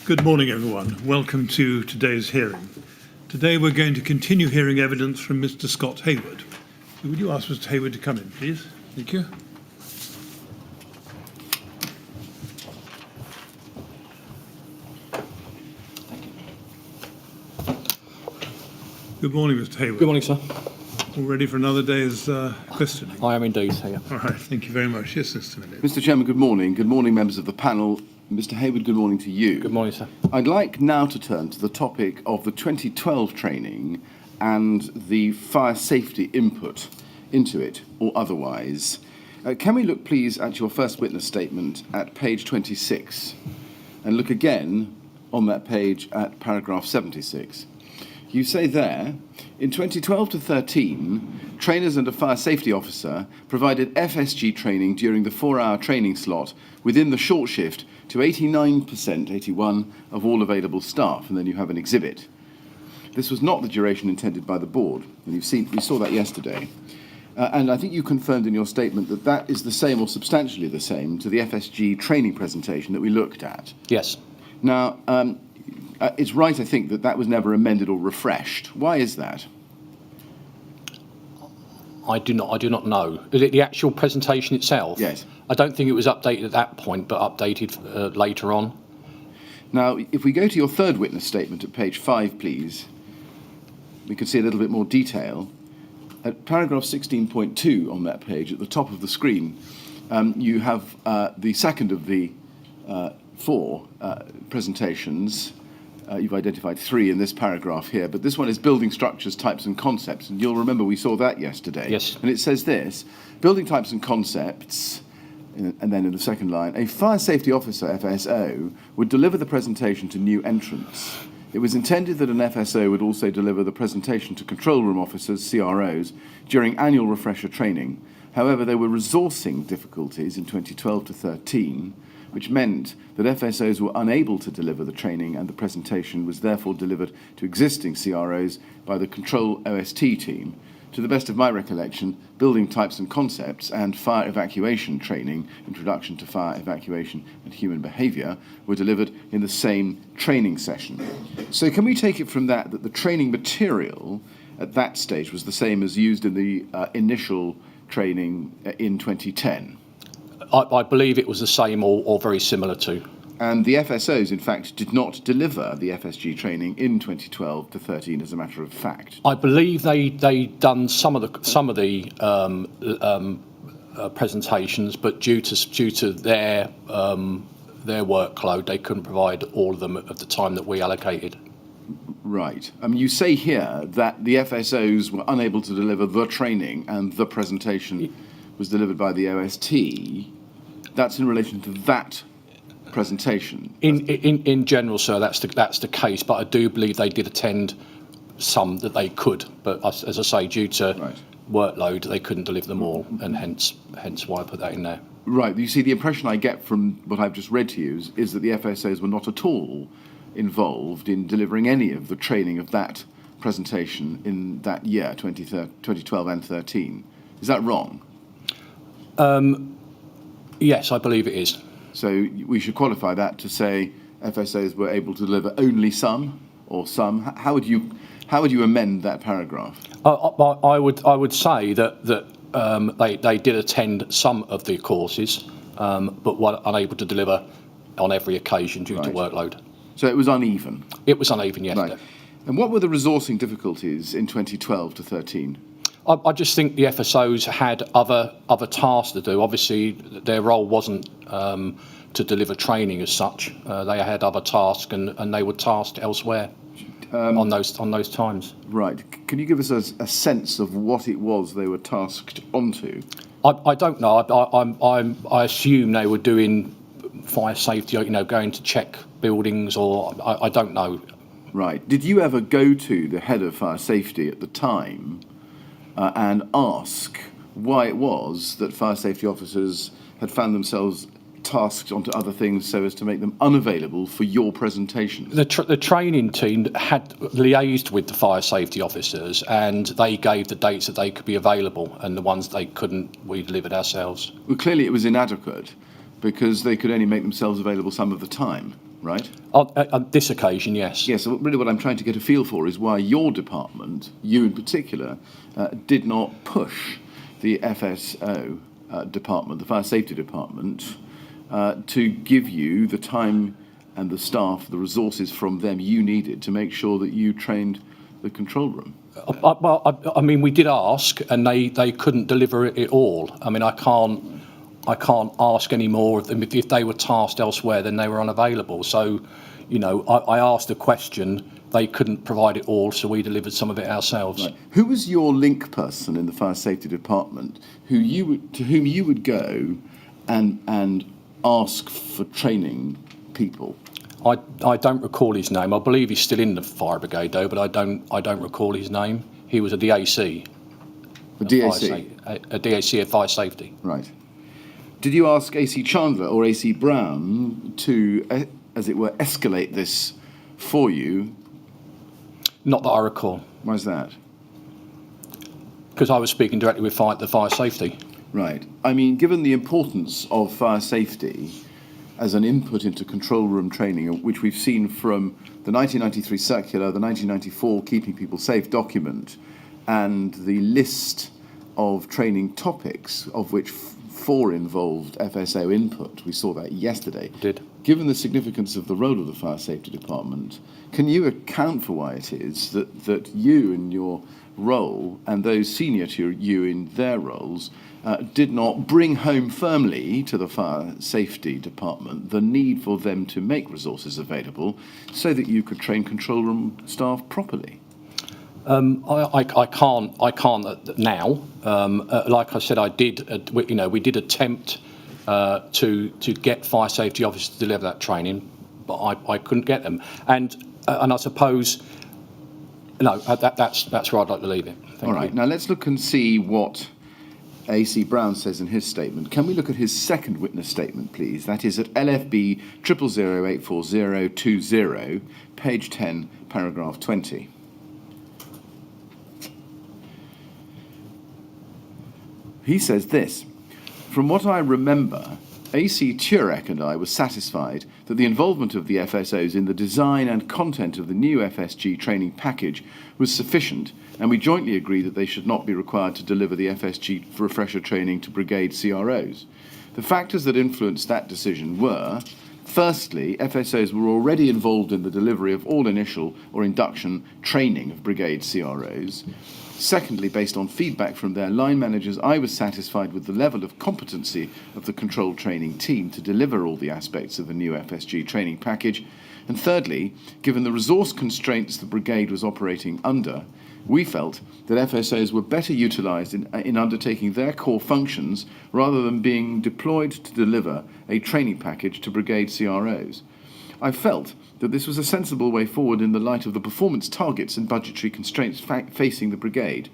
Good morning, everyone. Welcome to today's hearing. Today we're going to continue hearing evidence from Mr. Scott Hayward. So would you ask Mr. Hayward to come in, please? Thank you. Good morning, Mr. Hayward. Good morning, sir. All ready for another day's questioning? I am indeed here. All right, thank you very much. Yes, Mr. Millett. Mr. Chairman, good morning. Good morning, members of the panel. Mr. Hayward, good morning to you. Good morning, sir. I'd like now to turn to the topic of the 2012 training and the fire safety input into it, or otherwise. Can we look, please, at your first witness statement at page 26, and look again on that page at paragraph 76. You say there, in 2012 to 13, trainers and a fire safety officer provided FSG training during the 4-hour training slot within the short shift to 89%, 81 of all available staff, and then you have an exhibit. This was not the duration intended by the board, and we saw that yesterday. And I think you confirmed in your statement that that is the same or substantially the same to the FSG training presentation that we looked at. Yes. Now, it's right, I think, that that was never amended or refreshed. Why is that? I do not know. The actual presentation itself? Yes. I don't think it was updated at that point, but updated later on. Now, if we go to your third witness statement at page 5, please, we can see a little bit more detail. At paragraph 16.2 on that page, at the top of the screen, you have the second of the 4 presentations. You've identified 3 in this paragraph here, but this one is building structures, types and concepts, and you'll remember we saw that yesterday. Yes. And it says this, building types and concepts, and then in the second line, a fire safety officer, FSO, would deliver the presentation to new entrants. It was intended that an FSO would also deliver the presentation to control room officers, CROs, during annual refresher training. However, there were resourcing difficulties in 2012 to 13, which meant that FSOs were unable to deliver the training, and the presentation was therefore delivered to existing CROs by the Control OST team. To the best of my recollection, building types and concepts and fire evacuation training, introduction to fire evacuation and human behaviour, were delivered in the same training session. So can we take it from that the training material at that stage was the same as used in the initial training in 2010? I believe it was the same or very similar to. And the FSOs, in fact, did not deliver the FSG training in 2012 to 13, as a matter of fact. I believe they done some of the presentations, but due to their workload, they couldn't provide all of them at the time that we allocated. Right. You say here that the FSOs were unable to deliver the training and the presentation was delivered by the OST. That's in relation to that presentation. In general, sir, that's the case. But I do believe they did attend some that they could. But as I say, due to workload, they couldn't deliver them all, and hence why I put that in there. Right. You see, the impression I get from what I've just read to you is that the FSOs were not at all involved in delivering any of the training of that presentation in that year, 2012 and 13. Is that wrong? Yes, I believe it is. So we should qualify that to say FSOs were able to deliver only some or some. How would you amend that paragraph? I would say that they did attend some of the courses, but were unable to deliver on every occasion due to workload. So it was uneven? It was uneven, yes. Right. And what were the resourcing difficulties in 2012 to 13? I just think the FSOs had other tasks to do. Obviously, their role wasn't to deliver training as such. They had other tasks, and they were tasked elsewhere on those times. Right. Can you give us a sense of what it was they were tasked onto? I don't know. I assume they were doing fire safety, going to check buildings, or I don't know. Right. Did you ever go to the head of fire safety at the time and ask why it was that fire safety officers had found themselves tasked onto other things so as to make them unavailable for your presentation? The training team had liaised with the fire safety officers, and they gave the dates that they could be available, and the ones they couldn't, we delivered ourselves. Well, clearly it was inadequate because they could only make themselves available some of the time. right? On this occasion, yes. Yes, so really what I'm trying to get a feel for is why your department, you in particular, did not push the FSO department, the fire safety department, to give you the time and the staff, the resources from them you needed to make sure that you trained the control room. I mean, we did ask, and they couldn't deliver it all. I mean, I can't ask any more of them. If they were tasked elsewhere, then they were unavailable. So, you know, I asked a question. They couldn't provide it all, so we delivered some of it ourselves. Right. Who was your link person in the fire safety department to whom you would go and ask for training people? I don't recall his name. I believe he's still in the fire brigade though, but I don't recall his name. He was a DAC. The DAC? A DAC of fire safety. Right. Did you ask AC Chandler or AC Brown to, as it were, escalate this for you? Not that I recall. Why is that? Because I was speaking directly with the fire safety. Right. I mean, given the importance of fire safety as an input into control room training, which we've seen from the 1993 circular, the 1994 Keeping People Safe document, and the list of training topics, of which 4 involved FSO input. We saw that yesterday. Did. Given the significance of the role of the fire safety department, can you account for why it is that you in your role and those senior to you in their roles did not bring home firmly to the fire safety department the need for them to make resources available so that you could train control room staff properly? I can't now. Like I said, I did. We did attempt to get fire safety officers to deliver that training, but I couldn't get them. And I suppose, no, that's where I'd like to leave it. All right. Now let's look and see what AC Brown says in his statement. Can we look at his second witness statement, please? That is at LFB 000084020, page 10, paragraph 20. He says this: from what I remember, AC Turek and I were satisfied that the involvement of the FSOs in the design and content of the new FSG training package was sufficient, and we jointly agreed that they should not be required to deliver the FSG refresher training to Brigade CROs. The factors that influenced that decision were, firstly, FSOs were already involved in the delivery of all initial or induction training of Brigade CROs. Secondly, based on feedback from their line managers, I was satisfied with the level of competency of the control training team to deliver all the aspects of the new FSG training package. And thirdly, given the resource constraints the Brigade was operating under, we felt that FSOs were better utilised in undertaking their core functions rather than being deployed to deliver a training package to Brigade CROs. I felt that this was a sensible way forward in the light of the performance targets and budgetary constraints facing the Brigade.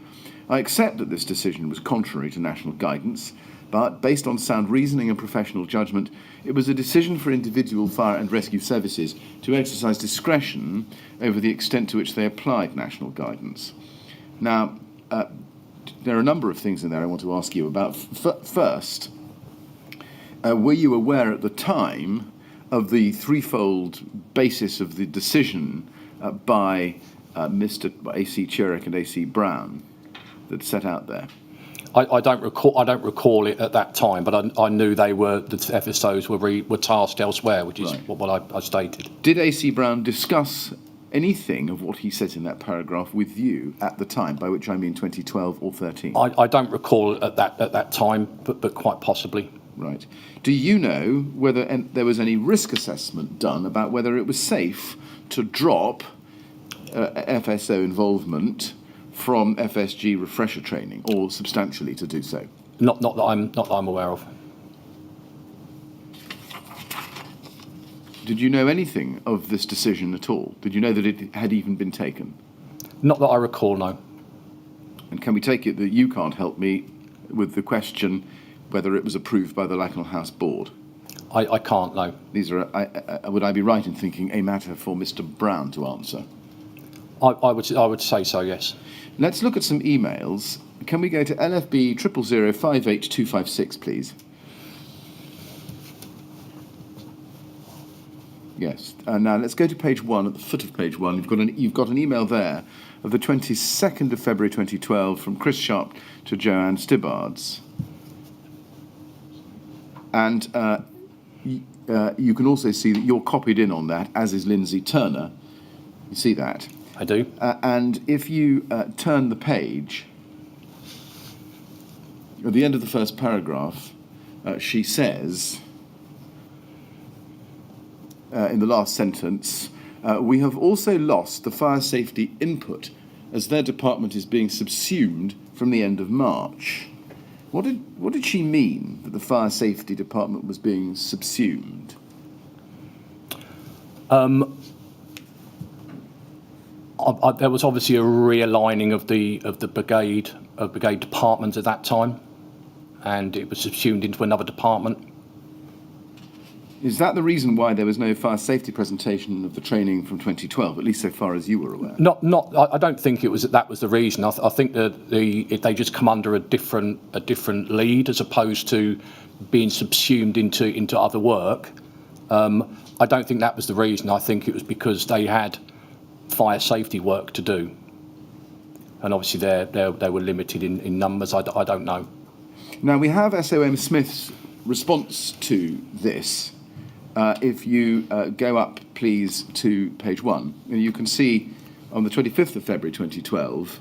I accept that this decision was contrary to national guidance, but based on sound reasoning and professional judgment, it was a decision for individual fire and rescue services to exercise discretion over the extent to which they applied national guidance. Now, there are a number of things in there I want to ask you about. First, were you aware at the time of the threefold basis of the decision by Mr. AC Turek and AC Brown that's set out there? I don't recall it at that time, but I knew the FSOs were tasked elsewhere, which is right. what I stated. Did AC Brown discuss anything of what he said in that paragraph with you at the time, by which I mean 2012 or 13? I don't recall at that time, but quite possibly. Right. Do you know whether there was any risk assessment done about whether it was safe to drop FSO involvement from FSG refresher training, or substantially to do so? Not that I'm aware of. Did you know anything of this decision at all? Did you know that it had even been taken? Not that I recall, no. And can we take it that you can't help me with the question whether it was approved by the Lacknell House Board? I can't, no. These are, would I be right in thinking, a matter for Mr. Brown to answer? I would say so, yes. Let's look at some emails. Can we go to LFB 0005826, please? Yes. Now let's go to page 1. At the foot of page 1, you've got an email there of the 22nd of February 2012 from Chris Sharp to Joanne Stibbards. And you can also see that you're copied in on that, as is Lindsay Turner. You see that? I do. And if you turn the page, at the end of the first paragraph, she says, in the last sentence, we have also lost the fire safety input as their department is being subsumed from the end of March. What did she mean that the fire safety department was being subsumed? There was obviously a realigning of the brigade department at that time, and it was subsumed into another department. Is that the reason why there was no fire safety presentation of the training from 2012, at least so far as you were aware? I don't think that was the reason. I think that they just come under a different lead as opposed to being subsumed into other work. I don't think that was the reason. I think it was because they had fire safety work to do, and obviously they were limited in numbers. I don't know. Now we have SOM Smith's response to this. If you go up, please, to page 1, you can see on the 25th of February 2012,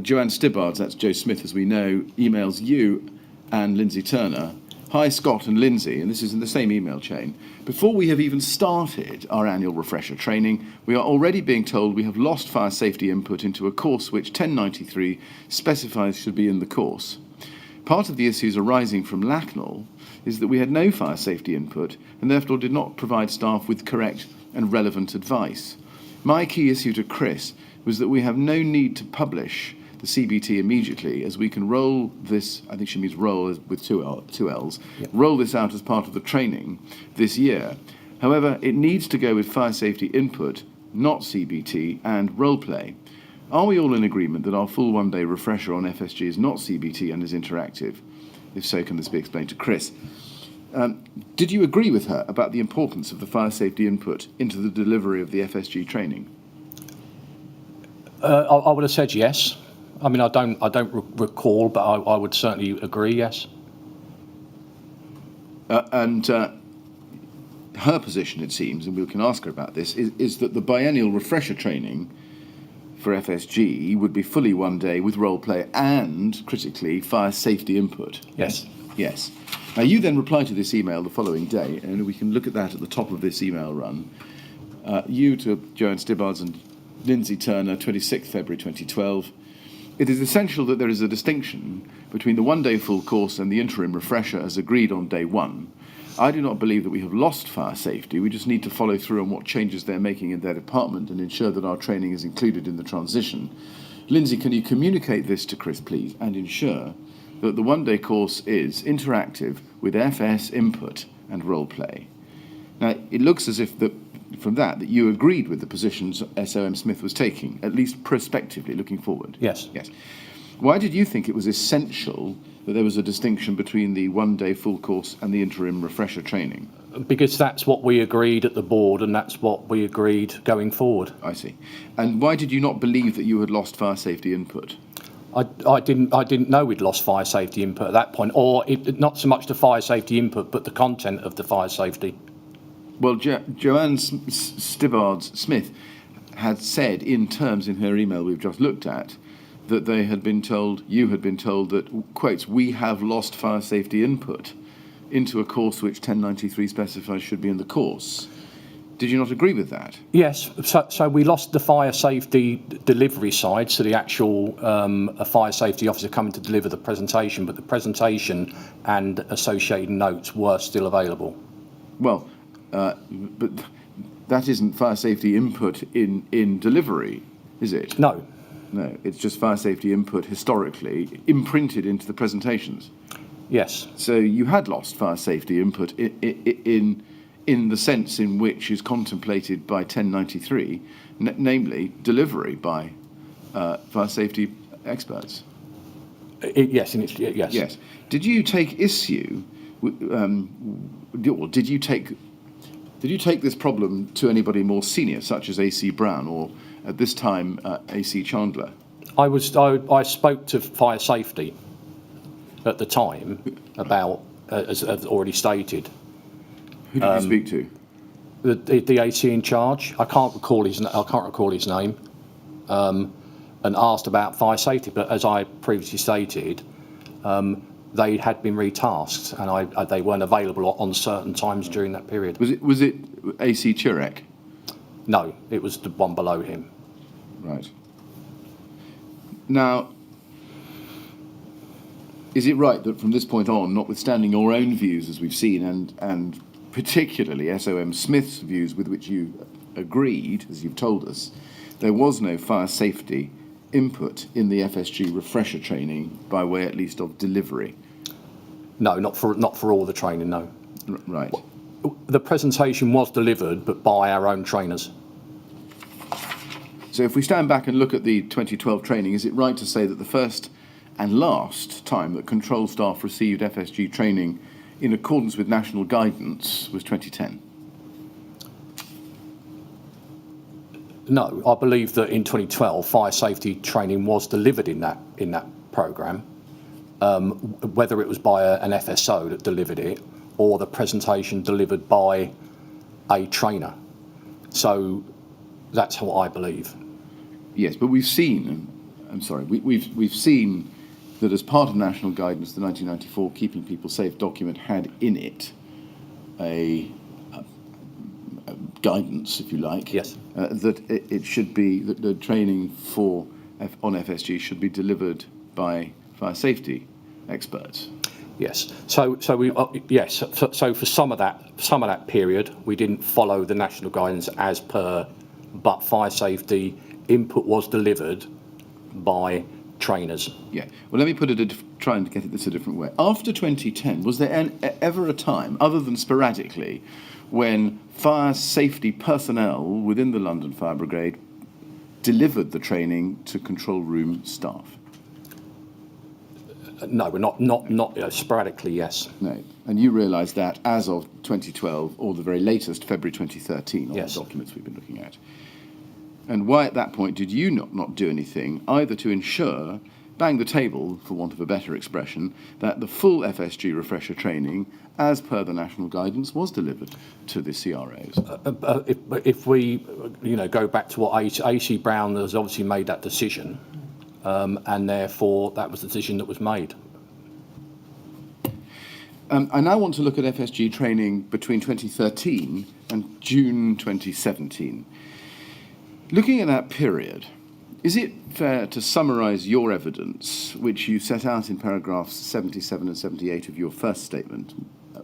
Joanne Stibbards, that's Jo Smith as we know, emails you and Lindsay Turner. Hi, Scott and Lindsay, and this is in the same email chain. Before we have even started our annual refresher training, we are already being told we have lost fire safety input into a course which 1093 specifies should be in the course. Part of the issues arising from LACNAL is that we had no fire safety input and therefore did not provide staff with correct and relevant advice. My key issue to Chris was that we have no need to publish the CBT immediately, as we can roll this, I think she means roll with two L's, yep. Roll this out as part of the training this year. However, it needs to go with fire safety input, not CBT, and role play. Are we all in agreement that our full one-day refresher on FSG is not CBT and is interactive? If so, can this be explained to Chris? Did you agree with her about the importance of the fire safety input into the delivery of the FSG training? I would have said yes. I mean, I don't recall, but I would certainly agree, yes. And her position, it seems, and we can ask her about this, is that the biennial refresher training for FSG would be fully one day with role play and, critically, fire safety input. Yes. Yes. Now, you then reply to this email the following day, and we can look at that at the top of this email run. You to Joanne Stibbards and Lindsay Turner, 26th February 2012. It is essential that there is a distinction between the one-day full course and the interim refresher as agreed on day 1. I do not believe that we have lost fire safety. We just need to follow through on what changes they're making in their department and ensure that our training is included in the transition. Lindsay, can you communicate this to Chris, please, and ensure that the one-day course is interactive with FS input and role play? Now, it looks as if from that you agreed with the positions SOM Smith was taking, at least prospectively, looking forward. Yes. Yes. Why did you think it was essential that there was a distinction between the one-day full course and the interim refresher training? Because that's what we agreed at the board, and that's what we agreed going forward. I see. And why did you not believe that you had lost fire safety input? I didn't know we'd lost fire safety input at that point, or not so much the fire safety input, but the content of the fire safety. Well, Joanne Stibbards Smith had said in terms in her email we've just looked at that they had been told, you had been told that, quotes, we have lost fire safety input into a course which 1093 specifies should be in the course. Did you not agree with that? Yes, so we lost the fire safety delivery side, so the actual a fire safety officer coming to deliver the presentation, but the presentation and associated notes were still available. Well, but that isn't fire safety input in delivery, is it? No. No, it's just fire safety input historically imprinted into the presentations. Yes. So you had lost fire safety input in the sense in which is contemplated by 1093, namely delivery by fire safety experts. Yes. Yes. Did you take issue, or did you take Did you take this problem to anybody more senior, such as AC Brown, or at this time AC Chandler? I spoke to fire safety at the time about, as already stated, Who did you speak to? the AC in charge. I can't recall his name, and asked about fire safety. But as I previously stated, they had been retasked, and they weren't available on certain times during that period. Was it AC Chirek? No, it was the one below him. Right. Now, is it right that from this point on, notwithstanding your own views as we've seen, and particularly SOM Smith's views with which you agreed, as you've told us, there was no fire safety input in the FSG refresher training by way at least of delivery? No, not for all the training, no. Right. The presentation was delivered, but by our own trainers. So if we stand back and look at the 2012 training, is it right to say that the first and last time that control staff received FSG training in accordance with national guidance was 2010? No, I believe that in 2012 fire safety training was delivered in that programme. Whether it was by an FSO that delivered it or the presentation delivered by a trainer. So that's what I believe. Yes, but we've seen, we've seen that as part of national guidance, the 1994 Keeping People Safe document had in it a guidance, if you like. Yes. That it should be, that the training on FSG should be delivered by fire safety experts. Yes. So for some of that period, we didn't follow the national guidance as per, but fire safety input was delivered by trainers. Yeah. Well, let me put it, try and get this a different way. After 2010, was there ever a time, other than sporadically, when fire safety personnel within the London Fire Brigade delivered the training to control room staff? No, we're not sporadically, yes. No. And you realise that as of 2012, or the very latest, February 2013, all yes. the documents we've been looking at. And why at that point did you not do anything, either to ensure, bang the table, for want of a better expression, that the full FSG refresher training, as per the national guidance, was delivered to the CROs? If we go back to what AC Brown has obviously made that decision, and therefore that was the decision that was made. I now want to look at FSG training between 2013 and June 2017. Looking at that period, is it fair to summarise your evidence, which you set out in paragraphs 77 and 78 of your first statement,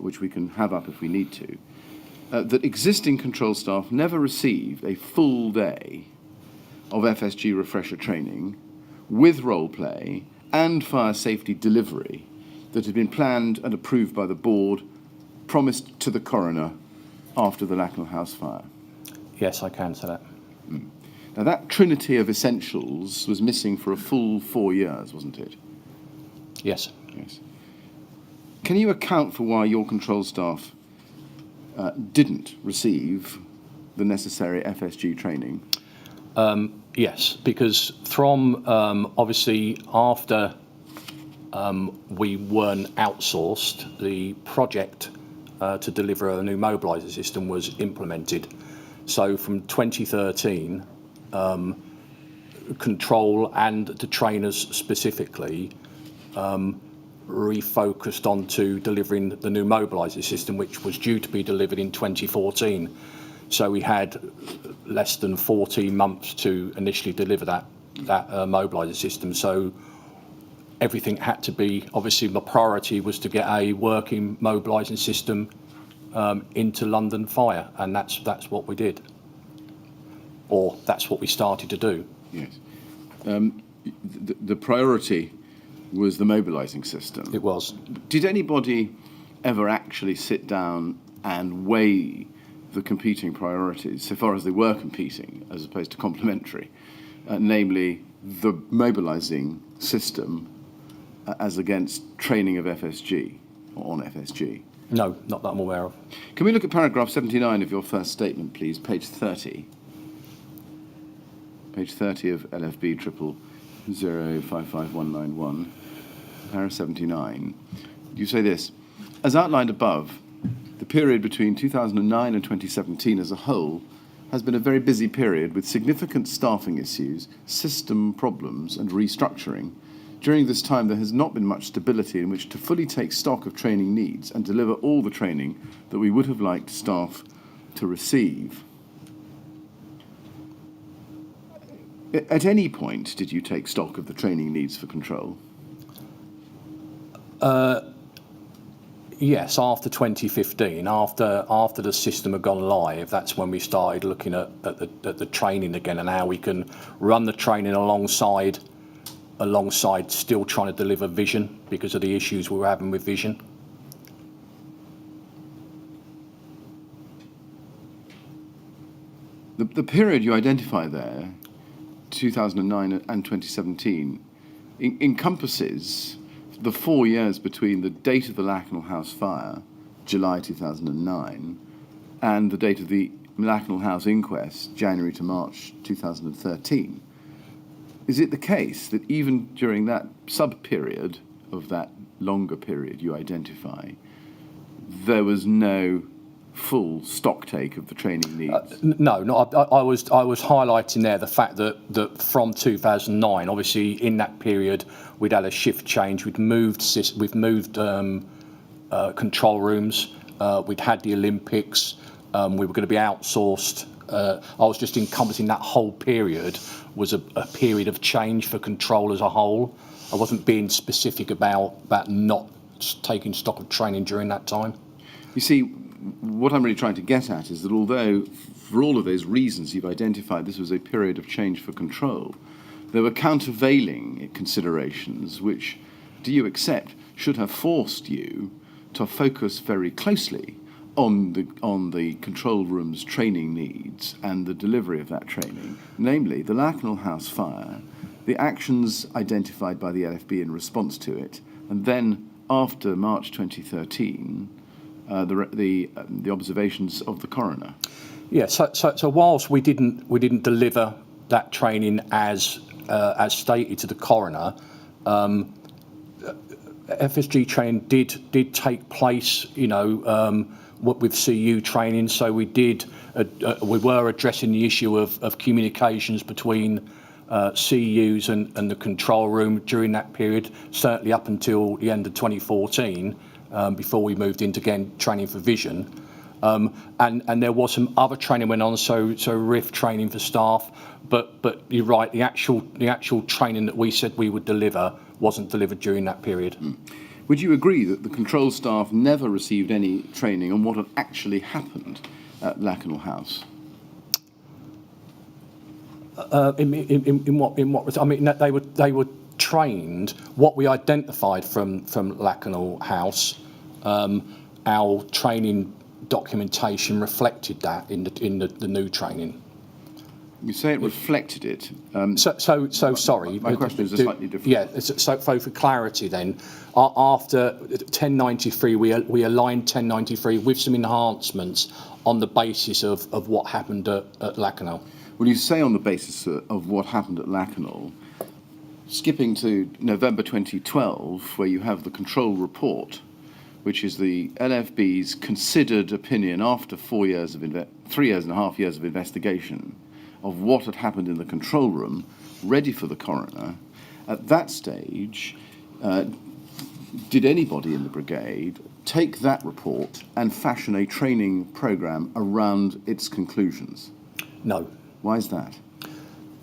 which we can have up if we need to, that existing control staff never received a full day of FSG refresher training with role play and fire safety delivery that had been planned and approved by the board, promised to the coroner after the Lacknell House fire? Yes, I can say that. Now, that trinity of essentials was missing for a full 4 years, wasn't it? Yes. Yes. Can you account for why your control staff didn't receive the necessary FSG training? Yes, because from obviously after we weren't outsourced, the project to deliver a new mobiliser system was implemented. So from 2013, control and the trainers specifically refocused onto delivering the new mobiliser system, which was due to be delivered in 2014. So we had less than 14 months to initially deliver that mobiliser system. So everything had to be, obviously the priority was to get a working mobilising system into London Fire, and that's what we did. Or that's what we started to do. Yes. The priority was the mobilising system. It was. Did anybody ever actually sit down and weigh the competing priorities, so far as they were competing, as opposed to complementary, namely the mobilising system as against training of FSG, or on FSG? No, not that I'm aware of. Can we look at paragraph 79 of your first statement, please? Page 30. Page 30 of LFB 000555191, paragraph 79. You say this: as outlined above, the period between 2009 and 2017 as a whole has been a very busy period with significant staffing issues, system problems, and restructuring. During this time, there has not been much stability in which to fully take stock of training needs and deliver all the training that we would have liked staff to receive. At any point, did you take stock of the training needs for control? Yes, after 2015, after the system had gone live, that's when we started looking at the training again and how we can run the training alongside still trying to deliver vision because of the issues we were having with vision. The period you identify there, 2009 and 2017, encompasses the 4 years between the date of the Lacknell House fire, July 2009, and the date of the Lacknell House inquest, January to March 2013. Is it the case that even during that sub-period of that longer period you identify, there was no full stock take of the training needs? No, I was highlighting there the fact that from 2009, obviously in that period we'd had a shift change. We've moved control rooms. We'd had the Olympics. We were going to be outsourced. I was just encompassing that whole period was a period of change for control as a whole. I wasn't being specific about not taking stock of training during that time. You see, what I'm really trying to get at is that although for all of those reasons you've identified this was a period of change for control, there were countervailing considerations which, do you accept, should have forced you to focus very closely on the control room's training needs and the delivery of that training, namely the Lacknell House fire, the actions identified by the LFB in response to it, and then after March 2013, the observations of the coroner. Yeah. So whilst we didn't deliver that training as stated to the coroner, FSG training did take place. With CU training, so we were addressing the issue of communications between CUs and the control room during that period, certainly up until the end of 2014, before we moved into again training for vision. And there was some other training went on, so RIF training for staff, but you're right, the actual training that we said we would deliver wasn't delivered during that period. Would you agree that the control staff never received any training on what had actually happened at Lacknell House? In what? I mean, they were trained. What we identified from Lacknell House, our training documentation reflected that in the new training. You say it reflected it. So sorry. My question is slightly different. Yeah. So for clarity, then, after 1093, we aligned 1093 with some enhancements on the basis of what happened at Lacknell. Well, you say on the basis of what happened at Lacknell, skipping to November 2012, where you have the control report, which is the LFB's considered opinion after 3 years and a half years of investigation of what had happened in the control room, ready for the coroner. At that stage, did anybody in the brigade take that report and fashion a training programme around its conclusions? No. Why is that?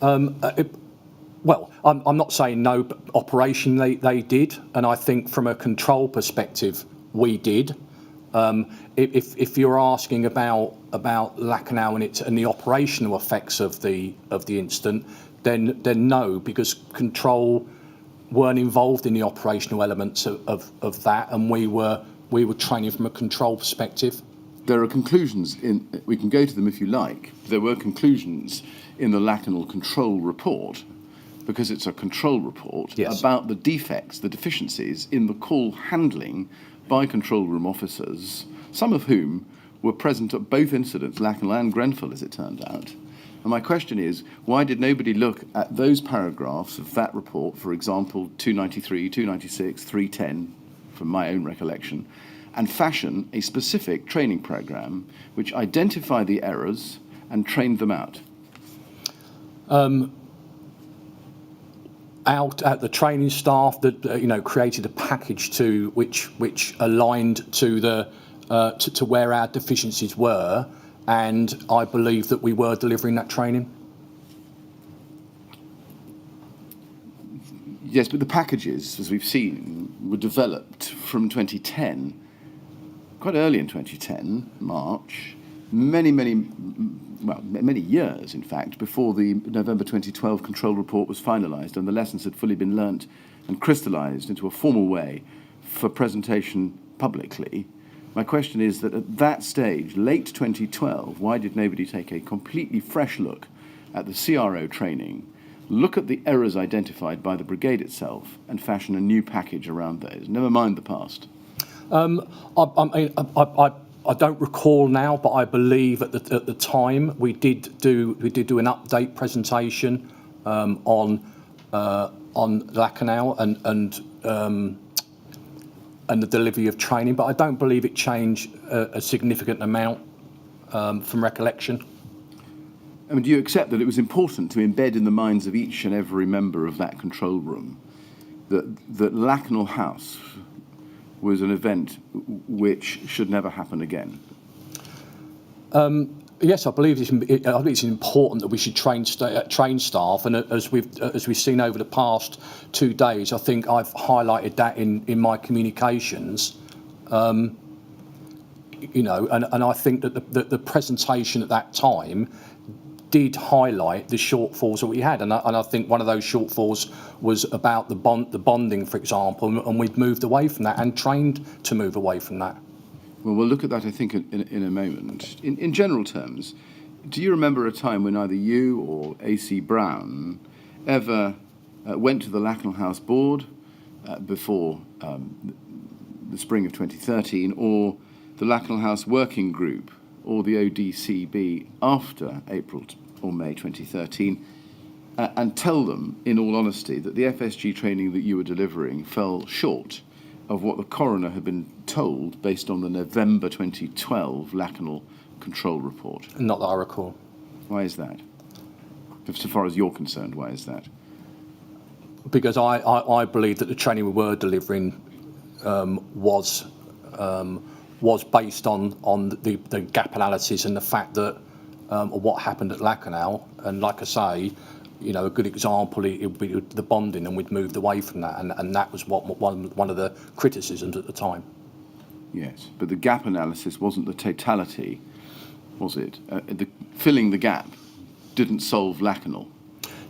Well, I'm not saying no, but operationally they did, and I think from a control perspective, we did. If you're asking about Lacknell and the operational effects of the incident, then no, because control weren't involved in the operational elements of that, and we were training from a control perspective. There are conclusions we can go to them if you like. There were conclusions in the Lacknell control report, because it's a control report, yes, about the defects, the deficiencies in the call handling by control room officers, some of whom were present at both incidents, Lacknell and Grenfell, as it turned out. And my question is, why did nobody look at those paragraphs of that report, for example, 293, 296, 310, from my own recollection, and fashion a specific training programme which identified the errors and trained them out? Out at the training staff that created a package to which aligned to the to where our deficiencies were, and I believe that we were delivering that training. Yes, but the packages, as we've seen, were developed from 2010, quite early in 2010, March, many years, in fact, before the November 2012 control report was finalised and the lessons had fully been learnt and crystallised into a formal way for presentation publicly. My question is that at that stage, late 2012, why did nobody take a completely fresh look at the CRO training, look at the errors identified by the Brigade itself, and fashion a new package around those? Never mind the past. I don't recall now, but I believe at the time we did do an update presentation on Lacknell and the delivery of training, but I don't believe it changed a significant amount from recollection. I mean, do you accept that it was important to embed in the minds of each and every member of that control room that Lacknell House was an event which should never happen again? Yes, I believe it's important that we should train staff, and as we've seen over the past 2 days, I think I've highlighted that in my communications. And I think that the presentation at that time did highlight the shortfalls that we had, and I think one of those shortfalls was about the bonding, for example, and we've moved away from that and trained to move away from that. Well, we'll look at that, I think, in a moment. In general terms, do you remember a time when either you or AC Brown ever went to the Lacknell House board before the spring of 2013, or the Lacknell House working group, or the ODCB after April or May 2013, and tell them, in all honesty, that the FSG training that you were delivering fell short of what the coroner had been told based on the November 2012 Lacknell control report? Not that I recall. Why is that? So far as you're concerned, why is that? Because I believe that the training we were delivering was based on the gap analysis and the fact that of what happened at Lacknell, and like I say, a good example it would be the bonding, and we'd moved away from that, and that was one of the criticisms at the time. Yes, but the gap analysis wasn't the totality, was it? Filling the gap didn't solve Lacknell.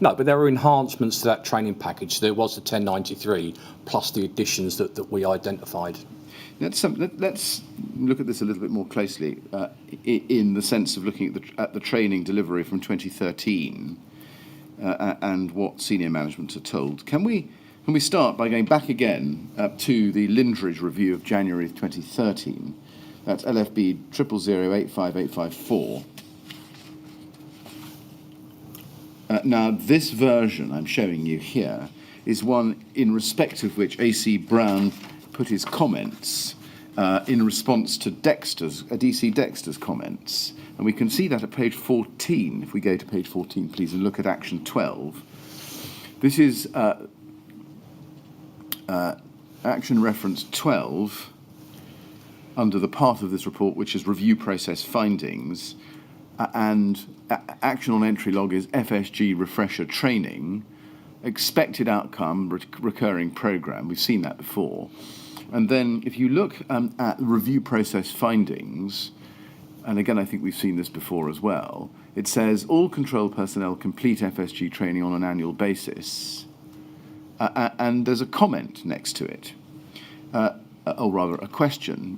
No, but there were enhancements to that training package. There was the 1093 plus the additions that we identified. Let's look at this a little bit more closely in the sense of looking at the training delivery from 2013 and what senior management are told. Can we start by going back again to the Lindridge review of January 2013? That's LFB 000858554. Now, this version I'm showing you here is one in respect of which AC Brown put his comments in response to DC Dexter's comments. And we can see that at page 14. If we go to page 14, please, and look at action 12. This is action reference 12 under the part of this report which is review process findings, and action on entry log is FSG refresher training, expected outcome, recurring program. We've seen that before. And then if you look at review process findings, and again I think we've seen this before as well, it says all control personnel complete FSG training on an annual basis, and there's a comment next to it, or rather a question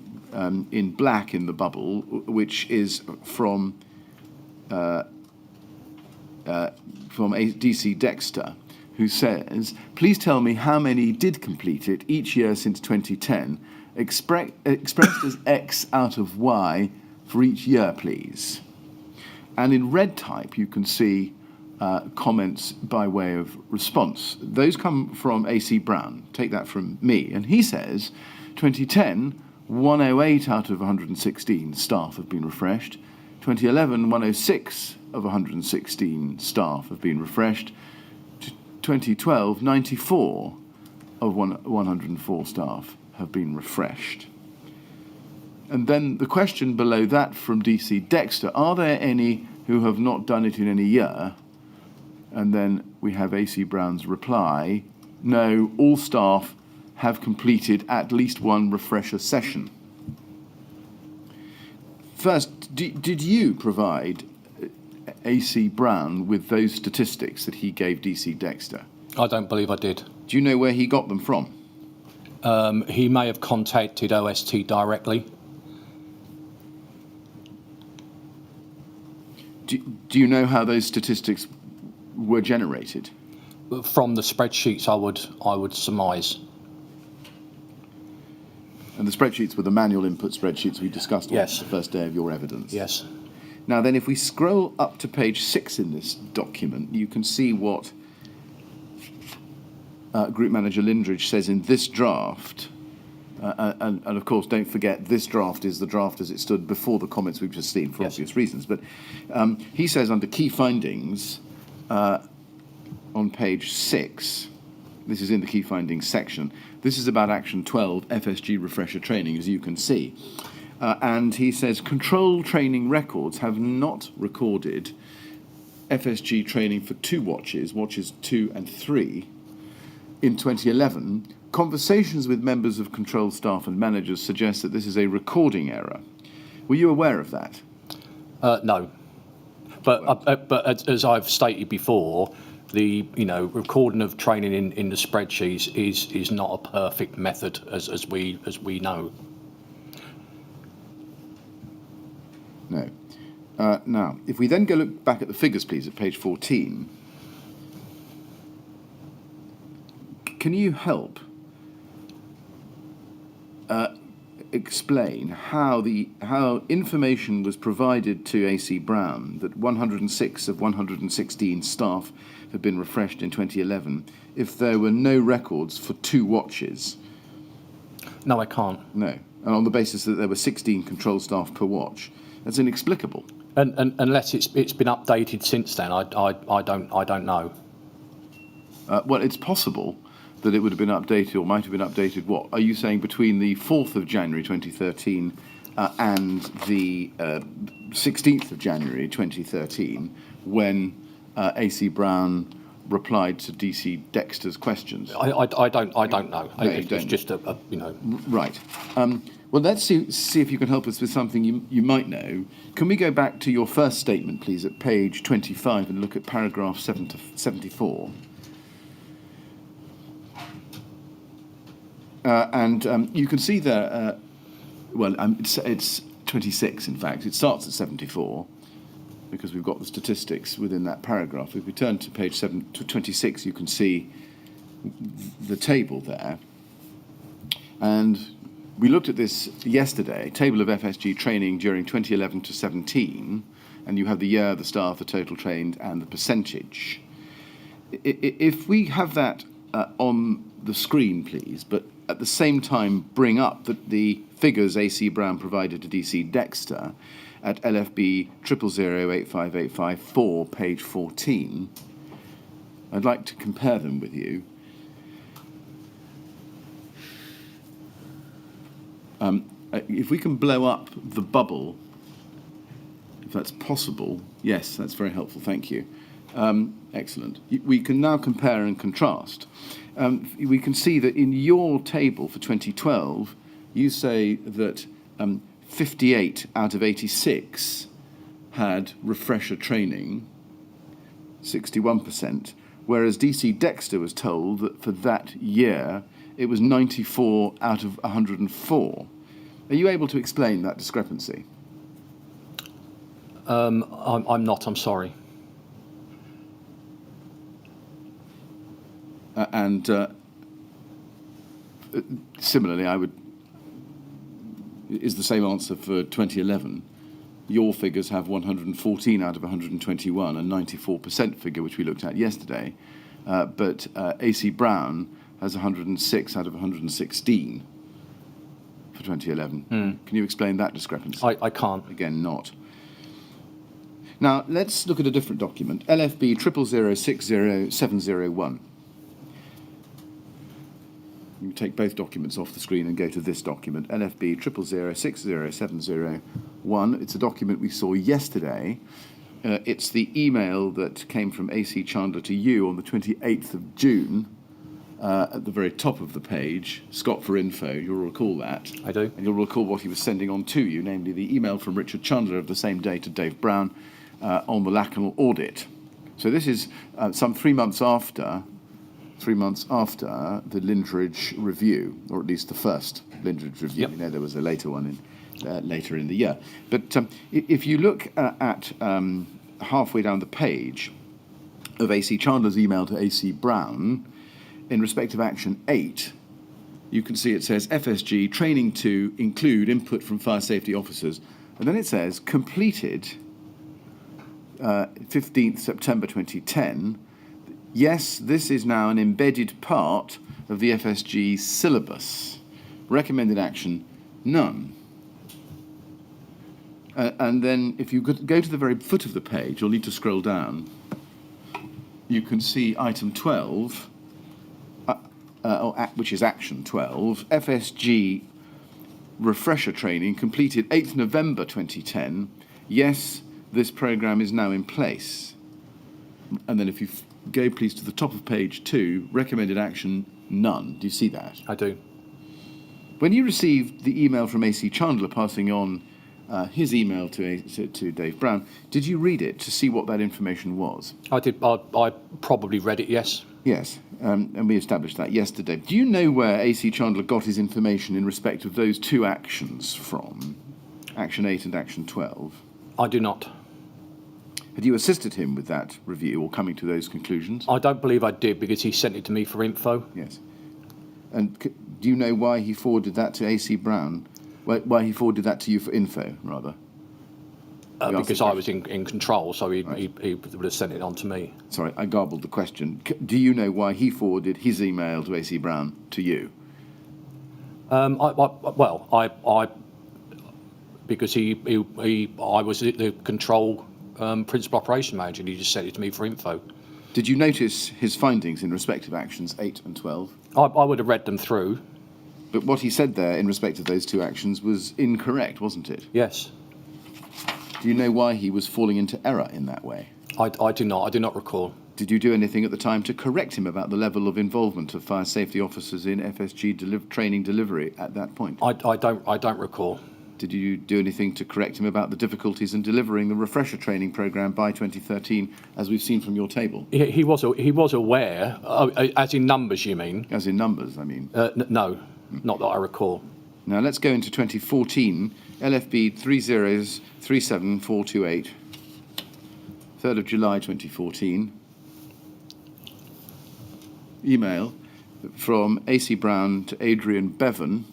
in black in the bubble, which is from DC Dexter, who says, please tell me how many did complete it each year since 2010 expressed as X out of Y for each year, please. And in red type, you can see comments by way of response. Those come from A.C. Brown. Take that from me. And he says, 2010, 108 out of 116 staff have been refreshed. 2011, 106 of 116 staff have been refreshed. 2012, 94 of 104 staff have been refreshed. And then the question below that from DC Dexter, are there any who have not done it in any year? And then we have AC Brown's reply, no, all staff have completed at least one refresher session. First, did you provide AC Brown with those statistics that he gave DC Dexter? I don't believe I did. Do you know where he got them from? He may have contacted OST directly. Do you know how those statistics were generated? From the spreadsheets, I would surmise. And the spreadsheets were the manual input spreadsheets we discussed on Yes. the first day of your evidence? Yes. Now then, if we scroll up to page 6 in this document, you can see what Group Manager Lindridge says in this draft. And of course, don't forget, this draft is the draft as it stood before the comments we've just seen, for Yes. obvious reasons. But he says under key findings on page 6, this is in the key findings section, this is about Action 12, FSG refresher training, as you can see. And he says, control training records have not recorded FSG training for 2 watches, watches 2 and 3, in 2011. Conversations with members of control staff and managers suggest that this is a recording error. Were you aware of that? No. But as I've stated before, the recording of training in the spreadsheets is not a perfect method as we know. No. Now, if we then go look back at the figures, please, at page 14, can you help explain how information was provided to AC Brown that 106 of 116 staff had been refreshed in 2011 if there were no records for 2 watches? No, I can't. No. And on the basis that there were 16 control staff per watch. That's inexplicable. And unless it's been updated since then, I don't know. Well, it's possible that it would have been updated or might have been updated. What are you saying, between the 4th of January 2013 and the 16th of January 2013, when AC Brown replied to DC Dexter's questions? I don't know. No, you It's don't. just a Right. Well, let's see if you can help us with something you might know. Can we go back to your first statement, please, at page 25 and look at paragraph 74? And you can see there, it's 26, in fact. It starts at 74 because we've got the statistics within that paragraph. If we turn to page 26, you can see the table there. And we looked at this yesterday, table of FSG training during 2011 to 17, and you have the year, the staff, the total trained, and the percentage. If we have that on the screen, please, but at the same time bring up the figures AC Brown provided to DC Dexter at LFB 0008585 page 14, I'd like to compare them with you. If we can blow up the bubble, if that's possible. Yes, that's very helpful, thank you. Excellent. We can now compare and contrast. We can see that in your table for 2012, you say that 58 out of 86 had refresher training, 61%, whereas DC Dexter was told that for that year it was 94 out of 104. Are you able to explain that discrepancy? I'm not. I'm sorry. And similarly, I would is the same answer for 2011. Your figures have 114 out of 121, a 94% figure, which we looked at yesterday. But AC Brown has 106 out of 116 for 2011. Can you explain that discrepancy? I can't. Again, not. Now, let's look at a different document, LFB 000060701. You take both documents off the screen and go to this document, LFB 000060701. It's a document we saw yesterday. It's the email that came from AC Chandler to you on the 28th of June, at the very top of the page, Scott for info. You'll recall that. I do. And you'll recall what he was sending on to you, namely the email from Richard Chandler of the same day to Dave Brown on the Lacanal audit. So this is some 3 months after the Lindridge review, or at least the first Lindridge review. Yep. You know, there was a later one later in the year. But if you look at halfway down the page of AC Chandler's email to AC Brown, in respect of Action 8, you can see it says FSG training to include input from fire safety officers. And then it says completed 15th September 2010. Yes, this is now an embedded part of the FSG syllabus. Recommended action, none. And then if you go to the very foot of the page, you'll need to scroll down. You can see item 12, which is action 12, FSG refresher training completed 8th November 2010. Yes, this program is now in place. And then if you go please to the top of page 2, recommended action, none. Do you see that? I do. When you received the email from AC Chandler passing on his email to Dave Brown, did you read it to see what that information was? I did. I probably read it, yes. Yes, and we established that yesterday. Do you know where AC Chandler got his information in respect of those two actions from, Action 8 and Action 12? I do not. Had you assisted him with that review or coming to those conclusions? I don't believe I did because he sent it to me for info. Yes. And do you know why he forwarded that to AC Brown? Why he forwarded that to you for info, rather? Because I was in control, so he would have sent it on to me. Sorry, I garbled the question. Do you know why he forwarded his email to AC Brown to you? Because I was the control principal operation manager, and he just sent it to me for info. Did you notice his findings in respect of actions 8 and 12? I would have read them through. But what he said there in respect of those two actions was incorrect, wasn't it? Yes. Do you know why he was falling into error in that way? I do not. I do not recall. Did you do anything at the time to correct him about the level of involvement of fire safety officers in FSG training delivery at that point? I don't recall. Did you do anything to correct him about the difficulties in delivering the refresher training programme by 2013, as we've seen from your table? He was aware, as in numbers, you mean? As in numbers, I mean. No, not that I recall. Now let's go into 2014, LFB 3037428, 3rd of July 2014. Email from AC Brown to Adrian Bevan,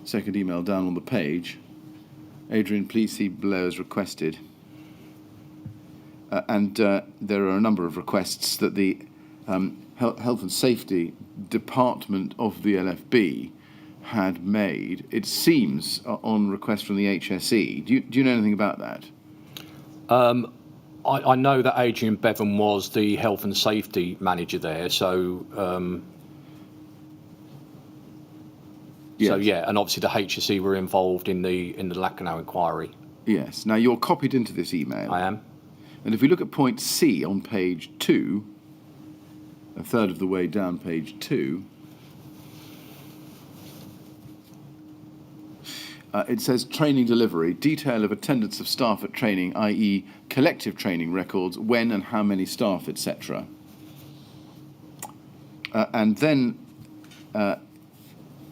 second email down on the page. Adrian, please see below as requested. And there are a number of requests that the Health and Safety Department of the LFB had made, it seems, on request from the HSE. Do you know anything about that? I know that Adrian Bevan was the health and safety manager there, so Yes. so yeah, and obviously the HSE were involved in the Lacanal inquiry. Yes. Now you're copied into this email. I am. And if we look at point C on page 2, a third of the way down page 2, it says training delivery, detail of attendance of staff at training, i.e. collective training records, when and how many staff, etc. And then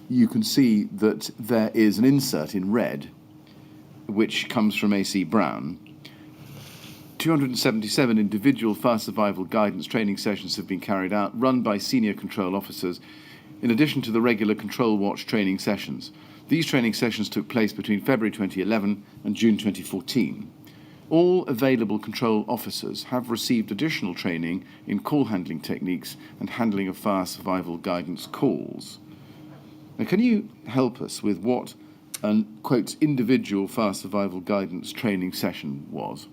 you can see that there is an insert in red, which comes from AC Brown. 277 individual fire survival guidance training sessions have been carried out, run by senior control officers. in addition to the regular Control Watch training sessions. These training sessions took place between February 2011 and June 2014. All available control officers have received additional training in call handling techniques and handling of fire survival guidance calls. Now, can you help us with what an, quote, individual fire survival guidance training session was?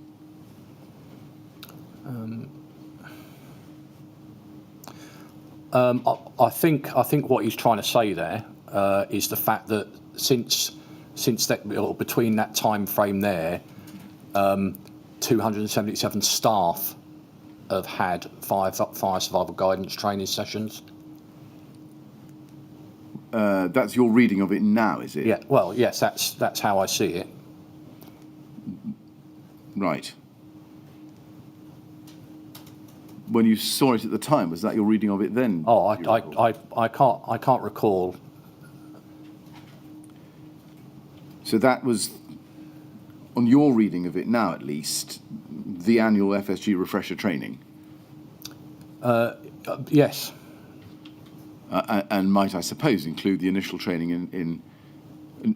I think what he's trying to say there is the fact that since that, or between that time frame there, 277 staff have had fire survival guidance training sessions. That's your reading of it now, is it? Yeah. Well, yes, that's how I see it. Right. When you saw it at the time, was that your reading of it then? Oh, I can't recall. So that was, on your reading of it now at least, the annual FSG refresher training? Yes. And might I suppose include the initial training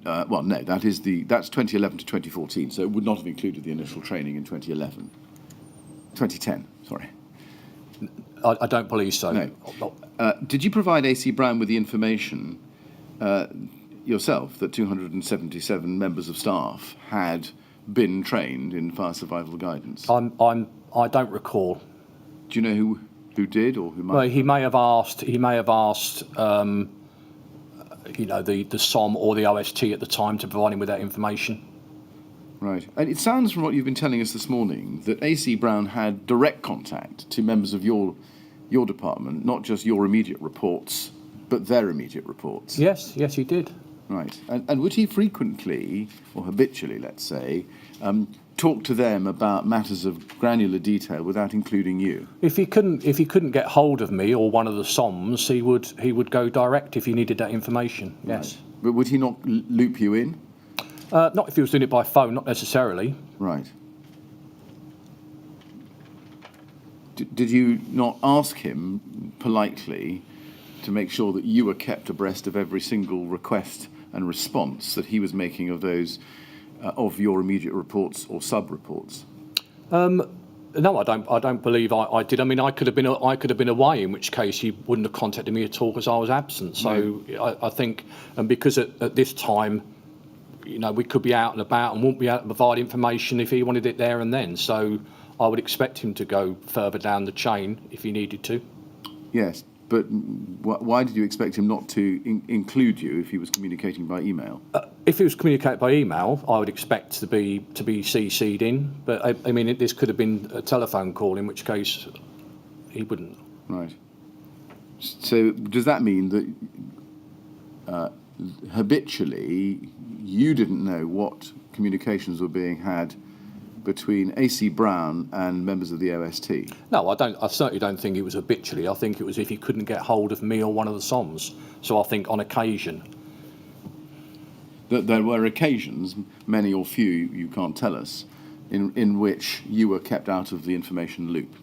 well, no, that's 2011 to 2014, so it would not have included the initial training in 2010, sorry. I don't believe so. No. Did you provide AC Brown with the information yourself that 277 members of staff had been trained in fire survival guidance? I don't recall. Do you know who did or who might? Well, he may have asked. The SOM or the OST at the time to provide him with that information. Right. And it sounds from what you've been telling us this morning that AC Brown had direct contact to members of your department, not just your immediate reports, but their immediate reports. Yes, he did. Right. And would he frequently, or habitually, let's say, talk to them about matters of granular detail without including you? If he couldn't get hold of me or one of the SOMs, he would go direct if he needed that information. Yes. Right. But would he not loop you in? Not if he was doing it by phone, not necessarily. Right. Did you not ask him politely to make sure that you were kept abreast of every single request and response that he was making of those of your immediate reports or sub-reports? No, I don't believe I did. I mean, I could have been away, in which case he wouldn't have contacted me at all because I was absent. So no. I think, and because at this time, we could be out and about and wouldn't be able to provide information if he wanted it there and then. So I would expect him to go further down the chain if he needed to. Yes, but why did you expect him not to include you if he was communicating by email? If he was communicating by email, I would expect to be CC'd in. But I mean, this could have been a telephone call, in which case he wouldn't. Right. So does that mean that habitually you didn't know what communications were being had between AC Brown and members of the OST? No, I don't. I certainly don't think it was habitually. I think it was if he couldn't get hold of me or one of the SOMs. So I think on occasion. That there were occasions, many or few, you can't tell us, in which you were kept out of the information loop,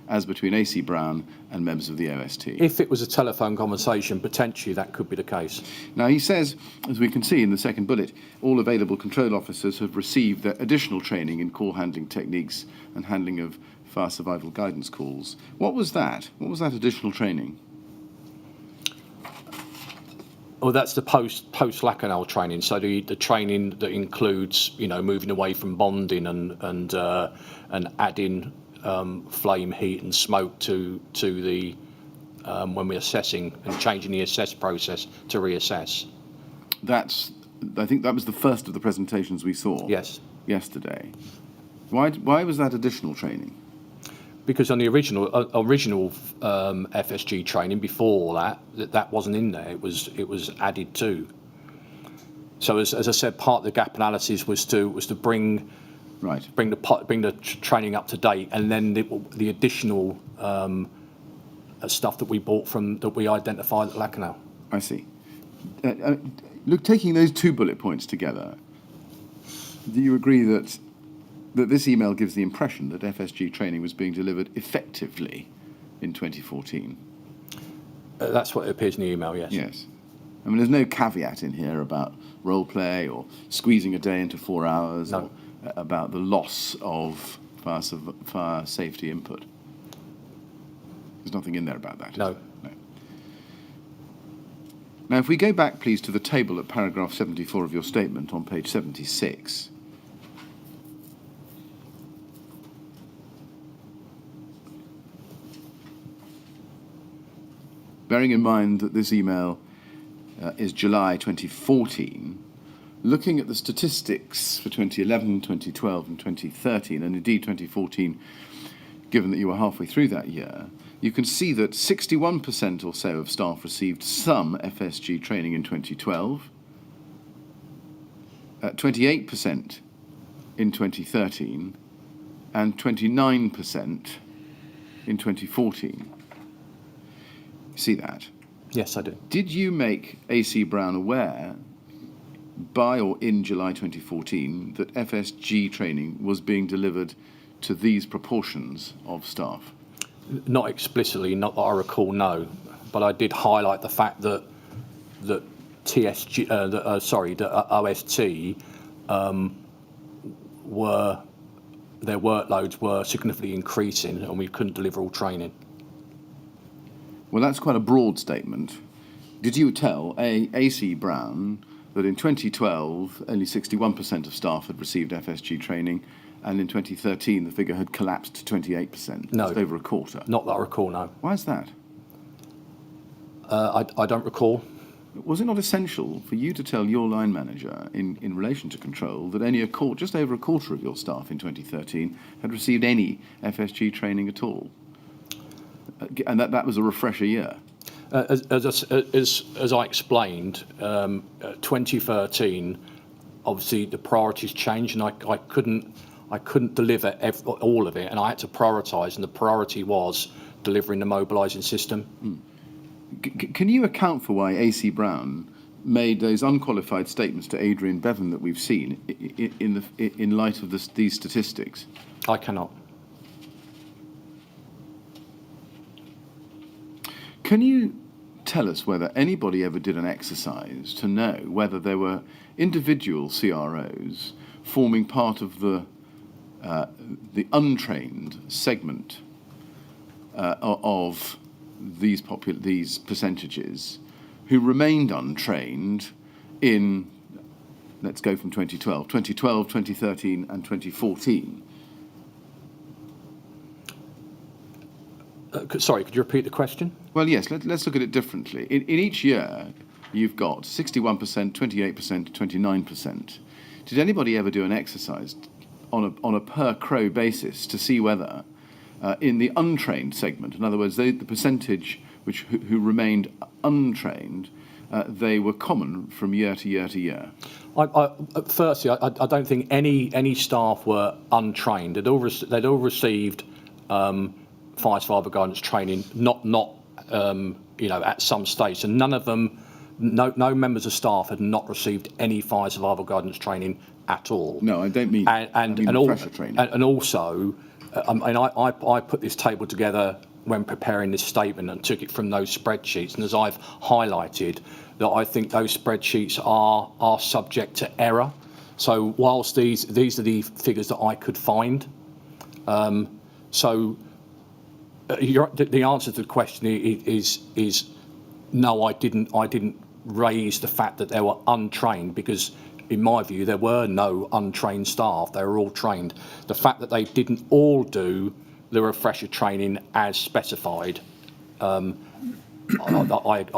as between AC Brown and members of the OST. If it was a telephone conversation, potentially that could be the case. Now, he says, as we can see in the second bullet, all available control officers have received their additional training in call handling techniques and handling of fire survival guidance calls. What was that? What was that additional training? Well, that's the post-Lacanal training. So the training that includes, moving away from bonding and adding flame, heat, and smoke to the when we're assessing and changing the assess process to reassess. I think that was the first of the presentations we saw. Yes. Yesterday. Why was that additional training? Because on the original FSG training before that wasn't in there. It was added to. So as I said, part of the gap analysis was to bring the training up to date, and then the additional stuff that we identified at Lacanal. I see. Look, taking those two bullet points together, do you agree that this email gives the impression that FSG training was being delivered effectively in 2014? That's what it appears in the email, yes. Yes. I mean, there's no caveat in here about role play or squeezing a day into 4 hours No. or about the loss of fire safety input. There's nothing in there about that. is No. there? No. Now, if we go back, please, to the table at paragraph 74 of your statement on page 76. Bearing in mind that this email is July 2014, looking at the statistics for 2011, 2012 and 2013, and indeed 2014, given that you were halfway through that year, you can see that 61% or so of staff received some FSG training in 2012, 28% in 2013, and 29% in 2014. See that? Yes, I do. Did you make AC Brown aware by or in July 2014 that FSG training was being delivered to these proportions of staff? Not explicitly, not that I recall, no. But I did highlight the fact that TSG, the OST their workloads were significantly increasing, and we couldn't deliver all training. Well, that's quite a broad statement. Did you tell AC Brown that in 2012 only 61% of staff had received FSG training, and in 2013 the figure had collapsed to 28%? No. Just over a quarter. Not that I recall, no. Why is that? I don't recall. Was it not essential for you to tell your line manager in relation to control that only just over a quarter of your staff in 2013 had received any FSG training at all? And that was a refresher year. As I explained, 2013, obviously the priorities changed, and I couldn't deliver all of it, and I had to prioritise, and the priority was delivering the mobilising system. Can you account for why AC Brown made those unqualified statements to Adrian Bevan that we've seen in light of these statistics? I cannot. Can you tell us whether anybody ever did an exercise to know whether there were individual CROs forming part of the untrained segment of these percentages who remained untrained in, let's go from 2012, 2013 and 2014? Sorry, could you repeat the question? Well, yes, let's look at it differently. In each year, you've got 61%, 28%, 29%. Did anybody ever do an exercise on a per crow basis to see whether in the untrained segment, in other words, the percentage who remained untrained, they were common from year to year to year? Firstly, I don't think any staff were untrained. They'd all received fire survival guidance training, not at some stage, and none of them, no members of staff had not received any fire survival guidance training at all. No, I don't mean refresher training. And also, I put this table together when preparing this statement and took it from those spreadsheets, and as I've highlighted, that I think those spreadsheets are subject to error. So whilst these are the figures that I could find, the answer to the question is no, I didn't raise the fact that they were untrained, because in my view there were no untrained staff. They were all trained. The fact that they didn't all do the refresher training as specified, I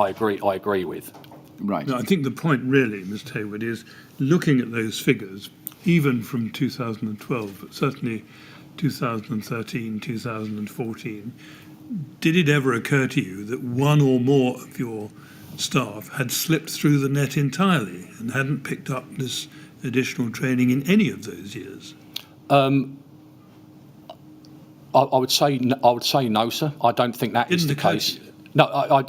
agree with. Right. No, I think the point really, Mr. Hayward, is looking at those figures, even from 2012, but certainly 2013, 2014, did it ever occur to you that one or more of your staff had slipped through the net entirely and hadn't picked up this additional training in any of those years? I would say no, sir. I don't think that is the case. No,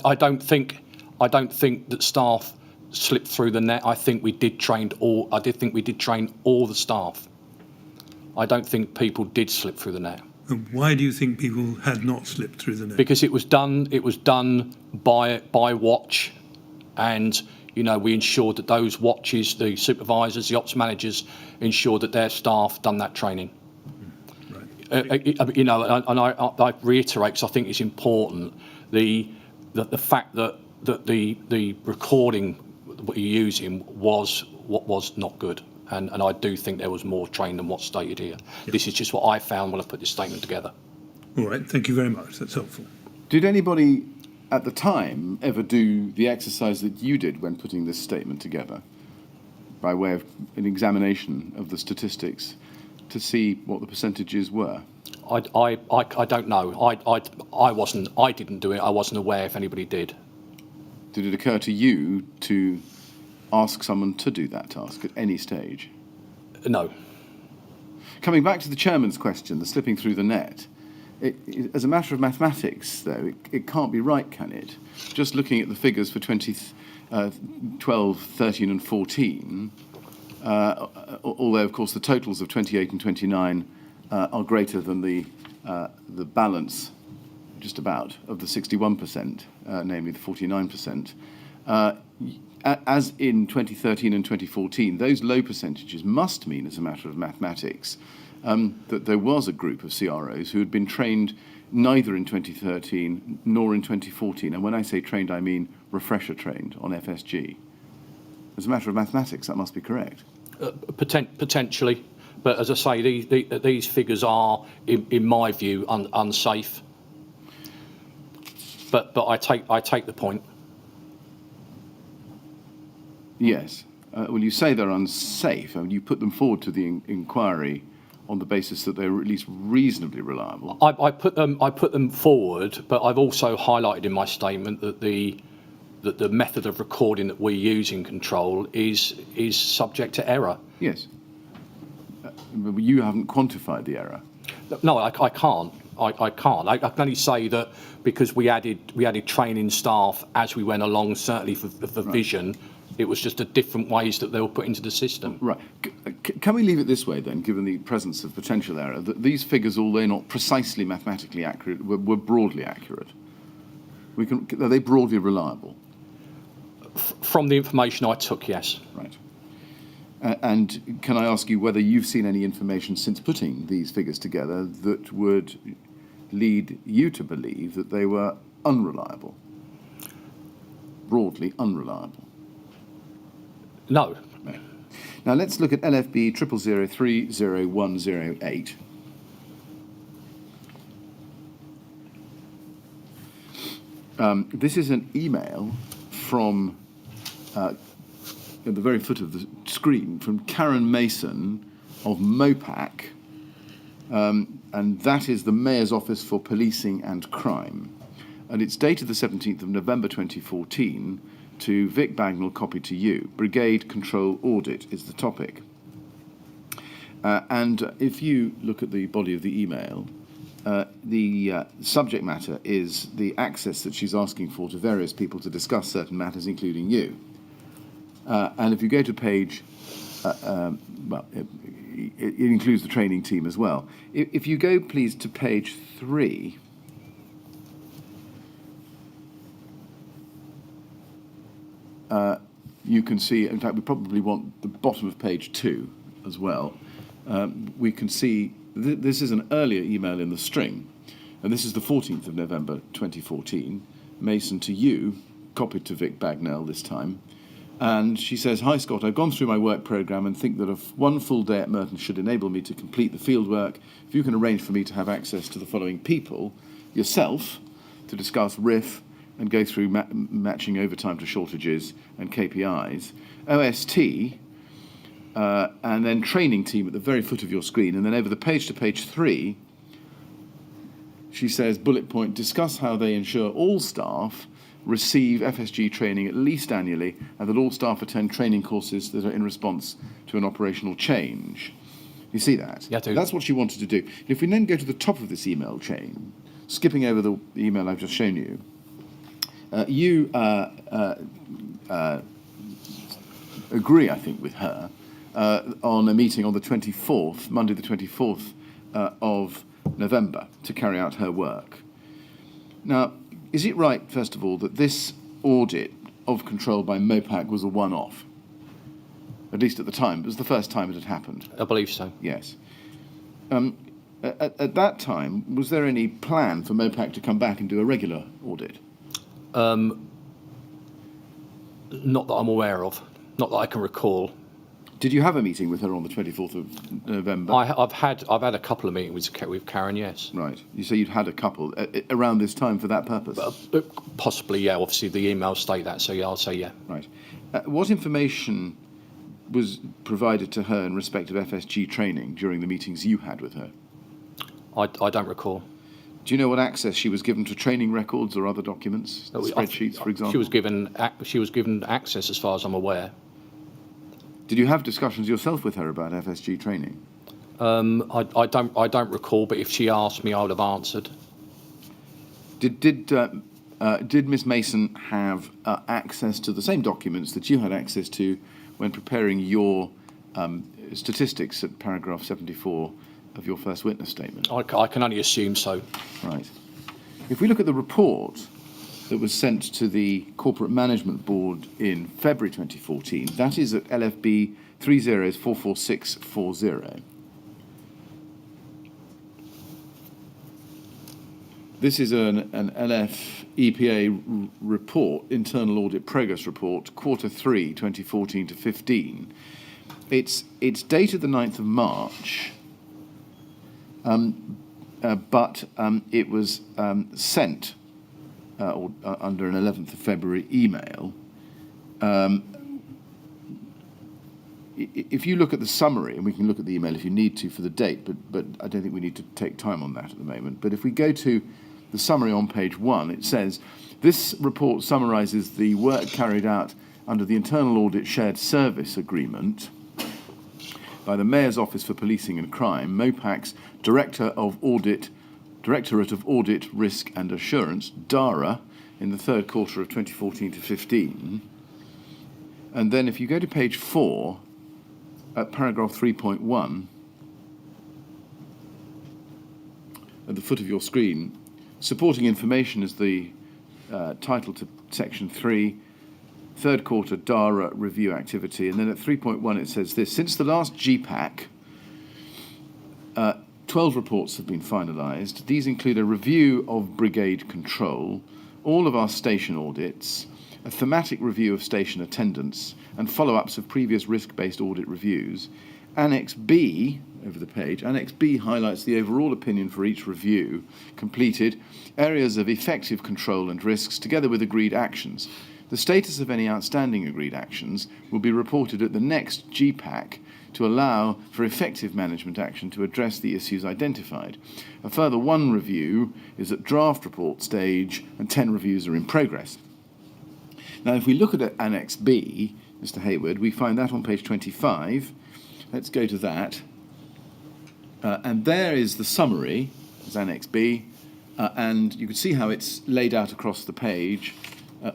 I don't think that staff slipped through the net. I think we did train all the staff. I don't think people did slip through the net. And why do you think people had not slipped through the net? Because it was done by watch, and we ensured that those watches, the supervisors, the ops managers, ensured that their staff done that training. Right. And I reiterate, because I think it's important, the fact that the recording that you're using was not good, and I do think there was more trained than what's stated here. Yeah. This is just what I found when I put this statement together. All right, thank you very much. That's helpful. Did anybody at the time ever do the exercise that you did when putting this statement together, by way of an examination of the statistics, to see what the percentages were? I don't know. I didn't do it. I wasn't aware if anybody did. Did it occur to you to ask someone to do that task at any stage? No. Coming back to the chairman's question, the slipping through the net, as a matter of mathematics, though, it can't be right, can it? Just looking at the figures for 2012, 13 and 14, although, of course, the totals of 28 and 29 are greater than the balance, just about, of the 61%, namely the 49%. As in 2013 and 2014, those low percentages must mean, as a matter of mathematics, that there was a group of CROs who had been trained neither in 2013 nor in 2014. And when I say trained, I mean refresher trained on FSG. As a matter of mathematics, that must be correct. Potentially, but as I say, these figures are, in my view, unsafe. But I take the point. Yes. Well, you say they're unsafe. I mean, you put them forward to the inquiry on the basis that they were at least reasonably reliable. I put them forward, but I've also highlighted in my statement that the method of recording that we use in control is subject to error. Yes. But you haven't quantified the error. No, I can't. I can't. I can only say that because we added training staff as we went along, certainly for vision, it was just the different ways that they were put into the system. Right. Can we leave it this way then, given the presence of potential error, that these figures, although not precisely mathematically accurate, were broadly accurate? Are they broadly reliable? From the information I took, yes. Right. And can I ask you whether you've seen any information since putting these figures together that would lead you to believe that they were unreliable? Broadly unreliable? No. No. Now let's look at LFB 000300108. This is an email from, at the very foot of the screen, from Karen Mason of MOPAC, and that is the Mayor's Office for Policing and Crime. And it's dated the 17th of November 2014 to Vic Bagnall, copied to you. Brigade Control Audit is the topic. And if you look at the body of the email, the subject matter is the access that she's asking for to various people to discuss certain matters, including you. And if you go to page, it includes the training team as well. If you go, please, to page 3, you can see, in fact, we probably want the bottom of page 2 as well. We can see this is an earlier email in the string, and this is the 14th of November 2014, Mason to you, copied to Vic Bagnall this time. And she says, "Hi Scott, I've gone through my work programme and think that one full day at Merton should enable me to complete the field work. If you can arrange for me to have access to the following people: yourself, to discuss RIF and go through matching overtime to shortages and KPIs, OST, and then training team at the very foot of your screen, and then over the page to page 3, she says, bullet point, discuss how they ensure all staff receive FSG training at least annually, and that all staff attend training courses that are in response to an operational change." You see that? Yeah, I do. That's what she wanted to do. If we then go to the top of this email chain, skipping over the email I've just shown you, you agree, I think, with her on a meeting on the 24th, Monday the 24th of November to carry out her work. Now, is it right, first of all, that this audit of control by MOPAC was a one-off? At least at the time. It was the first time it had happened. I believe so. Yes. At that time, was there any plan for MOPAC to come back and do a regular audit? Not that I'm aware of. Not that I can recall. Did you have a meeting with her on the 24th of November? I've had a couple of meetings with Karen, yes. Right. You say you'd had a couple around this time for that purpose? Possibly, yeah. Obviously, the emails state that, so yeah, I'll say yeah. Right. What information was provided to her in respect of FSG training during the meetings you had with her? I don't recall. Do you know what access she was given to training records or other documents, spreadsheets, for example? She was given access, as far as I'm aware. Did you have discussions yourself with her about FSG training? I don't recall, but if she asked me, I would have answered. Did Miss Mason have access to the same documents that you had access to when preparing your statistics at paragraph 74 of your first witness statement? I can only assume so. Right. If we look at the report that was sent to the Corporate Management Board in February 2014, that is at LFB 30444640. This is an LF EPA report, Internal Audit Progress Report, Quarter 3, 2014 to 15. It's dated the 9th of March, but it was sent under an 11th of February email. If you look at the summary, and we can look at the email if you need to for the date, but I don't think we need to take time on that at the moment. But if we go to the summary on page 1, it says, this report summarises the work carried out under the Internal Audit Shared Service Agreement by the Mayor's Office for Policing and Crime, MOPAC's Directorate of Audit, Risk and Assurance, DARA, in the third quarter of 2014 to 15. And then if you go to page 4, at paragraph 3.1, at the foot of your screen, supporting information is the title to section 3, third quarter DARA review activity. And then at 3.1 it says this: since the last GPAC, 12 reports have been finalised. These include a review of Brigade control, all of our station audits, a thematic review of station attendance, and follow-ups of previous risk-based audit reviews. Annex B, over the page, Annex B highlights the overall opinion for each review completed, areas of effective control and risks, together with agreed actions. The status of any outstanding agreed actions will be reported at the next GPAC to allow for effective management action to address the issues identified. A further 1 review is at draft report stage, and 10 reviews are in progress. Now, if we look at Annex B, Mr. Hayward, we find that on page 25. Let's go to that. And there is the summary, as Annex B, and you can see how it's laid out across the page.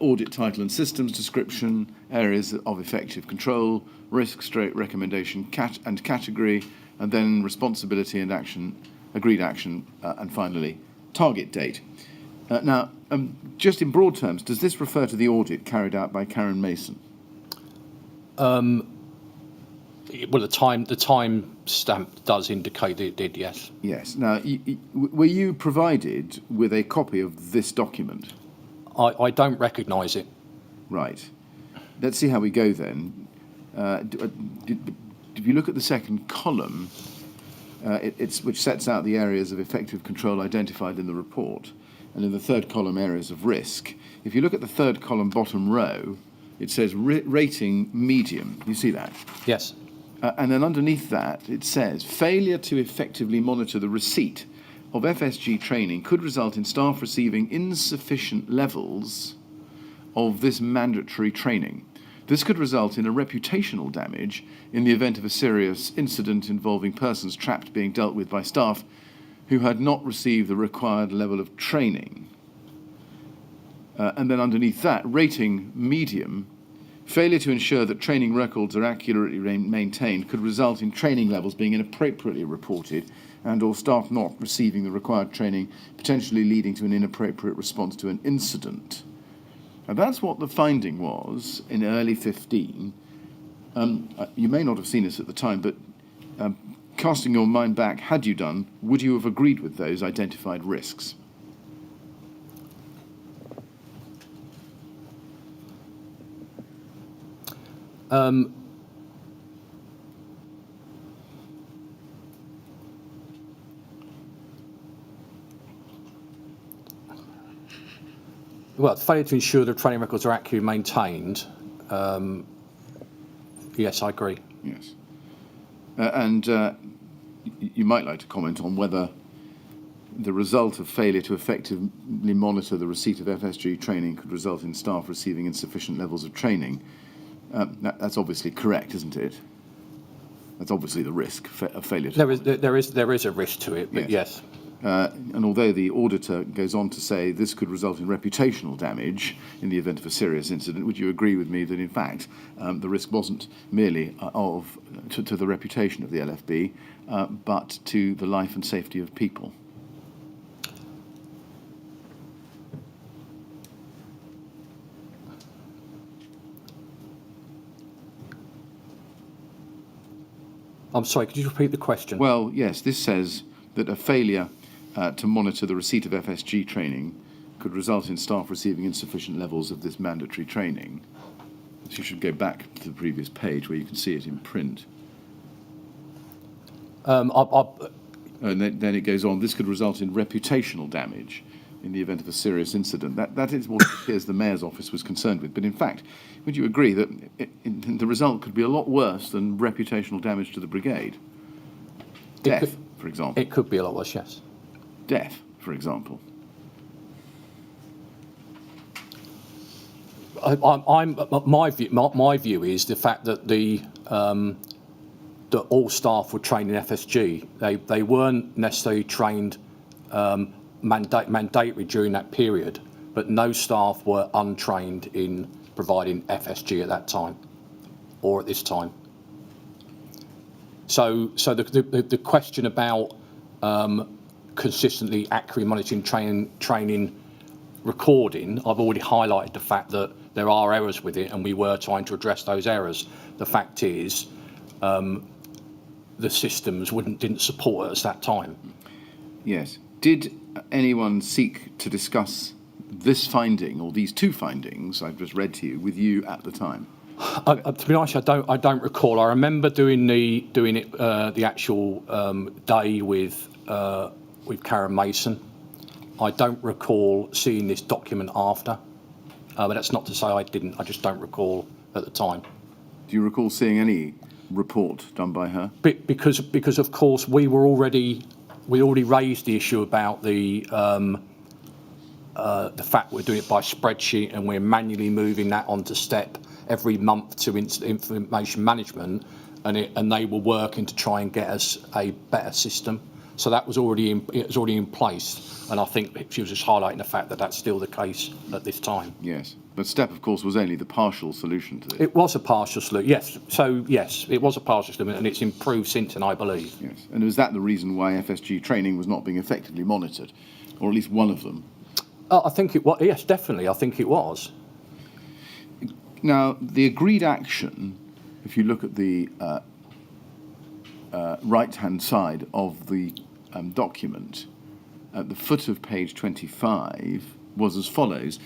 Audit title and systems description, areas of effective control, risk, recommendation, and category, and then responsibility and action, agreed action, and finally, target date. Now, just in broad terms, does this refer to the audit carried out by Karen Mason? Well, the time stamp does indicate that it did, yes. Yes. Now, were you provided with a copy of this document? I don't recognise it. Right. Let's see how we go then. If you look at the second column, which sets out the areas of effective control identified in the report, and in the third column, areas of risk. If you look at the third column, bottom row, it says rating medium. You see that? Yes. And then underneath that, it says failure to effectively monitor the receipt of FSG training could result in staff receiving insufficient levels of this mandatory training. This could result in a reputational damage in the event of a serious incident involving persons trapped being dealt with by staff who had not received the required level of training. And then underneath that, rating medium Failure to ensure that training records are accurately maintained could result in training levels being inappropriately reported and or staff not receiving the required training, potentially leading to an inappropriate response to an incident. And that's what the finding was in early 15. You may not have seen this at the time, but casting your mind back, had you done, would you have agreed with those identified risks? Well, failure to ensure the training records are accurately maintained. Yes, I agree. Yes. You might like to comment on whether the result of failure to effectively monitor the receipt of FSG training could result in staff receiving insufficient levels of training. That's obviously correct, isn't it? That's obviously the risk of failure. There is a risk to it, but yes. And although the auditor goes on to say this could result in reputational damage in the event of a serious incident, would you agree with me that in fact the risk wasn't merely to the reputation of the LFB, but to the life and safety of people? I'm sorry, could you repeat the question? Well, yes, this says that a failure to monitor the receipt of FSG training could result in staff receiving insufficient levels of this mandatory training. So you should go back to the previous page where you can see it in print. And then it goes on, this could result in reputational damage in the event of a serious incident. That is what it appears the Mayor's office was concerned with. But in fact, would you agree that the result could be a lot worse than reputational damage to the Brigade? Death, for example. It could be a lot worse, yes. Death, for example. My view is the fact that that all staff were trained in FSG. They weren't necessarily trained mandatory during that period, but no staff were untrained in providing FSG at that time or at this time. So the question about consistently accurate monitoring training recording, I've already highlighted the fact that there are errors with it and we were trying to address those errors. The fact is the systems didn't support us at that time. Yes. Did anyone seek to discuss this finding or these two findings I've just read to you with you at the time? To be honest, I don't recall. I remember doing the actual day with Karen Mason. I don't recall seeing this document after, but that's not to say I didn't. I just don't recall at the time. Do you recall seeing any report done by her? Because of course we already raised the issue about the fact we're doing it by spreadsheet and we're manually moving that onto STEP every month to information management, and they were working to try and get us a better system. So that was already in place, and I think she was just highlighting the fact that that's still the case at this time. Yes, but STEP, of course, was only the partial solution to this. It was a partial solution, yes. So yes, it was a partial solution, and it's improved since then, I believe. Yes, and was that the reason why FSG training was not being effectively monitored, or at least one of them? I think it was. Yes, definitely. I think it was. Now, the agreed action, if you look at the right-hand side of the document, at the foot of page 25, was as follows.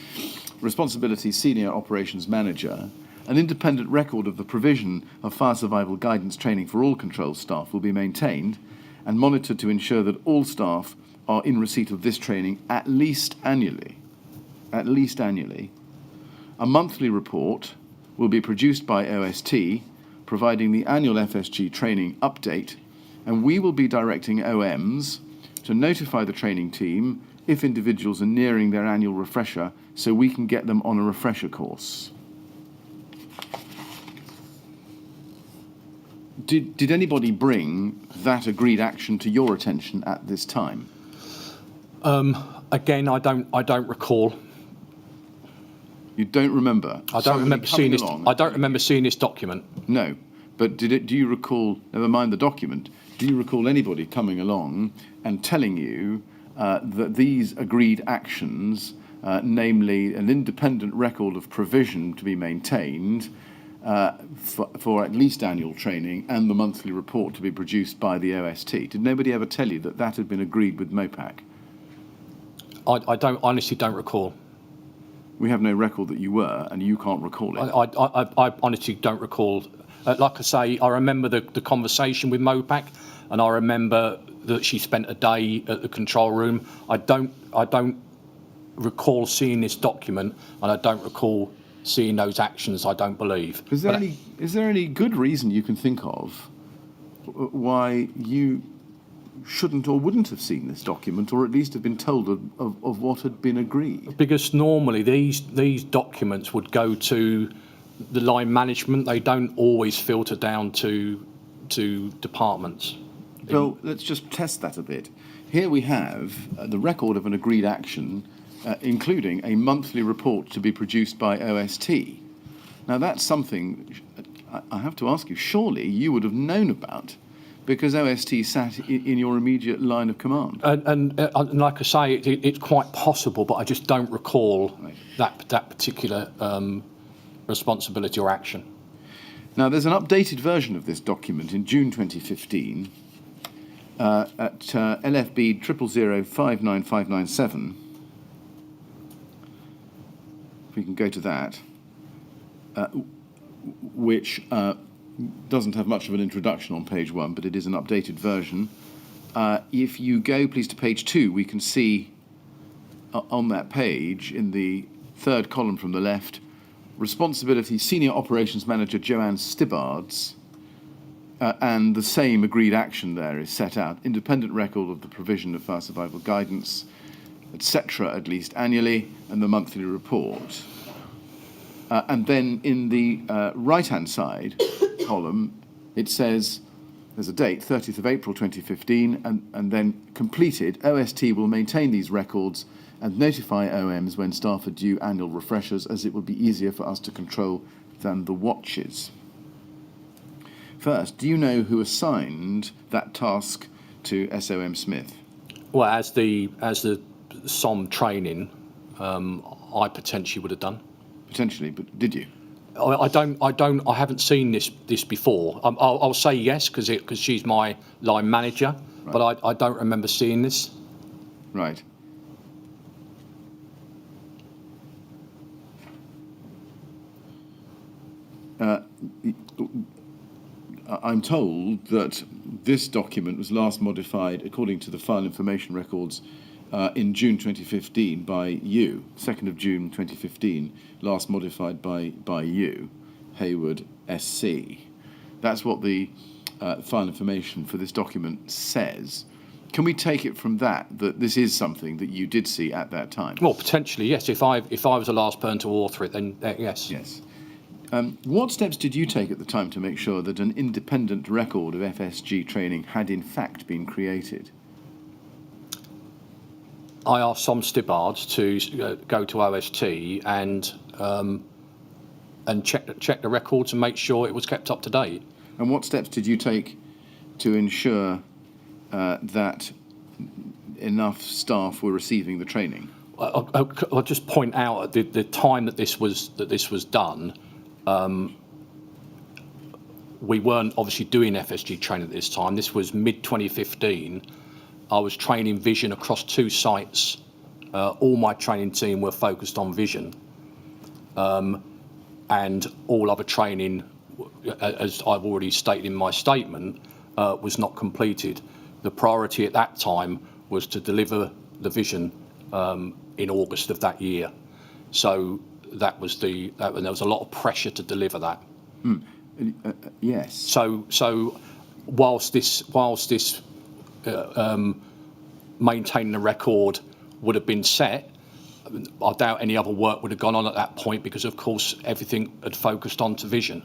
Responsibility Senior Operations Manager. An independent record of the provision of fire survival guidance training for all control staff will be maintained and monitored to ensure that all staff are in receipt of this training at least annually. At least annually. A monthly report will be produced by OST, providing the annual FSG training update, and we will be directing OMs to notify the training team if individuals are nearing their annual refresher so we can get them on a refresher course. Did anybody bring that agreed action to your attention at this time? Again, I don't recall. You don't remember? I don't remember seeing this. Along, I don't remember seeing this document. No, but do you recall? Never mind the document. Do you recall anybody coming along and telling you that these agreed actions, namely an independent record of provision to be maintained for at least annual training and the monthly report to be produced by the OST, did nobody ever tell you that that had been agreed with MOPAC? I honestly don't recall. We have no record that you were, and you can't recall it. I honestly don't recall. Like I say, I remember the conversation with MOPAC, and I remember that she spent a day at the control room. I don't recall seeing this document, and I don't recall seeing those actions. I don't believe. Is there any good reason you can think of why you shouldn't or wouldn't have seen this document, or at least have been told of what had been agreed? Because normally these documents would go to the line management. They don't always filter down to departments. Well, let's just test that a bit. Here we have the record of an agreed action, including a monthly report to be produced by OST. Now that's something I have to ask you, surely you would have known about, because OST sat in your immediate line of command. And like I say, it's quite possible, but I just don't recall that particular responsibility or action. Now, there's an updated version of this document in June 2015 at LFB 000599597. If we can go to that, which doesn't have much of an introduction on page 1, but it is an updated version. If you go, please, to page 2, we can see on that page, in the third column from the left, responsibility Senior Operations Manager Joanne Stibbards, and the same agreed action there is set out. Independent record of the provision of fire survival guidance, etc., at least annually, and the monthly report. And then in the right-hand side column, it says, there's a date, 30th of April 2015, and then completed. OST will maintain these records and notify OMs when staff are due annual refreshers, as it will be easier for us to control than the watches. First, do you know who assigned that task to SOM Smith? Well, as the SOM training, I potentially would have done. Potentially, but did you? I haven't seen this before. I'll say yes because she's my line manager, right. But I don't remember seeing this. Right. I'm told that this document was last modified, according to the file information records, in June 2015 by you, 2nd of June 2015, last modified by you, Hayward SC. That's what the file information for this document says. Can we take it from that this is something that you did see at that time? Well, potentially, yes. If I was the last person to author it, then yes. Yes. What steps did you take at the time to make sure that an independent record of FSG training had in fact been created? I asked Som Stibbards to go to OST and check the records and make sure it was kept up to date. And what steps did you take to ensure that enough staff were receiving the training? I'll just point out at the time that this was done. We weren't obviously doing FSG training at this time. This was mid-2015. I was training vision across 2 sites. All my training team were focused on vision. And all other training, as I've already stated in my statement, was not completed. The priority at that time was to deliver the vision in August of that year. So there was a lot of pressure to deliver that. Yes. So whilst this maintaining the record would have been set, I doubt any other work would have gone on at that point because, of course, everything had focused on to vision.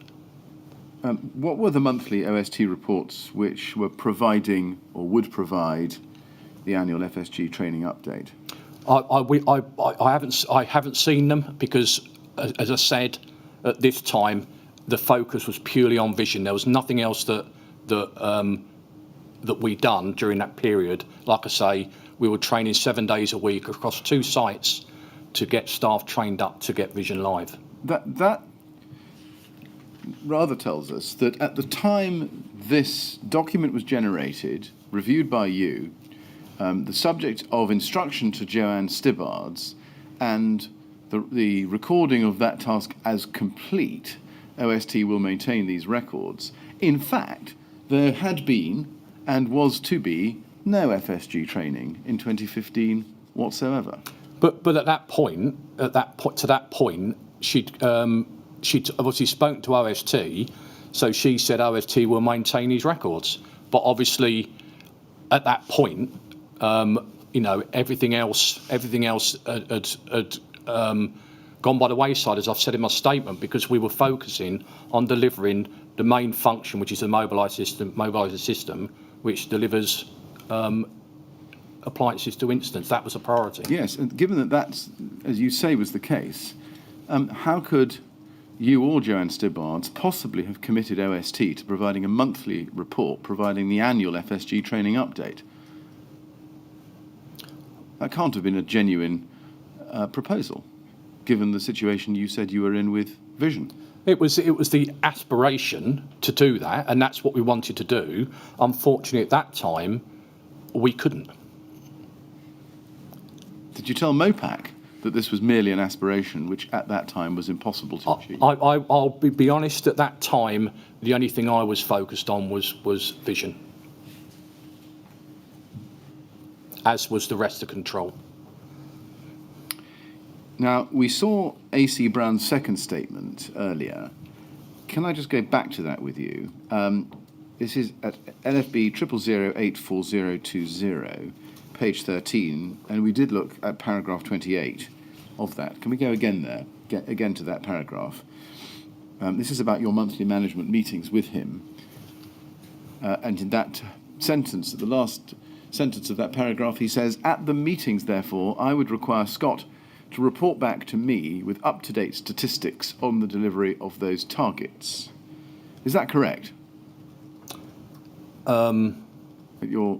What were the monthly OST reports which were providing or would provide the annual FSG training update? I haven't seen them because as I said, at this time, the focus was purely on vision. There was nothing else that we done during that period. Like I say, we were training 7 days a week across 2 sites to get staff trained up to get Vision Live. That rather tells us that at the time this document was generated, reviewed by you, the subject of instruction to Joanne Stibbards and the recording of that task as complete, OST will maintain these records. In fact, there had been and was to be no FSG training in 2015 whatsoever. But at that point, she'd obviously spoken to OST, so she said OST will maintain these records. But obviously, at that point, everything else had gone by the wayside, as I've said in my statement, because we were focusing on delivering the main function, which is the mobiliser system, which delivers appliances to incidents. That was a priority. Yes, and given that that's, as you say, was the case, how could you or Joanne Stibbards possibly have committed OST to providing a monthly report, providing the annual FSG training update? That can't have been a genuine proposal, given the situation you said you were in with Vision. It was the aspiration to do that, and that's what we wanted to do. Unfortunately, at that time, we couldn't. Did you tell Mopac that this was merely an aspiration, which at that time was impossible to achieve? I'll be honest, at that time, the only thing I was focused on was Vision, as was the rest of control. Now, we saw AC Brown's second statement earlier. Can I just go back to that with you? This is at LFB 000084020, page 13, and we did look at paragraph 28 of that. Can we go again there, again to that paragraph? This is about your monthly management meetings with him. And in that sentence, the last sentence of that paragraph, he says, "At the meetings, therefore, I would require Scott to report back to me with up-to-date statistics on the delivery of those targets." Is that correct? At your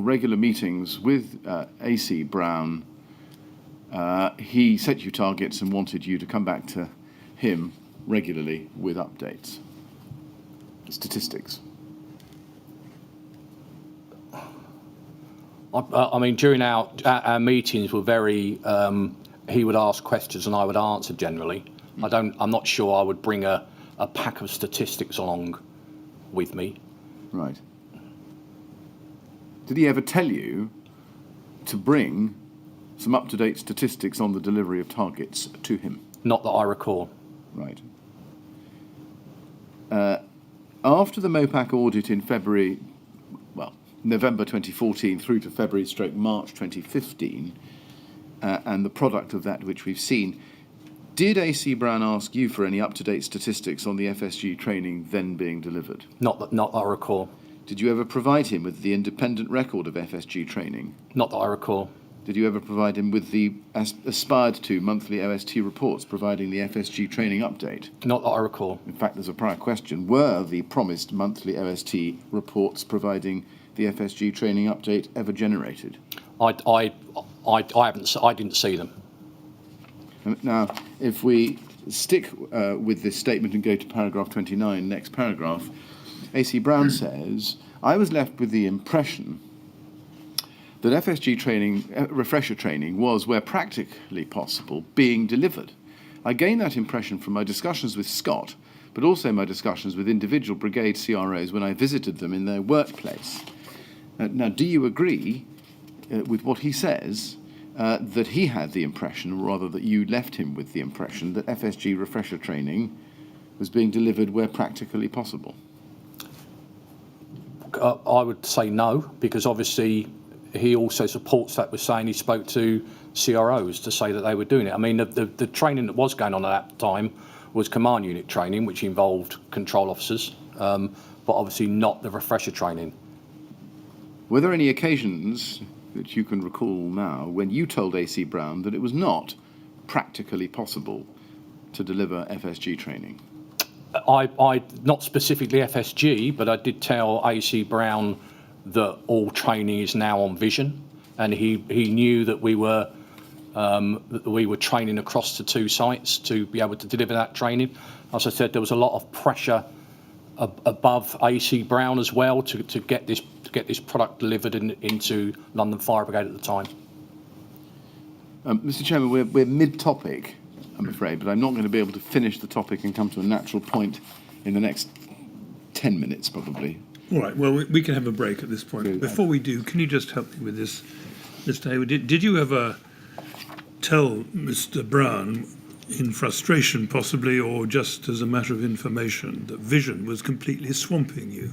regular meetings with AC Brown, he set you targets and wanted you to come back to him regularly with updates, statistics. I mean, during our meetings were very. He would ask questions and I would answer generally. I'm not sure I would bring a pack of statistics along with me. Right. Did he ever tell you to bring some up-to-date statistics on the delivery of targets to him? Not that I recall. Right. After the Mopac audit in November 2014 through to February/March 2015, and the product of that which we've seen, did AC Brown ask you for any up-to-date statistics on the FSG training then being delivered? Not that I recall. Did you ever provide him with the independent record of FSG training? Not that I recall. Did you ever provide him with the aspired to monthly OST reports providing the FSG training update? Not that I recall. In fact, there's a prior question. Were the promised monthly OST reports providing the FSG training update ever generated? I didn't see them. Now, if we stick with this statement and go to paragraph 29, next paragraph, AC Brown says, "I was left with the impression that FSG training, refresher training, was, where practically possible, being delivered. I gained that impression from my discussions with Scott, but also my discussions with individual Brigade CROs when I visited them in their workplace." Now, do you agree with what he says, that he had the impression, or rather that you left him with the impression, that FSG refresher training was being delivered where practically possible? I would say no, because obviously he also supports that with saying he spoke to CROs to say that they were doing it. I mean, the training that was going on at that time was command unit training, which involved control officers, but obviously not the refresher training. Were there any occasions that you can recall now when you told AC Brown that it was not practically possible to deliver FSG training? I not specifically FSG, but I did tell AC Brown that all training is now on vision, and he knew that we were training across the two sites to be able to deliver that training. As I said, there was a lot of pressure above AC Brown as well to get this product delivered into London Fire Brigade at the time. Mr. Chairman, we're mid-topic, I'm afraid, but I'm not going to be able to finish the topic and come to a natural point in the next 10 minutes, probably. All right, well, we can have a break at this point. Good. Before we do, can you just help me with this, Mr. Hayward? Did you ever tell Mr. Brown, in frustration possibly, or just as a matter of information, that vision was completely swamping you?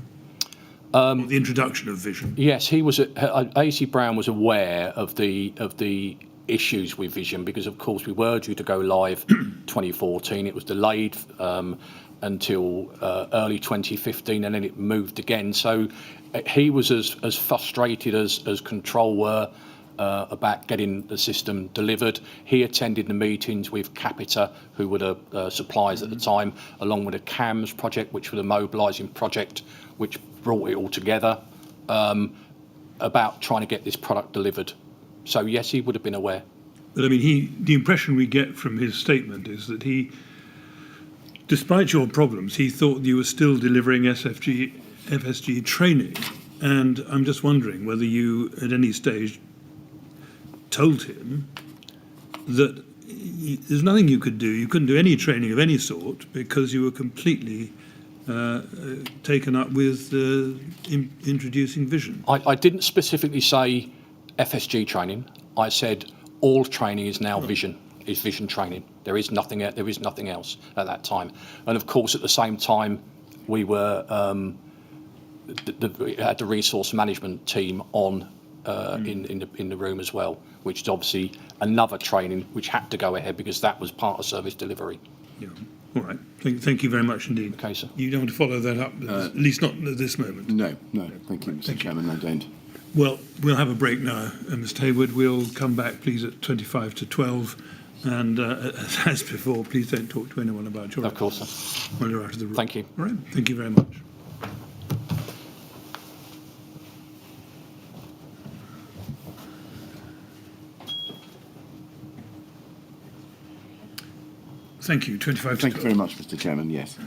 Or the introduction of vision? Yes, AC Brown was aware of the issues with vision, because of course we were due to go live 2014. It was delayed until early 2015, and then it moved again. So he was as frustrated as control were about getting the system delivered. He attended the meetings with Capita, who were the suppliers at the time, along with the CAMS project, which was the mobilising project, which brought it all together, about trying to get this product delivered. So yes, he would have been aware. But I mean, the impression we get from his statement is that he, despite your problems, he thought you were still delivering FSG training. And I'm just wondering whether you, at any stage, told him that there's nothing you could do. You couldn't do any training of any sort because you were completely taken up with introducing vision. I didn't specifically say FSG training. I said all training is now vision training. There is nothing else at that time. And of course, at the same time, we were had the resource management team on in the room as well, which is obviously another training which had to go ahead because that was part of service delivery. Yeah. All right. Thank you very much indeed. Okay, sir. You don't want to follow that up, at least not at this moment. No. Thank you, Mr. Chairman. I don't. Well, we'll have a break now, Mr. Hayward. We'll come back, please, at 25 to 12. And as before, please don't talk to anyone about your... Of course, sir. When you're out of the room. Thank you. All right. Thank you very much. Thank you. 25 to 12. Thank you very much, Mr. Chairman. Yes.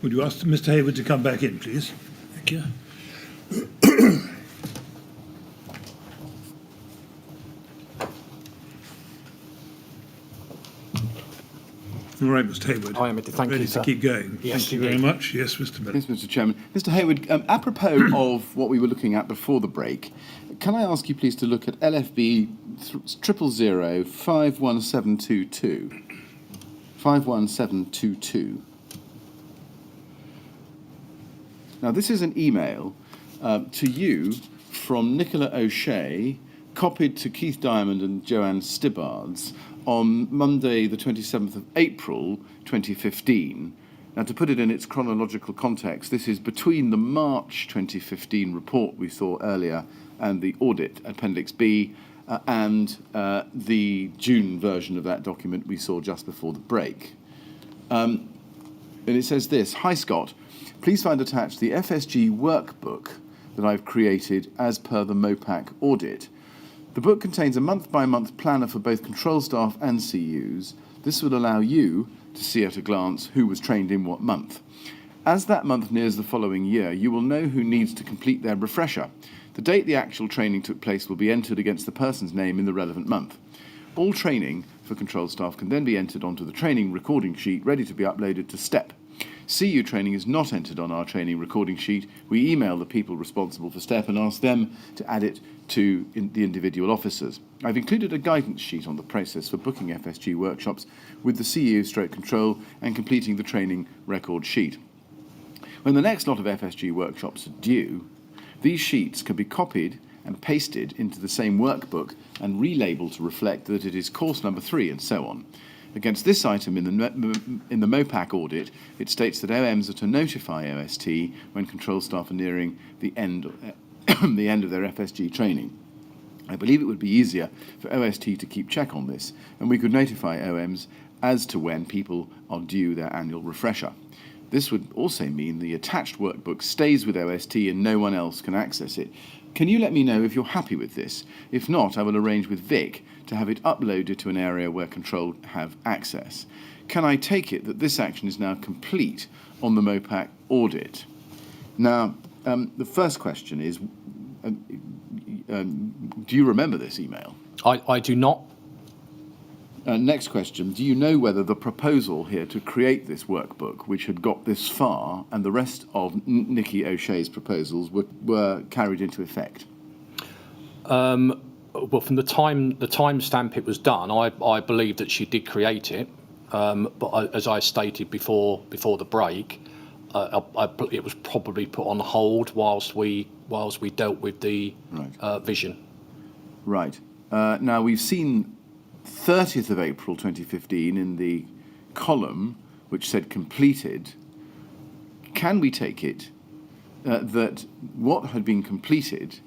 Would you ask Mr. Hayward to come back in, please? Thank you. All right, Mr. Hayward. I am. Thank Ready you, to sir. keep going. Yes, Thank you very indeed. much. Yes, Mr. Miller. Yes, Mr. Chairman. Mr. Hayward, apropos of what we were looking at before the break, can I ask you please to look at LFB 000 51722? 51722. Now, this is an email to you from Nicola O'Shea, copied to Keith Diamond and Joanne Stibbards on Monday, the 27th of April, 2015. Now, to put it in its chronological context, this is between the March 2015 report we saw earlier and the audit, Appendix B, and the June version of that document we saw just before the break. And it says this: Hi, Scott. Please find attached the FSG workbook that I've created as per the MOPAC audit. The book contains a month-by-month planner for both control staff and CUs. This will allow you to see at a glance who was trained in what month. As that month nears the following year, you will know who needs to complete their refresher. The date the actual training took place will be entered against the person's name in the relevant month. All training for control staff can then be entered onto the training recording sheet, ready to be uploaded to STEP. CU training is not entered on our training recording sheet. We email the people responsible for STEP and ask them to add it to the individual officers. I've included a guidance sheet on the process for booking FSG workshops with the CU/control and completing the training record sheet. When the next lot of FSG workshops are due, these sheets can be copied and pasted into the same workbook and relabeled to reflect that it is course number 3 and so on. Against this item in the MOPAC audit, it states that OMs are to notify OST when control staff are nearing the end of their FSG training. I believe it would be easier for OST to keep check on this, and we could notify OMs as to when people are due their annual refresher. This would also mean the attached workbook stays with OST and no one else can access it. Can you let me know if you're happy with this? If not, I will arrange with Vic to have it uploaded to an area where control have access. Can I take it that this action is now complete on the MOPAC audit? Now, the first question is, do you remember this email? I do not. Next question, do you know whether the proposal here to create this workbook, which had got this far, and the rest of Nikki O'Shea's proposals were carried into effect? Well, from the time stamp it was done, I believe that she did create it. But as I stated before the break, it was probably put on hold whilst we dealt with the vision. Right. Now we've seen 30th of April 2015 in the column which said completed. Can we take it that what had been completed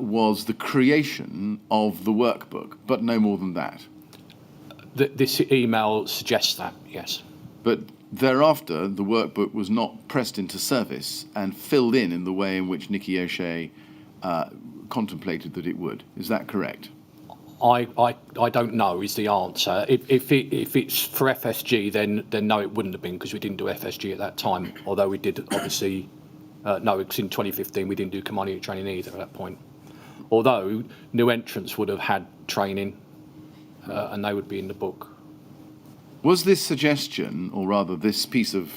was the creation of the workbook, but no more than that? This email suggests that, yes. But thereafter, the workbook was not pressed into service and filled in the way in which Nikki O'Shea contemplated that it would. Is that correct? I don't know is the answer. If it's for FSG, then no, it wouldn't have been, because we didn't do FSG at that time. Although we did obviously no, because in 2015 we didn't do command unit training either at that point. Although new entrants would have had training, and they would be in the book. Was this suggestion, or rather this piece of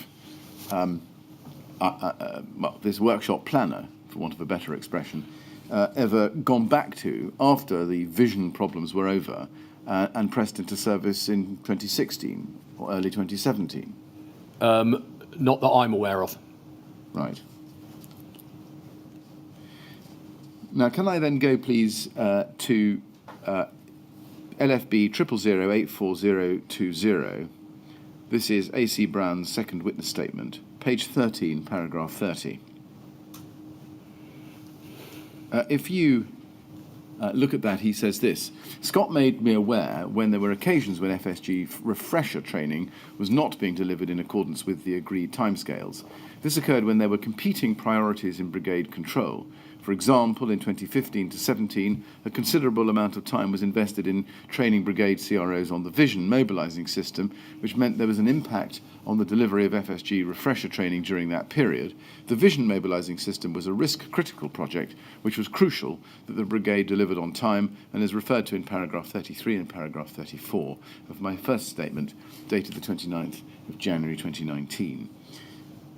this workshop planner, for want of a better expression, ever gone back to after the vision problems were over and pressed into service in 2016 or early 2017? Not that I'm aware of. Right. Now, can I then go, please, to LFB 000844020. This is A.C. Brown's second witness statement, page 13, paragraph 30. If you look at that, he says this: Scott made me aware when there were occasions when FSG refresher training was not being delivered in accordance with the agreed timescales. This occurred when there were competing priorities in brigade control. For example, in 2015 to 17, a considerable amount of time was invested in training Brigade CROs on the vision mobilising system, which meant there was an impact on the delivery of FSG refresher training during that period. The vision mobilising system was a risk-critical project, which was crucial that the Brigade delivered on time and is referred to in paragraph 33 and paragraph 34 of my first statement, dated the 29th of January 2019.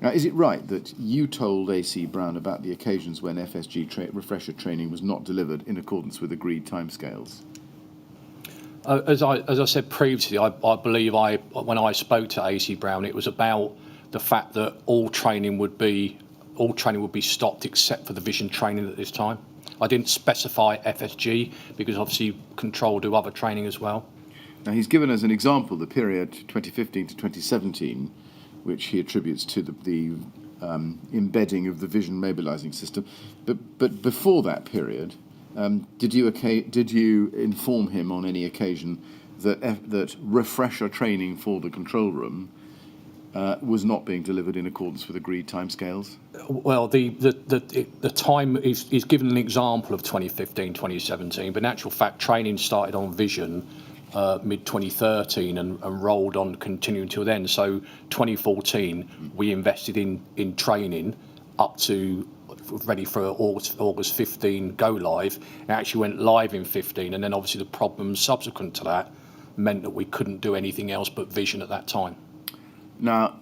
Now, is it right that you told AC Brown about the occasions when FSG refresher training was not delivered in accordance with agreed timescales? As I said previously, I believe when I spoke to AC Brown, it was about the fact that all training would be stopped except for the vision training at this time. I didn't specify FSG because obviously Control do other training as well. Now, he's given us an example, the period 2015 to 2017, which he attributes to the embedding of the vision mobilising system. But before that period, did you inform him on any occasion that refresher training for the control room was not being delivered in accordance with agreed timescales? Well, the time is given an example of 2015, 2017, but in actual fact, training started on vision mid-2013 and rolled on continuing till then. So 2014, we invested in training up to ready for August 15 go live. It actually went live in 15, and then obviously the problems subsequent to that meant that we couldn't do anything else but vision at that time. Now,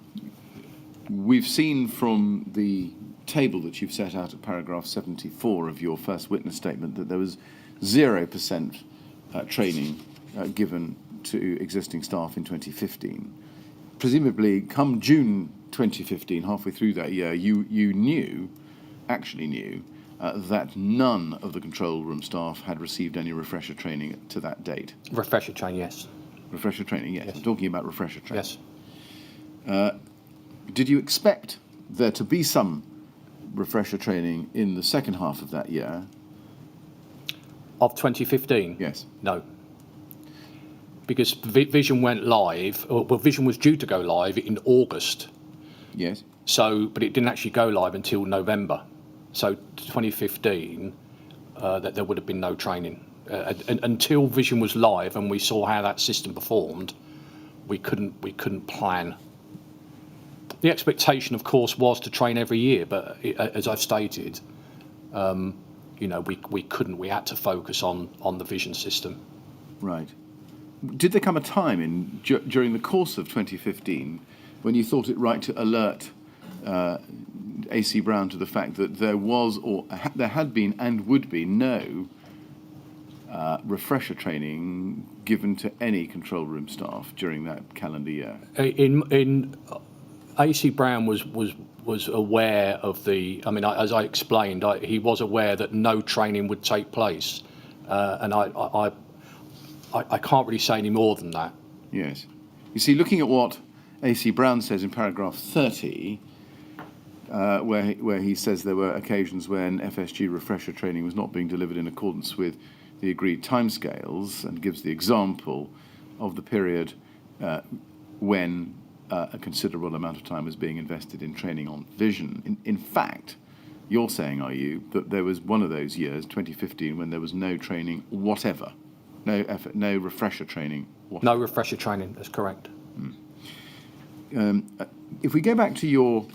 we've seen from the table that you've set out at paragraph 74 of your first witness statement that there was 0% training given to existing staff in 2015. Presumably, come June 2015, halfway through that year, you actually knew that none of the control room staff had received any refresher training to that date. Refresher training, yes. Refresher training, yes. I'm talking about refresher training. Yes. Did you expect there to be some refresher training in the second half of that year? Of 2015? Yes. No. Because Vision went live, well, Vision was due to go live in August. Yes. So, but it didn't actually go live until November. So 2015, that there would have been no training. Until Vision was live and we saw how that system performed, we couldn't plan. The expectation, of course, was to train every year, but as I've stated, we couldn't. We had to focus on the Vision system. Right. Did there come a time during the course of 2015 when you thought it right to alert AC Brown to the fact that there was or there had been and would be no refresher training given to any control room staff during that calendar year? In AC Brown was aware of the. I mean, as I explained, he was aware that no training would take place, and I can't really say any more than that. Yes. You see, looking at what AC Brown says in paragraph 30, where he says there were occasions when FSG refresher training was not being delivered in accordance with the agreed timescales, and gives the example of the period when a considerable amount of time was being invested in training on vision. In fact, you're saying, are you, that there was one of those years, 2015, when there was no training whatever? No effort, no refresher training whatever. No refresher training, that's correct. If we go back to your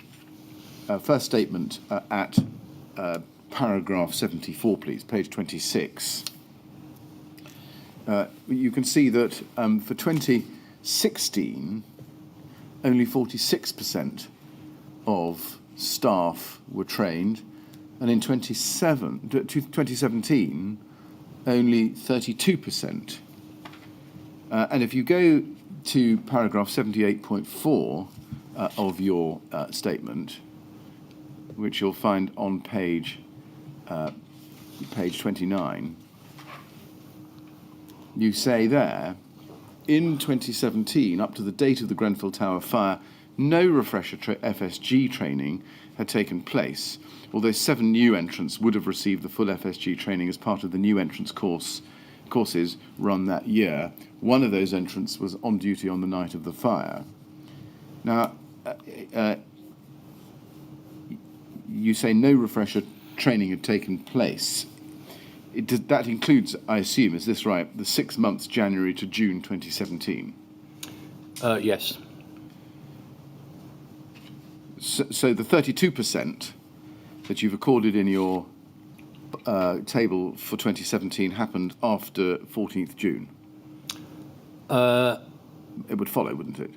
first statement at paragraph 74, please, page 26, you can see that for 2016, only 46% of staff were trained, and in 2017, only 32%. And if you go to paragraph 78.4 of your statement, which you'll find on page 29, you say there, in 2017, up to the date of the Grenfell Tower fire, no refresher FSG training had taken place, although 7 new entrants would have received the full FSG training as part of the new entrants courses run that year. One of those entrants was on duty on the night of the fire. Now, you say no refresher training had taken place. That includes, I assume, is this right, the 6 months, January to June 2017? Yes. So the 32% that you've recorded in your table for 2017 happened after 14th June? It would follow, wouldn't it?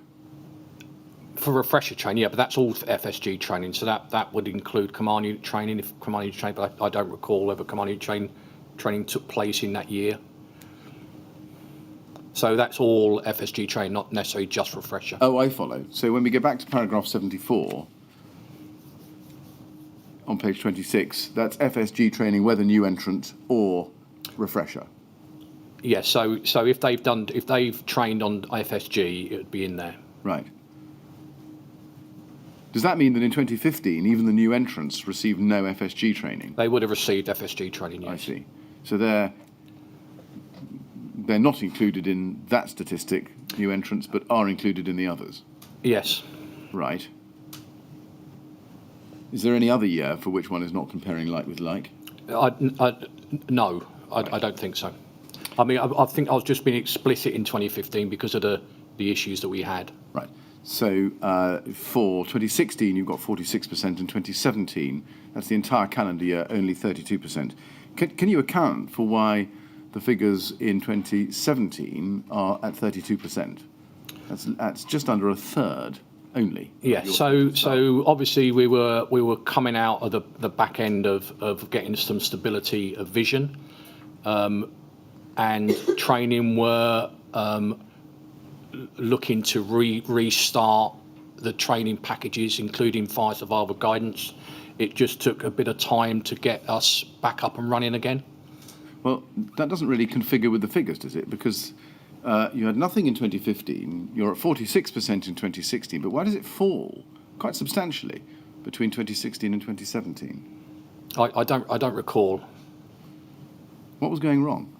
For refresher training, yeah, but that's all FSG training, so that would include command unit training, if command unit training, but I don't recall whether command unit training took place in that year. So that's all FSG training, not necessarily just refresher. Oh, I follow. So when we go back to paragraph 74, on page 26, that's FSG training, whether new entrant or refresher. Yes, so if they've trained on FSG, it would be in there. Right. Does that mean that in 2015, even the new entrants received no FSG training? They would have received FSG training, yes. I see. So they're not included in that statistic, new entrants, but are included in the others? Yes. Right. Is there any other year for which one is not comparing like with like? No, I don't think so. I mean, I think I was just being explicit in 2015 because of the issues that we had. Right. So for 2016, you've got 46%, and 2017, that's the entire calendar year, only 32%. Can you account for why the figures in 2017 are at 32%? That's just under a third only. Yeah. So obviously we were coming out of the back end of getting some stability of vision, and training were looking to restart the training packages, including fire survival guidance. It just took a bit of time to get us back up and running again. Well, that doesn't really configure with the figures, does it? Because you had nothing in 2015, you're at 46% in 2016, but why does it fall quite substantially between 2016 and 2017? I don't recall. What was going wrong?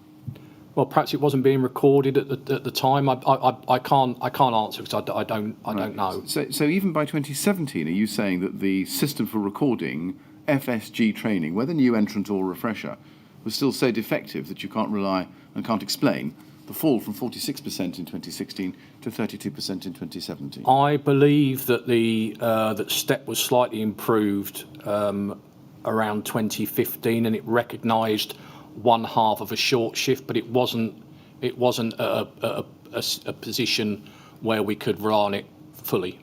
Well, perhaps it wasn't being recorded at the time. I can't answer because I don't know. So even by 2017, are you saying that the system for recording FSG training, whether new entrant or refresher, was still so defective that you can't rely and can't explain the fall from 46% in 2016 to 32% in 2017? I believe that that STEP was slightly improved around 2015, and it recognised one half of a short shift, but it wasn't a position where we could rely on it fully.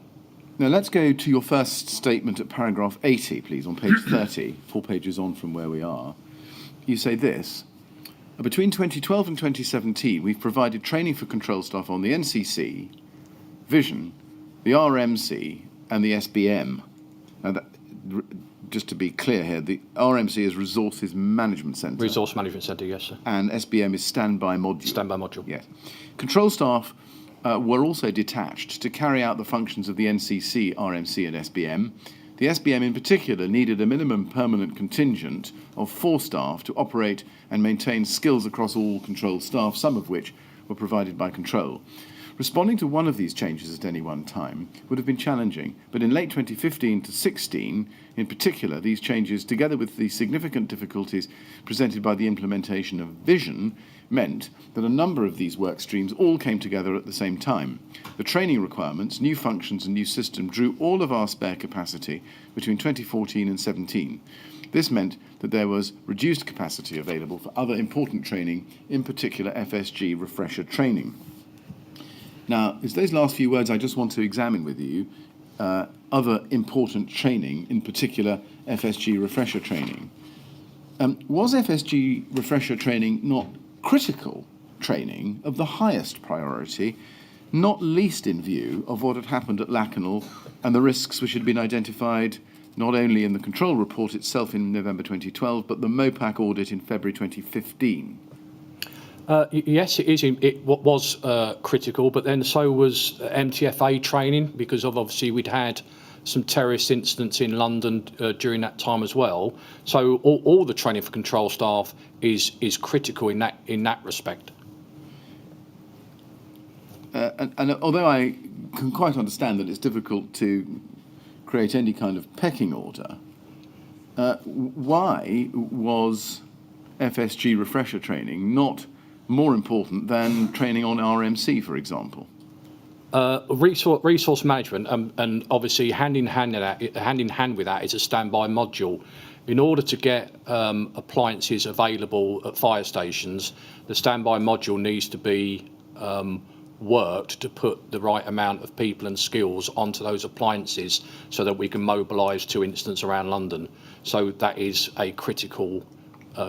Now let's go to your first statement at paragraph 80, please, on page 30, 4 pages on from where we are. You say this: between 2012 and 2017, we've provided training for control staff on the NCC, Vision, the RMC, and the SBM. Now, just to be clear here, the RMC is Resources Management Centre. Resource Management Centre, yes, sir. And SBM is Standby Module. Standby Module. Yes. Control staff were also detached to carry out the functions of the NCC, RMC, and SBM. The SBM in particular needed a minimum permanent contingent of 4 staff to operate and maintain skills across all control staff, some of which were provided by control. Responding to one of these changes at any one time would have been challenging, but in late 2015 to 16, in particular, these changes, together with the significant difficulties presented by the implementation of Vision, meant that a number of these work streams all came together at the same time. The training requirements, new functions and new system drew all of our spare capacity between 2014 and 17. This meant that there was reduced capacity available for other important training, in particular FSG refresher training. Now, it's those last few words I just want to examine with you. Other important training, in particular FSG refresher training. Was FSG refresher training not critical training of the highest priority, not least in view of what had happened at Lacanal and the risks which had been identified not only in the control report itself in November 2012, but the MOPAC audit in February 2015? Yes, it is. It was critical, but then so was MTFA training, because of obviously we'd had some terrorist incidents in London during that time as well. So all the training for control staff is critical in that respect. And although I can quite understand that it's difficult to create any kind of pecking order, why was FSG refresher training not more important than training on RMC, for example? Resource management, and obviously hand in hand with that is a standby module. In order to get appliances available at fire stations, the standby module needs to be worked to put the right amount of people and skills onto those appliances so that we can mobilise to incidents around London. So that is a critical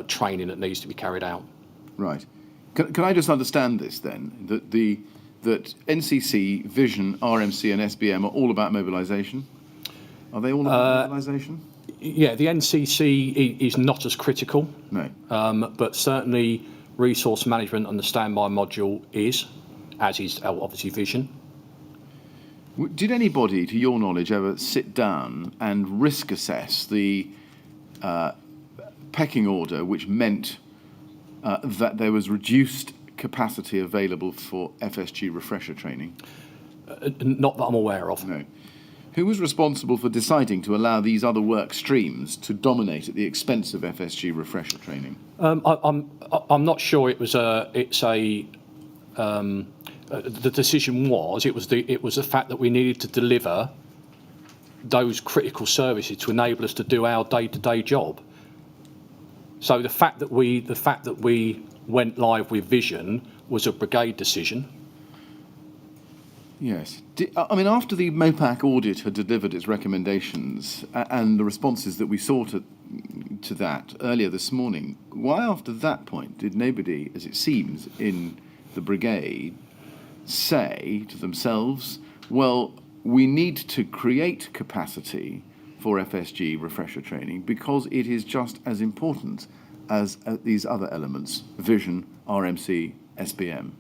training that needs to be carried out. Right. Can I just understand this then? That NCC, Vision, RMC and SBM are all about mobilisation? Are they all about mobilisation? Yeah, the NCC is not as critical. No. But certainly resource management and the standby module is, as is obviously Vision. Did anybody, to your knowledge, ever sit down and risk assess the pecking order, which meant that there was reduced capacity available for FSG refresher training? Not that I'm aware of. No. Who was responsible for deciding to allow these other work streams to dominate at the expense of FSG refresher training? I'm not sure it was the decision was it was the fact that we needed to deliver those critical services to enable us to do our day-to-day job. So the fact that we went live with Vision was a Brigade decision. Yes. I mean, after the MOPAC audit had delivered its recommendations and the responses that we saw to that earlier this morning, why after that point did nobody, as it seems, in the Brigade say to themselves, well, we need to create capacity for FSG refresher training because it is just as important as these other elements, Vision, RMC, SBM?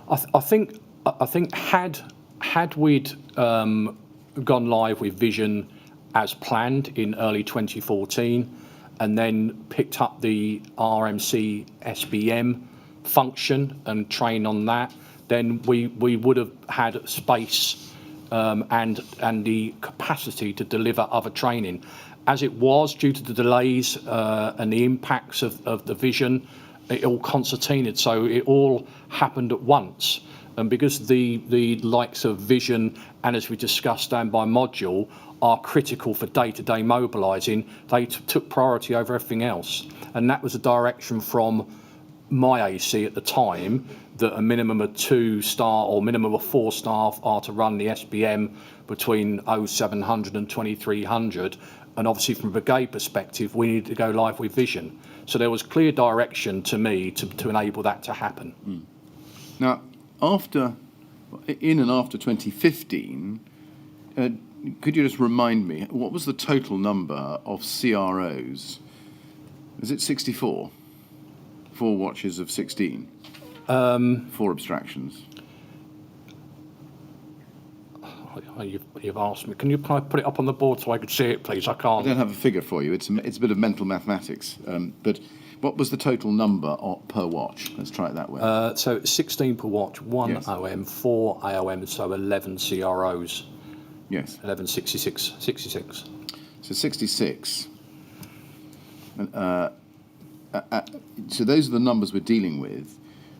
I think had we'd gone live with Vision as planned in early 2014 and then picked up the RMC SBM function and trained on that, then we would have had space and the capacity to deliver other training. As it was, due to the delays and the impacts of the Vision, it all concertinaed, so it all happened at once. And because the likes of Vision and, as we discussed, standby module are critical for day-to-day mobilising, they took priority over everything else. And that was a direction from my AC at the time, that a minimum of 2 staff or minimum of 4 staff are to run the SBM between 0700 and 2300. And obviously from a Brigade perspective, we needed to go live with Vision. So there was clear direction to me to enable that to happen. Mm. Now, in and after 2015, could you just remind me, what was the total number of CROs? Is it 64? 4 watches of 16? 4 abstractions? You've asked me. Can you put it up on the board so I could see it, please? I can't. I don't have a figure for you. It's a bit of mental mathematics. But what was the total number per watch? Let's try it that way. So 16 per watch, 1 Yes. OM, 4 AOM, so 11 CROs. Yes. 11, 66. So 66. So those are the numbers we're dealing with.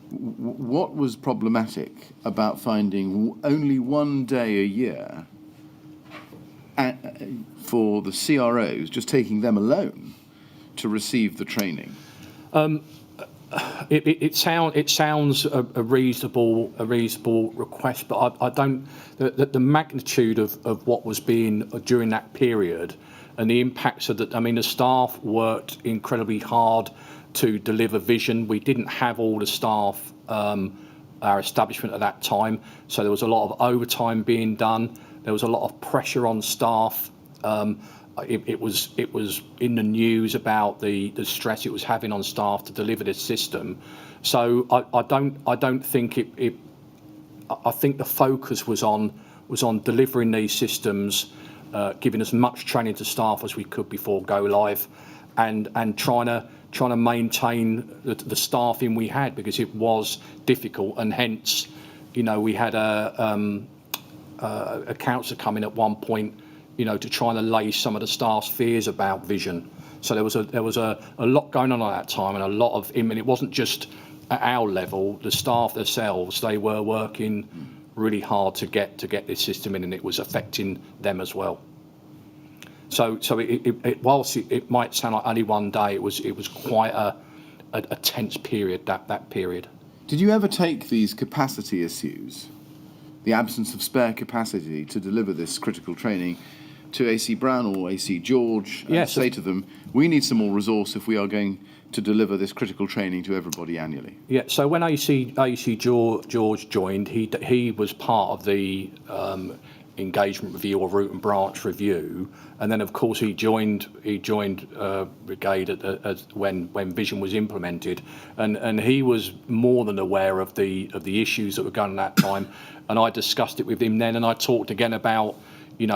What was problematic about finding only 1 day a year for the CROs, just taking them alone to receive the training? It sounds a reasonable request, but I don't. The magnitude of what was being during that period and the impacts of that. I mean, the staff worked incredibly hard to deliver Vision. We didn't have all the staff, our establishment at that time, so there was a lot of overtime being done. There was a lot of pressure on staff. It was in the news about the stress it was having on staff to deliver this system. So I don't think it. I think the focus was on delivering these systems, giving as much training to staff as we could before go live, and trying to maintain the staffing we had, because it was difficult, and hence, we had a councillor come in at one point to try and allay some of the staff's fears about vision. So there was a lot going on at that time, and a lot of, I mean, it wasn't just at our level. The staff themselves, they were working really hard to get this system in, and it was affecting them as well. So whilst it might sound like only one day, it was quite a tense period, that period. Did you ever take these capacity issues, the absence of spare capacity to deliver this critical training, to AC Brown or AC George and Yes. say to them, we need some more resource if we are going to deliver this critical training to everybody annually? Yeah. So when AC George joined, he was part of the engagement review or root and branch review, and then of course he joined Brigade when Vision was implemented, and he was more than aware of the issues that were going on at that time, and I discussed it with him then, and I talked again about,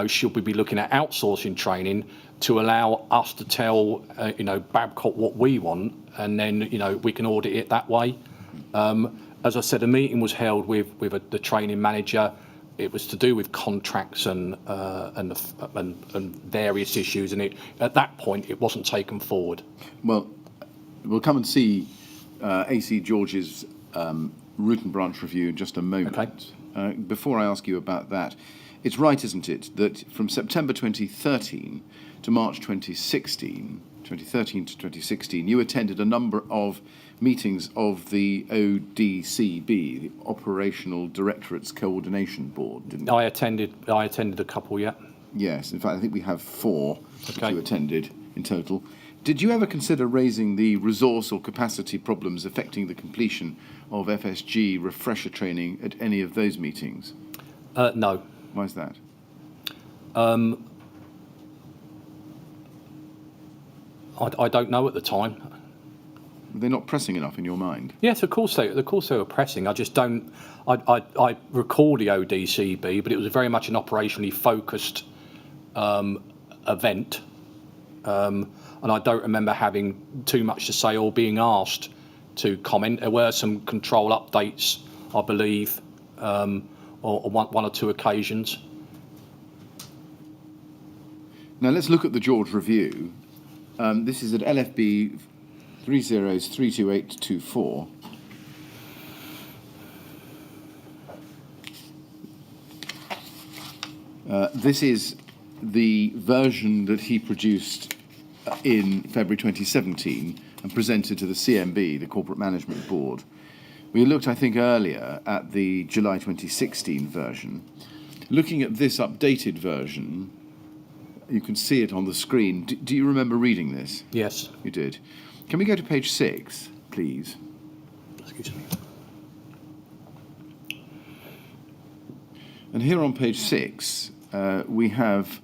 should we be looking at outsourcing training to allow us to tell Babcock what we want, and then we can audit it that way. As I said, a meeting was held with the training manager. It was to do with contracts and various issues, and at that point it wasn't taken forward. Well, we'll come and see AC George's root and branch review in just a moment. Okay. Before I ask you about that, it's right, isn't it, that from September 2013 to March 2013 to 2016, you attended a number of meetings of the ODCB, the Operational Directorates Coordination Board, didn't you? I attended a couple, yeah. Yes, in fact, I think we have 4 that Okay. you attended in total. Did you ever consider raising the resource or capacity problems affecting the completion of FSG refresher training at any of those meetings? No. Why is that? I don't know at the time. Were they not pressing enough in your mind? Yes, of course they were pressing. I just don't. I recall the ODCB, but it was very much an operationally focused event, and I don't remember having too much to say or being asked to comment. There were some control updates, I believe, on one or two occasions. Now let's look at the George Review. This is at LFB 3032824. This is the version that he produced in February 2017 and presented to the CMB, the Corporate Management Board. We looked, I think, earlier at the July 2016 version. Looking at this updated version, you can see it on the screen. Do you remember reading this? Yes. You did. Can we go to page 6, please? Excuse me. And here on page 6, we have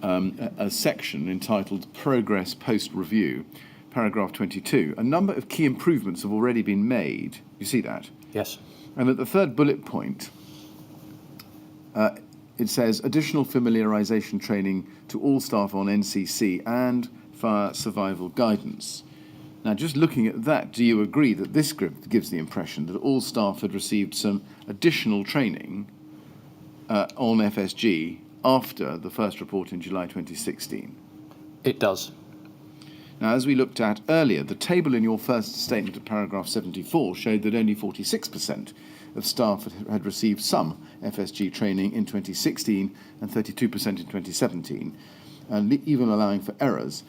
a section entitled Progress Post-Review, paragraph 22. A number of key improvements have already been made. You see that? Yes. And at the third bullet point, it says additional familiarisation training to all staff on NCC and fire survival guidance. Now, just looking at that, do you agree that this script gives the impression that all staff had received some additional training on FSG after the first report in July 2016? It does. Now, as we looked at earlier, the table in your first statement of paragraph 74 showed that only 46% of staff had received some FSG training in 2016 and 32% in 2017. And even allowing for errors,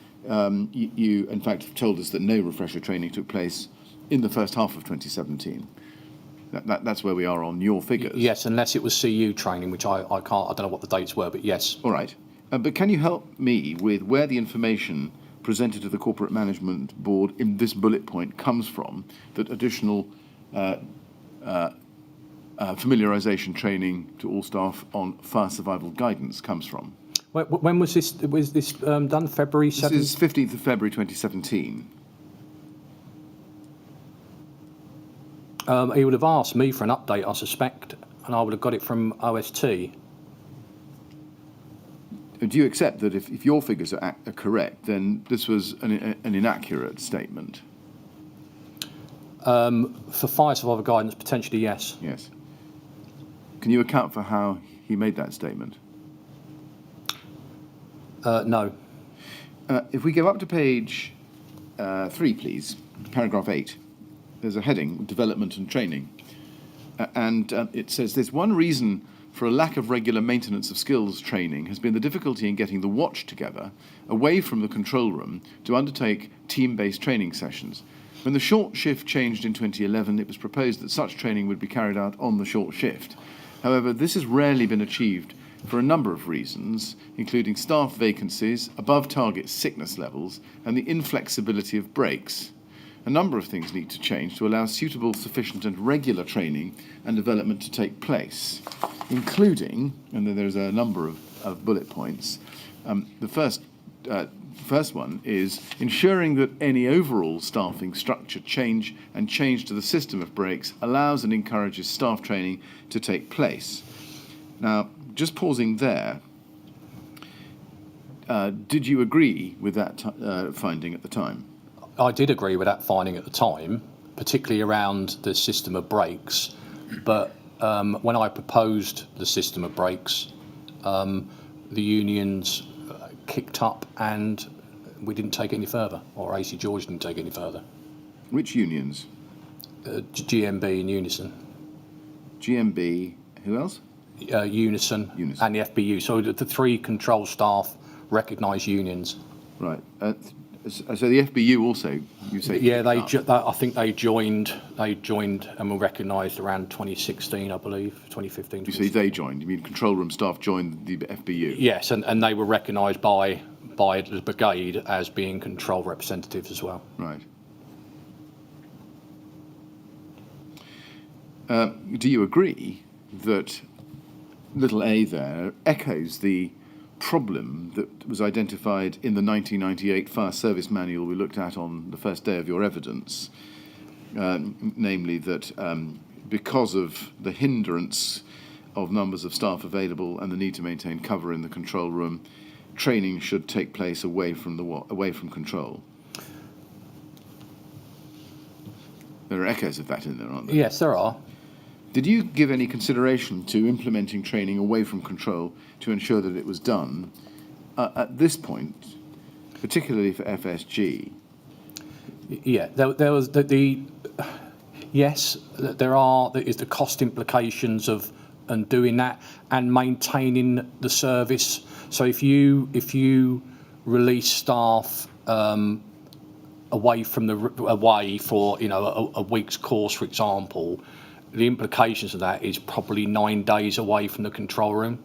you in fact told us that no refresher training took place in the first half of 2017. That's where we are on your figures. Yes, unless it was CU training, which I can't. I don't know what the dates were, but yes. All right. But can you help me with where the information presented to the Corporate Management Board in this bullet point comes from, that additional familiarisation training to all staff on fire survival guidance comes from? When was this? Was this done? February 7th? This is 15th of February 2017. He would have asked me for an update, I suspect, and I would have got it from OST. Do you accept that if your figures are correct, then this was an inaccurate statement? For fire survival guidance, potentially yes. Yes. Can you account for how he made that statement? No. If we go up to page 3, please, paragraph 8, there's a heading, Development and Training. And it says this: one reason for a lack of regular maintenance of skills training has been the difficulty in getting the watch together away from the control room to undertake team-based training sessions. When the short shift changed in 2011, it was proposed that such training would be carried out on the short shift. However, this has rarely been achieved for a number of reasons, including staff vacancies, above-target sickness levels, and the inflexibility of breaks. A number of things need to change to allow suitable, sufficient and regular training and development to take place, including, and then there's a number of bullet points. The first one is ensuring that any overall staffing structure change to the system of breaks allows and encourages staff training to take place. Now, just pausing there, did you agree with that finding at the time? I did agree with that finding at the time, particularly around the system of breaks. But when I proposed the system of breaks, the unions kicked up and we didn't take it any further, or AC George didn't take it any further. Which unions? GMB and Unison. GMB, who else? Unison and the FBU. So the three control staff recognise unions. Right. So the FBU also, you say? Yeah, I think they joined and were recognised around 2016, I believe, 2015. You say they joined? You mean control room staff joined the FBU? Yes, and they were recognised by the Brigade as being control representatives as well. Right. Do you agree that little a there echoes the problem that was identified in the 1998 Fire Service Manual we looked at on the first day of your evidence, namely that because of the hindrance of numbers of staff available and the need to maintain cover in the control room, training should take place away from control? There are echoes of that in there, aren't there? Yes, there are. Did you give any consideration to implementing training away from control to ensure that it was done at this point, particularly for FSG? Yeah, there was yes, there is the cost implications of and doing that and maintaining the service. So if you release staff away for a week's course, for example, the implications of that is probably 9 days away from the control room.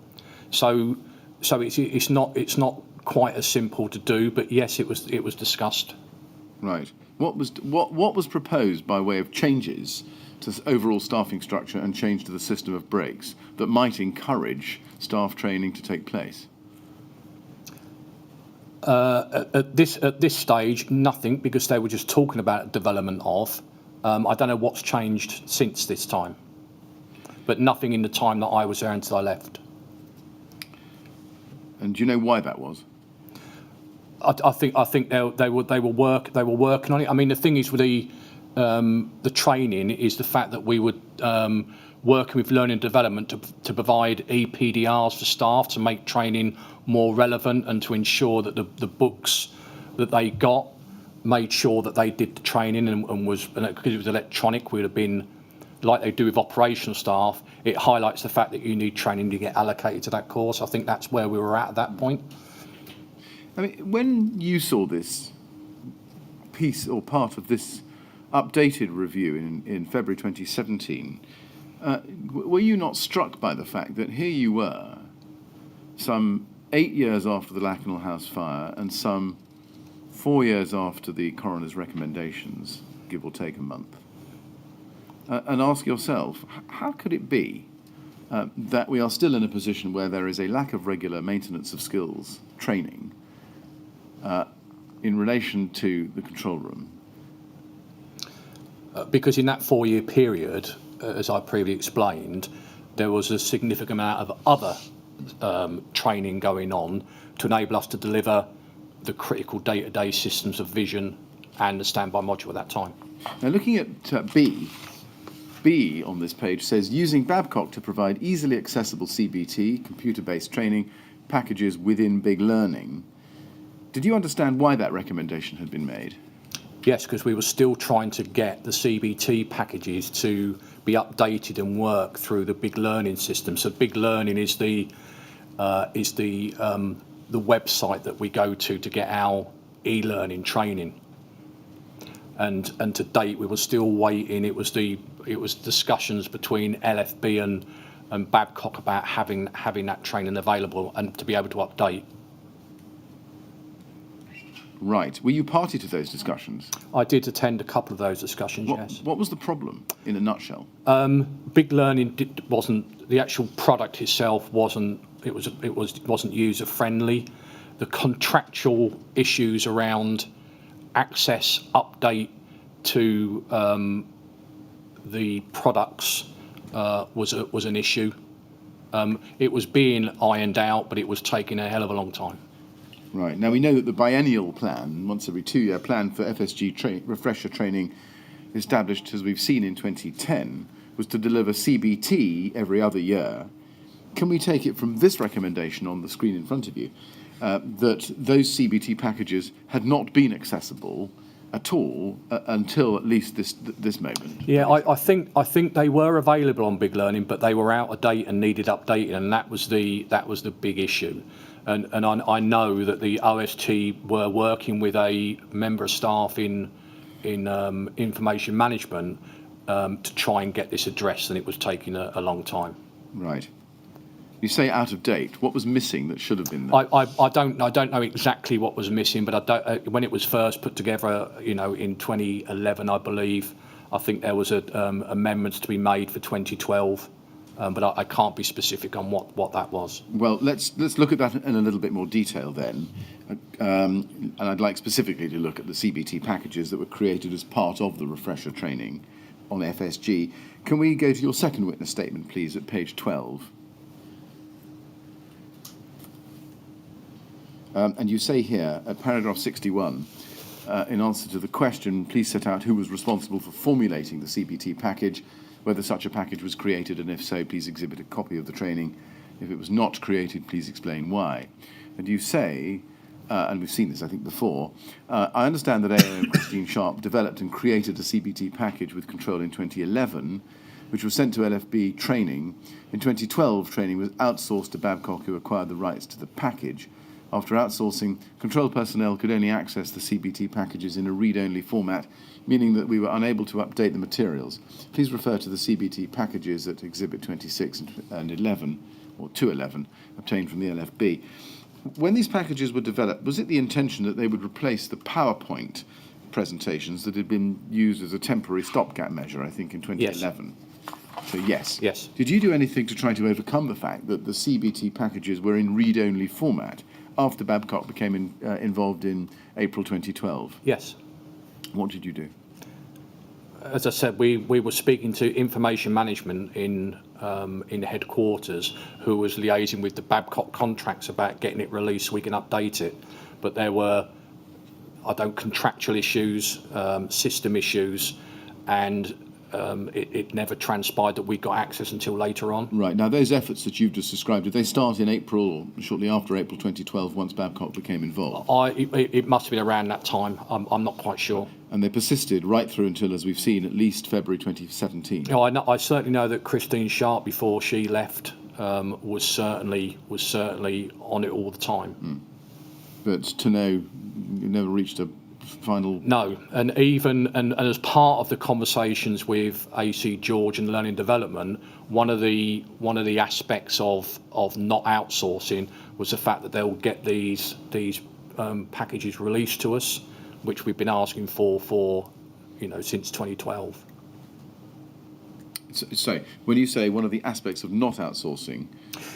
So it's not quite as simple to do, but yes, it was discussed. Right. What was proposed by way of changes to overall staffing structure and change to the system of breaks that might encourage staff training to take place? At this stage, nothing, because they were just talking about development of. I don't know what's changed since this time, but nothing in the time that I was there until I left. And do you know why that was? I think they were working on it. I mean, the thing is with the training is the fact that we were working with learning and development to provide EPDRs for staff to make training more relevant and to ensure that the books that they got made sure that they did the training and because it was electronic, would have been like they do with operational staff. It highlights the fact that you need training to get allocated to that course. I think that's where we were at that point. I mean, when you saw this piece or part of this updated review in February 2017, were you not struck by the fact that here you were, some 8 years after the Lakenhall House fire and some 4 years after the coroner's recommendations, give or take a month, and ask yourself, how could it be that we are still in a position where there is a lack of regular maintenance of skills training in relation to the control room? Because in that 4-year period, as I previously explained, there was a significant amount of other training going on to enable us to deliver the critical day-to-day systems of vision and the standby module at that time. Now, looking at B on this page says, using Babcock to provide easily accessible CBT, computer-based training packages within Big Learning, Did you understand why that recommendation had been made? Yes, because we were still trying to get the CBT packages to be updated and work through the Big Learning system. So Big Learning is the website that we go to get our e-learning training. And to date, we were still waiting. It was discussions between LFB and Babcock about having that training available and to be able to update. Right. Were you party to those discussions? I did attend a couple of those discussions. Yes. What was the problem, in a nutshell? Big Learning wasn't the actual product itself. Wasn't user friendly. The contractual issues around access update to the products was an issue. It was being ironed out, but it was taking a hell of a long time. Right. Now, we know that the biennial plan, once every 2-year plan for FSG refresher training, established, as we've seen in 2010, was to deliver CBT every other year. Can we take it from this recommendation on the screen in front of you that those CBT packages had not been accessible at all until at least this moment? Yeah, I think they were available on Big Learning, but they were out of date and needed updating, and that was the big issue. And I know that the OST were working with a member of staff in information management to try and get this addressed, and it was taking a long time. Right. You say out of date. What was missing that should have been there? I don't know exactly what was missing, but when it was first put together, in 2011, I believe, I think there was amendments to be made for 2012. But I can't be specific on what that was. Well, let's look at that in a little bit more detail then. And I'd like specifically to look at the CBT packages that were created as part of the refresher training on FSG. Can we go to your second witness statement, please, at page 12? And you say here, at paragraph 61, in answer to the question, please set out who was responsible for formulating the CBT package, whether such a package was created, and if so, please exhibit a copy of the training. If it was not created, please explain why. And you say, and we've seen this, I think, before, I understand that AO and Christine Sharp developed and created a CBT package with control in 2011, which was sent to LFB training. In 2012, training was outsourced to Babcock, who acquired the rights to the package. After outsourcing, control personnel could only access the CBT packages in a read-only format, meaning that we were unable to update the materials. Please refer to the CBT packages at Exhibit 26 and 11, or 211, obtained from the LFB. When these packages were developed, was it the intention that they would replace the PowerPoint presentations that had been used as a temporary stopgap measure, I think, in 2011? Yes. So yes. Yes. Did you do anything to try to overcome the fact that the CBT packages were in read-only format after Babcock became involved in April 2012? Yes. What did you do? As I said, we were speaking to information management in headquarters, who was liaising with the Babcock contracts about getting it released so we can update it. But there were, contractual issues, system issues, and it never transpired that we got access until later on. Right. Now, those efforts that you've just described, did they start in April or shortly after April 2012 once Babcock became involved? It must have been around that time. I'm not quite sure. And they persisted right through until, as we've seen, at least February 2017. I certainly know that Christine Sharp, before she left, was certainly on it all the time. Mm. But to know, you never reached a final. No, and as part of the conversations with AC George and Learning Development, one of the aspects of not outsourcing was the fact that they'll get these packages released to us, which we've been asking for since 2012. So when you say one of the aspects of not outsourcing,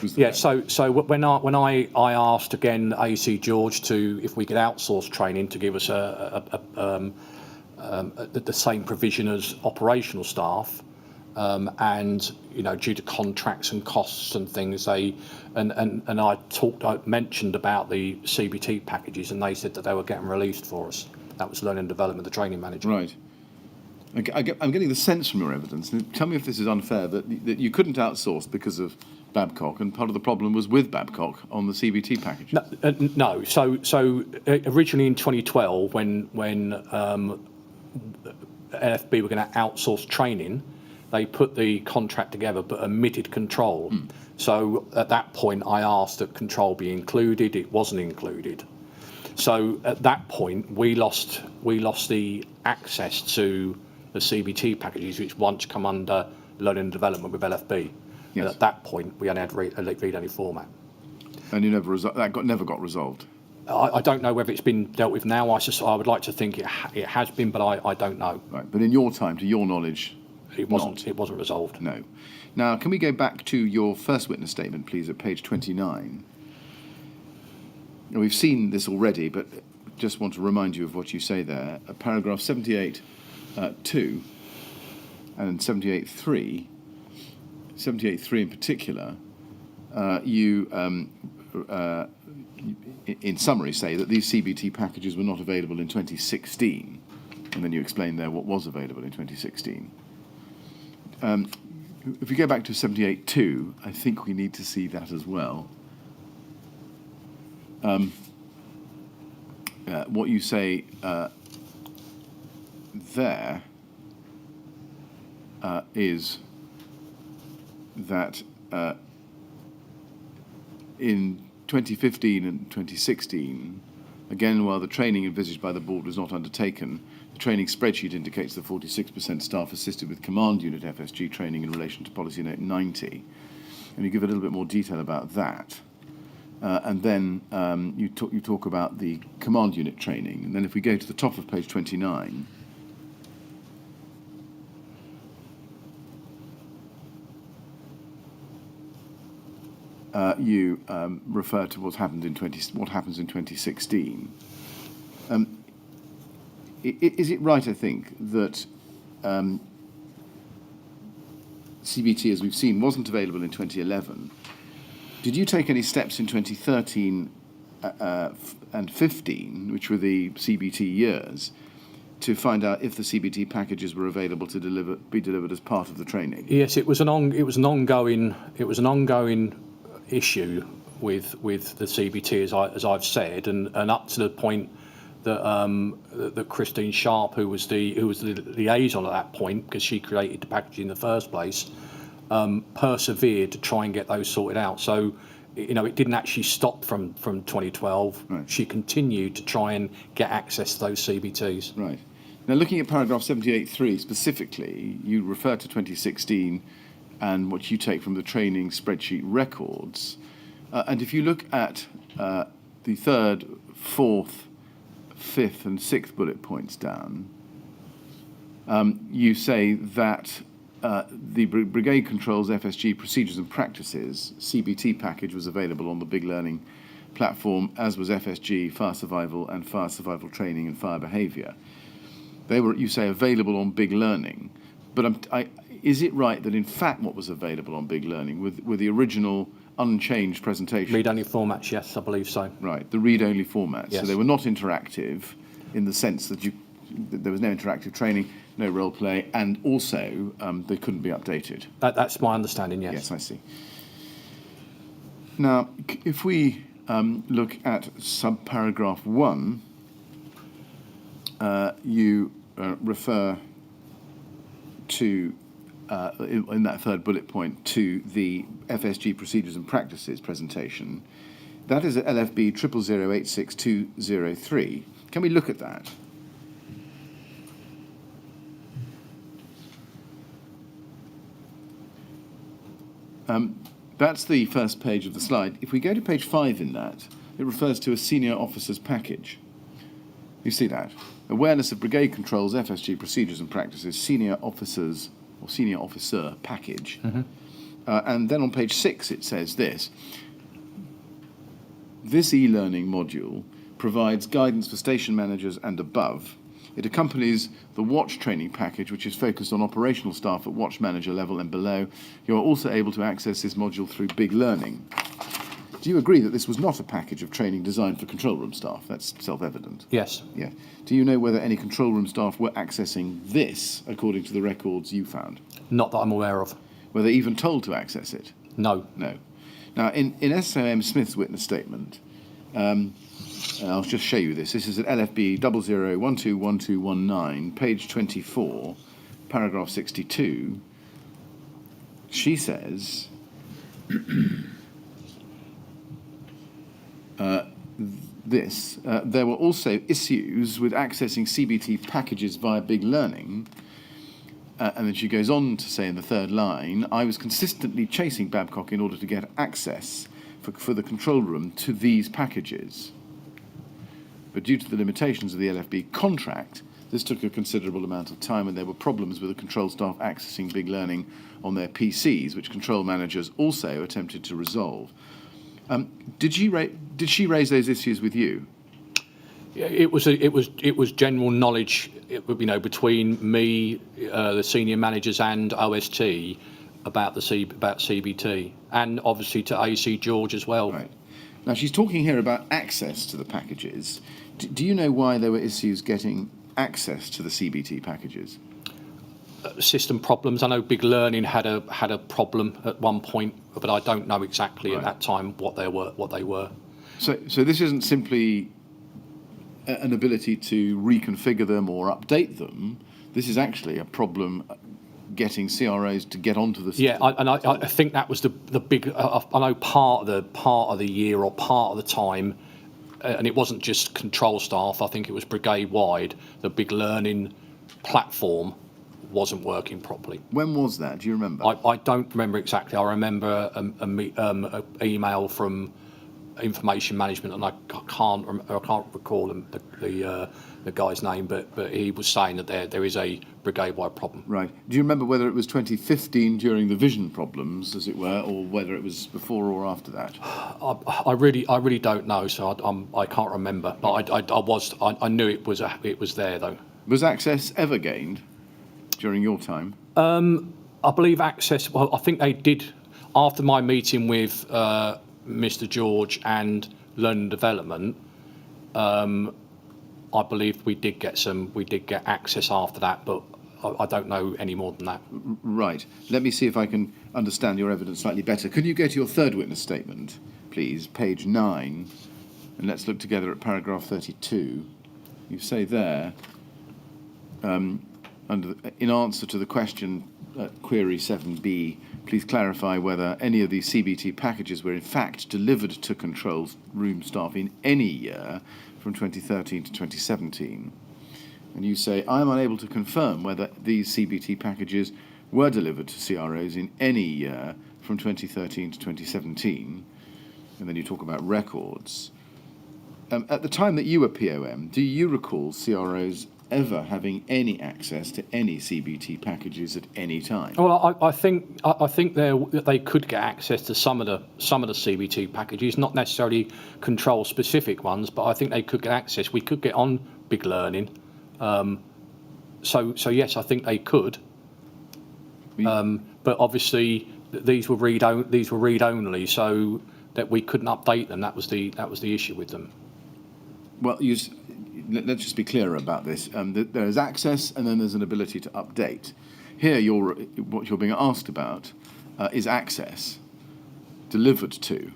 was so when I asked again AC George if we could outsource training to give us the same provision as operational staff, and due to contracts and costs and things, I mentioned about the CBT packages, and they said that they were getting released for us. That was Learning Development, the training manager. Right. I'm getting the sense from your evidence, and tell me if this is unfair, that you couldn't outsource because of Babcock, and part of the problem was with Babcock on the CBT package. No. So originally in 2012, when LFB were going to outsource training, they put the contract together but omitted control. So at that point, I asked that control be included. It wasn't included. So at that point, we lost the access to the CBT packages, which once come under learning and development with LFB. Yes. And at that point, we only had read-only format. And never got resolved. I don't know whether it's been dealt with now. I would like to think it has been, but I don't know. Right, but in your time, to your knowledge, It wasn't resolved. no. Now, can we go back to your first witness statement, please, at page 29? Now, we've seen this already, but just want to remind you of what you say there. Paragraph 78.2 and 78.3, 78.3 in particular, you, in summary, say that these CBT packages were not available in 2016, and then you explain there what was available in 2016. If we go back to 78.2, I think we need to see that as well. What you say there is that in 2015 and 2016, again, while the training envisaged by the board was not undertaken, the training spreadsheet indicates that 46% staff assisted with command unit FSG training in relation to policy note 90. And you give a little bit more detail about that. And then you talk about the command unit training. And then if we go to the top of page 29, you refer to what happens in 2016. Is it right, I think, that CBT, as we've seen, wasn't available in 2011? Did you take any steps in 2013 and 15, which were the CBT years, to find out if the CBT packages were available to be delivered as part of the training? Yes, it was an ongoing issue with the CBT, as I've said, and up to the point that Christine Sharp, who was the liaison at that point, because she created the package in the first place, persevered to try and get those sorted out. So, it didn't actually stop from 2012. Right. She continued to try and get access to those CBTs. Right. Now, looking at paragraph 78.3 specifically, you refer to 2016 and what you take from the training spreadsheet records. And if you look at the third, fourth, fifth and sixth bullet points down, you say that the Brigade Controls FSG Procedures and Practices CBT package was available on the Big Learning platform, as was FSG, Fire Survival and Fire Survival Training and Fire Behaviour. They were, you say, available on Big Learning. But is it right that, in fact, what was available on Big Learning with the original unchanged presentation? Read-only formats, yes, I believe so. Right, the read-only formats. Yes. So they were not interactive in the sense that there was no interactive training, no role play, and also they couldn't be updated. That's my understanding, yes. Yes, I see. Now, if we look at subparagraph 1, you refer to, in that third bullet point, to the FSG Procedures and Practices presentation. That is at LFB 000086203. Can we look at that? That's the first page of the slide. If we go to page 5 in that, it refers to a senior officer's package. You see that? Awareness of Brigade Controls, FSG Procedures and Practices, senior officers or senior officer package. Mm-hmm. And then on page 6 it says this. This e-learning module provides guidance for station managers and above. It accompanies the watch training package, which is focused on operational staff at watch manager level and below. You are also able to access this module through Big Learning. Do you agree that this was not a package of training designed for control room staff? That's self-evident. Yes. Yeah. Do you know whether any control room staff were accessing this, according to the records you found? Not that I'm aware of. Were they even told to access it? No. No. Now, in SOM Smith's witness statement, I'll just show you this. This is at LFB 00121219, page 24, paragraph 62. She says, there were also issues with accessing CBT packages via Big Learning. And then she goes on to say in the third line, I was consistently chasing Babcock in order to get access for the control room to these packages. But due to the limitations of the LFB contract, this took a considerable amount of time, and there were problems with the control staff accessing Big Learning on their PCs, which control managers also attempted to resolve. Did she raise those issues with you? It was general knowledge, between me, the senior managers, and OST about CBT, and obviously to AC George as well. Right. Now she's talking here about access to the packages. Do you know why there were issues getting access to the CBT packages? System problems. I know Big Learning had a problem at one point, but I don't know exactly at that time what they were. So this isn't simply an ability to reconfigure them or update them. This is actually a problem getting CROs to get onto the system. Yeah, I think that was the big. I know part of the year or part of the time, and it wasn't just control staff. I think it was brigade wide. The Big Learning platform wasn't working properly. When was that? Do you remember? I don't remember exactly. I remember an email from information management, and I can't recall the guy's name, but he was saying that there is a brigade-wide problem. Right. Do you remember whether it was 2015 during the vision problems, as it were, or whether it was before or after that? I really don't know, so I can't remember. But I knew it was there though. Was access ever gained during your time? I believe access. Well, I think they did after my meeting with Mr. George and Learning Development. I believe we did get access after that, but I don't know any more than that. Right. Let me see if I can understand your evidence slightly better. Could you go to your third witness statement, please, page 9, and let's look together at paragraph 32. You say there, in answer to the question query 7b, please clarify whether any of these CBT packages were in fact delivered to control room staff in any year from 2013 to 2017. And you say, I am unable to confirm whether these CBT packages were delivered to CROs in any year from 2013 to 2017. And then you talk about records. At the time that you were POM, do you recall CROs ever having any access to any CBT packages at any time? Well, I think they could get access to some of the CBT packages, not necessarily control specific ones, but I think they could get access. We could get on Big Learning, so yes, I think they could. But obviously these were read only, so that we couldn't update them. That was the issue with them. Well, let's just be clear about this. There is access, and then there's an ability to update. Here, what you're being asked about is access delivered to,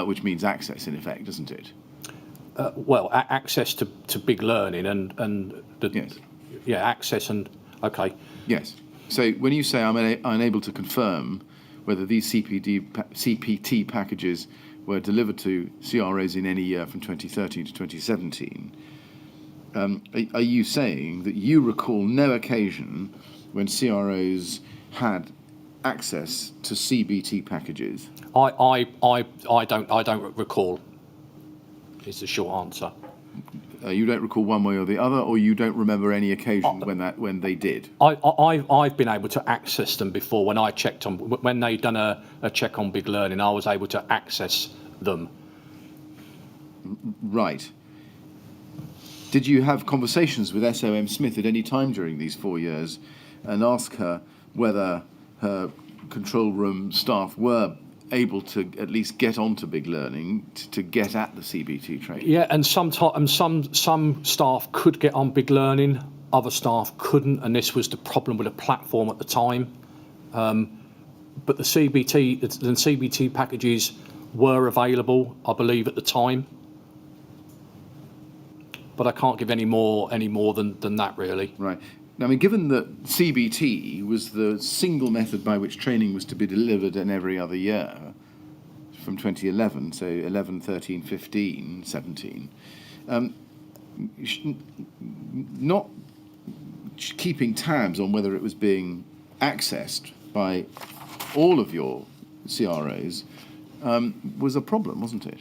which means access in effect, doesn't it? Well, access to Big Learning and yes. Yeah, access and okay. Yes. So when you say I'm unable to confirm whether these CPT packages were delivered to CROs in any year from 2013 to 2017. Are you saying that you recall no occasion when CROs had access to CBT packages? I don't recall. Is the short answer. You don't recall one way or the other, or you don't remember any occasion when they did? I've been able to access them before when I checked on when they done a check on Big Learning. I was able to access them. Right. Did you have conversations with SOM Smith at any time during these 4 years and ask her whether her control room staff were able to at least get onto Big Learning to get at the CBT training? Yeah, and some staff could get on Big Learning, other staff couldn't, and this was the problem with the platform at the time. but the CBT packages were available, I believe, at the time. But I can't give any more than that, really. Right. Now, I mean, given that CBT was the single method by which training was to be delivered in every other year from 2011, so 11, 13, 15, 17, not keeping tabs on whether it was being accessed by all of your CROs was a problem, wasn't it?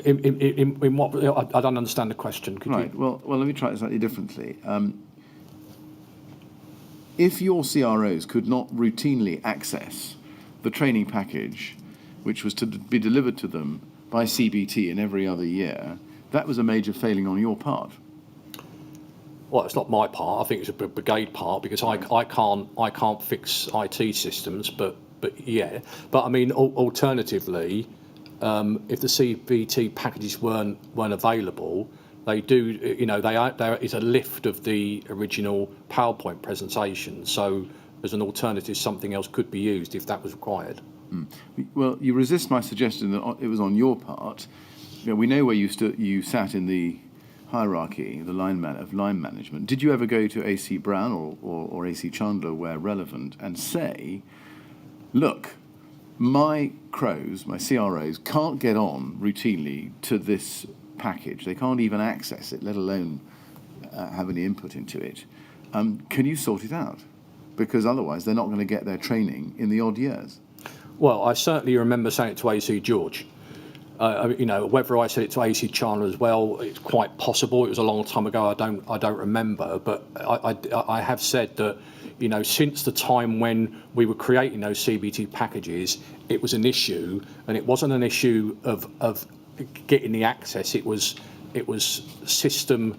In what? I don't understand the question. Could Right. you? Well, let me try it slightly differently. If your CROs could not routinely access the training package, which was to be delivered to them by CBT in every other year, that was a major failing on your part. Well, it's not my part. I think it's a Brigade part, because I can't fix IT systems. But yeah. But I mean, alternatively, if the CBT packages weren't available, they do. You know, there is a lift of the original PowerPoint presentation. So as an alternative, something else could be used if that was required. Well, you resist my suggestion that it was on your part. You know, we know where you sat in the hierarchy, the line management. Did you ever go to AC Brown or AC Chandler, where relevant, and say, look, my CROs can't get on routinely to this package. They can't even access it, let alone have any input into it. Can you sort it out? Because otherwise they're not going to get their training in the odd years. Well, I certainly remember saying it to AC George. You know, whether I said it to AC Chandler as well, it's quite possible. It was a long time ago. I don't remember, but I have said that, you know, since the time when we were creating those CBT packages, it was an issue, and it wasn't an issue of getting the access. It was system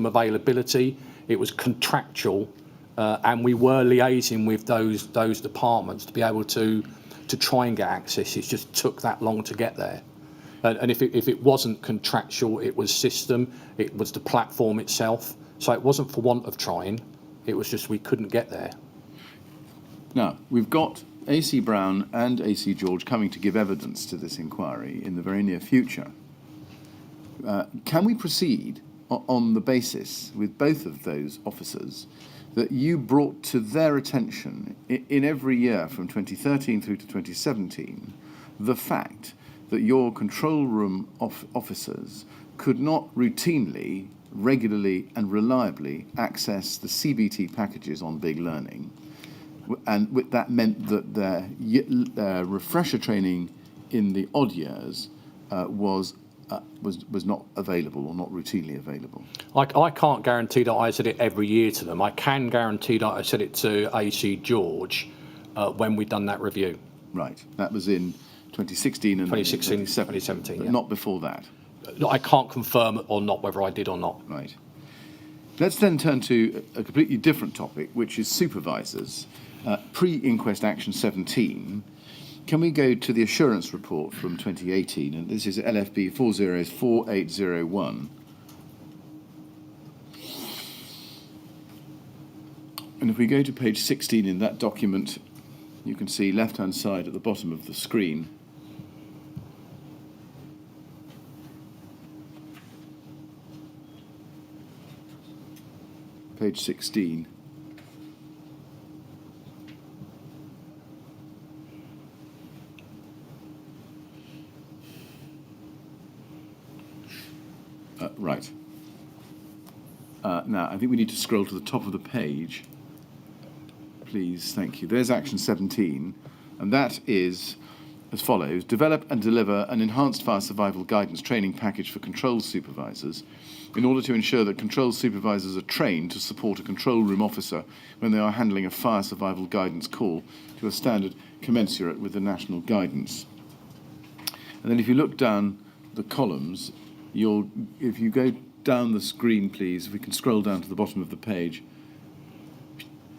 availability. It was contractual, and we were liaising with those departments to be able to try and get access. It just took that long to get there. And if it wasn't contractual, it was system, it was the platform itself. So it wasn't for want of trying, it was just we couldn't get there. Now, we've got AC Brown and AC George coming to give evidence to this inquiry in the very near future. Can we proceed on the basis, with both of those officers, that you brought to their attention in every year from 2013 through to 2017 the fact that your control room officers could not routinely, regularly and reliably access the CBT packages on Big Learning, and that meant that their refresher training in the odd years was not available or not routinely available? I can't guarantee that I said it every year to them. I can guarantee that I said it to AC George when we'd done that review. Right. That was in 2016 and 2017, but yeah. not before that. I can't confirm or not whether I did or not. Right. Let's then turn to a completely different topic, which is supervisors. Pre-inquest action 17. Can we go to the assurance report from 2018? And this is LFB 404801. And if we go to page 16 in that document, you can see left-hand side at the bottom of the screen. Page 16. Right. Now, I think we need to scroll to the top of the page. Please, thank you. There's action 17, and that is as follows. Develop and deliver an enhanced fire survival guidance training package for controls supervisors in order to ensure that controls supervisors are trained to support a control room officer when they are handling a fire survival guidance call to a standard commensurate with the national guidance. And then if you look down the columns, if you go down the screen, please, if we can scroll down to the bottom of the page.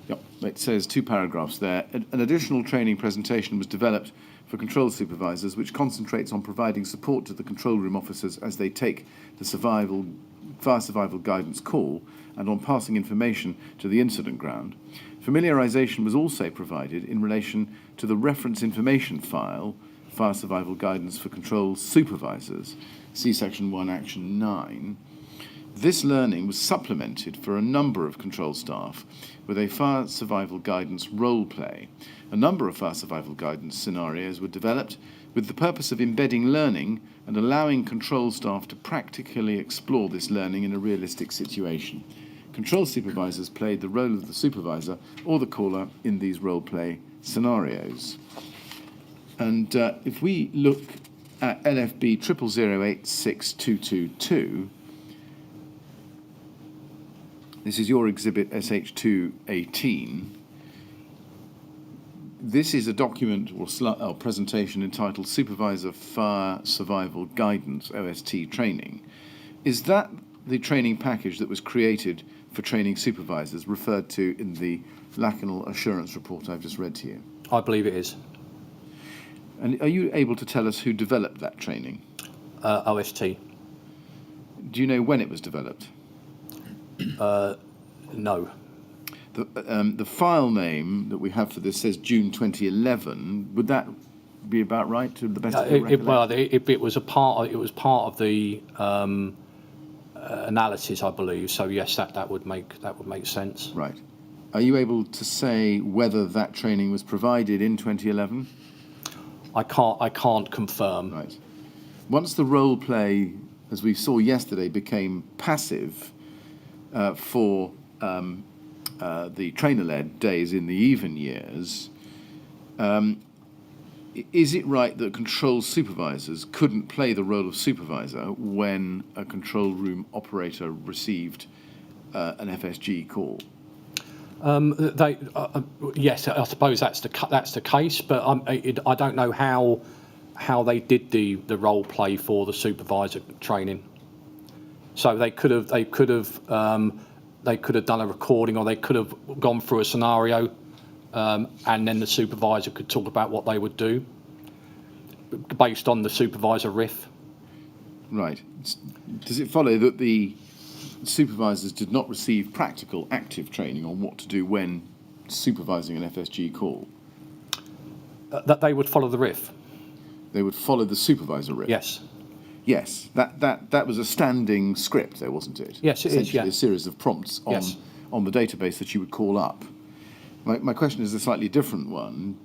Yep, it says 2 paragraphs there. An additional training presentation was developed for control supervisors, which concentrates on providing support to the control room officers as they take the survival fire survival guidance call and on passing information to the incident ground. Familiarisation was also provided in relation to the reference information file, Fire Survival Guidance for Control Supervisors, see Section 1, Action 9. This learning was supplemented for a number of control staff with a fire survival guidance role play. A number of fire survival guidance scenarios were developed with the purpose of embedding learning and allowing control staff to practically explore this learning in a realistic situation. Control supervisors played the role of the supervisor or the caller in these role play scenarios. And if we look at LFB 00086222, this is your exhibit SH218. This is a document or presentation entitled Supervisor Fire Survival Guidance, OST Training. Is that the training package that was created for training supervisors referred to in the Lacanal Assurance Report I've just read to you? I believe it is. And are you able to tell us who developed that training? OST. Do you know when it was developed? No. The file name that we have for this says June 2011. Would that be about right, to the best of your recollection? It was part of the analysis, I believe. So yes, that would make sense. Right. Are you able to say whether that training was provided in 2011? I can't confirm. Right. Once the role play, as we saw yesterday, became passive for the trainer-led days in the even years, is it right that control supervisors couldn't play the role of supervisor when a control room operator received an FSG call? Yes, I suppose that's the case, but I don't know how they did the role play for the supervisor training. So they could have done a recording, or they could have gone through a scenario, and then the supervisor could talk about what they would do based on the supervisor riff. Right. Does it follow that the supervisors did not receive practical active training on what to do when supervising an FSG call? That they would follow the riff. They would follow the supervisor riff? Yes. Yes, that was a standing script, though, wasn't it? Yes, it is. Essentially, Yeah. a series of prompts on the database that you would call up. My question is a slightly different one.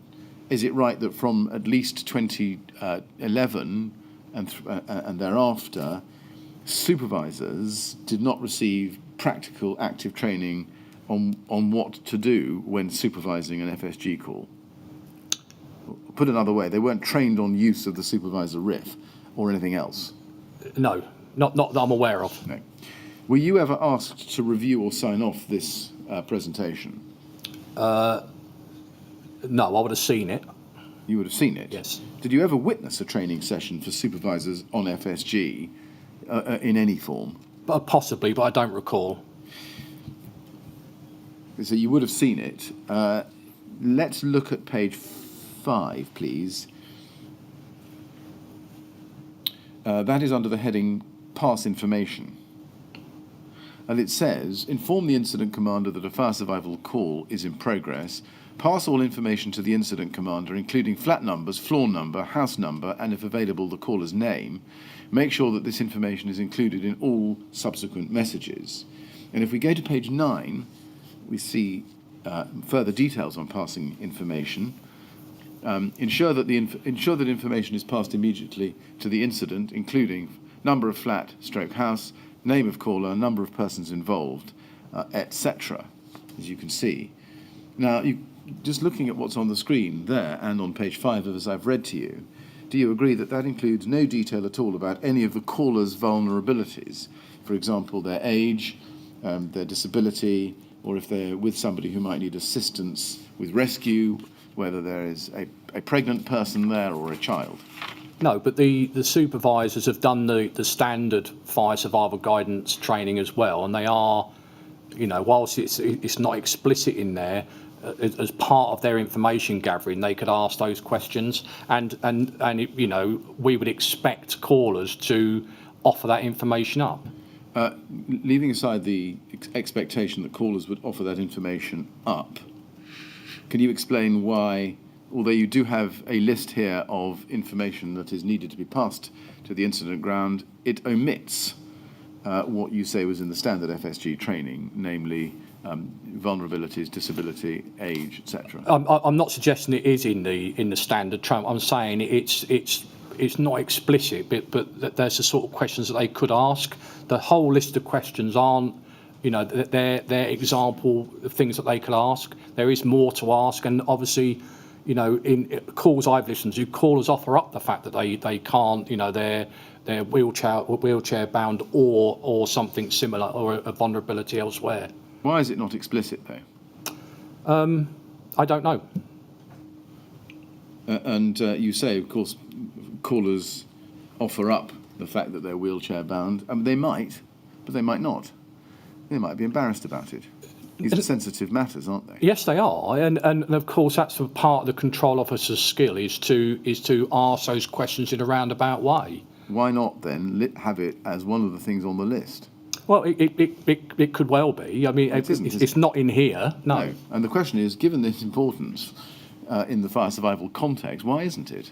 Is it right that from at least 2011 and thereafter, supervisors did not receive practical active training on what to do when supervising an FSG call? Put another way, they weren't trained on use of the supervisor riff or anything else? No, not that I'm aware of. No. Were you ever asked to review or sign off this presentation? No, I would have seen it. You would have seen it? Yes. Did you ever witness a training session for supervisors on FSG in any form? Possibly, but I don't recall. So you would have seen it. Let's look at page 5, please. That is under the heading Pass Information. And it says, inform the incident commander that a fire survival call is in progress. Pass all information to the incident commander, including flat numbers, floor number, house number, and if available, the caller's name. Make sure that this information is included in all subsequent messages. And if we go to page 9, we see further details on passing information. Ensure that information is passed immediately to the incident, including number of flat / house, name of caller, number of persons involved, etc., as you can see. Now, just looking at what's on the screen there and on page 5 as I've read to you, do you agree that that includes no detail at all about any of the caller's vulnerabilities? For example, their age, their disability, or if they're with somebody who might need assistance with rescue, whether there is a pregnant person there or a child? No, but the supervisors have done the standard fire survival guidance training as well, and they are, whilst it's not explicit in there, as part of their information gathering, they could ask those questions, and we would expect callers to offer that information up. Leaving aside the expectation that callers would offer that information up, can you explain why, although you do have a list here of information that is needed to be passed to the incident ground, it omits what you say was in the standard FSG training, namely vulnerabilities, disability, age, etc.? I'm not suggesting it is in the standard training. I'm saying it's not explicit, but there's the sort of questions that they could ask. The whole list of questions aren't, they're example of things that they could ask. There is more to ask, and obviously, in calls I've listened to, callers offer up the fact that they can't, they're wheelchair bound or something similar, or a vulnerability elsewhere. Why is it not explicit, though? I don't know. And you say, of course, callers offer up the fact that they're wheelchair bound. I mean, they might, but they might not. They might be embarrassed about it. These are sensitive matters, aren't they? Yes, they are, and of course that's part of the control officer's skill is to ask those questions in a roundabout way. Why not then have it as one of the things on the list? Well, it could well be. I mean, it's not in here. No. And the question is, given its importance in the fire survival context, why isn't it?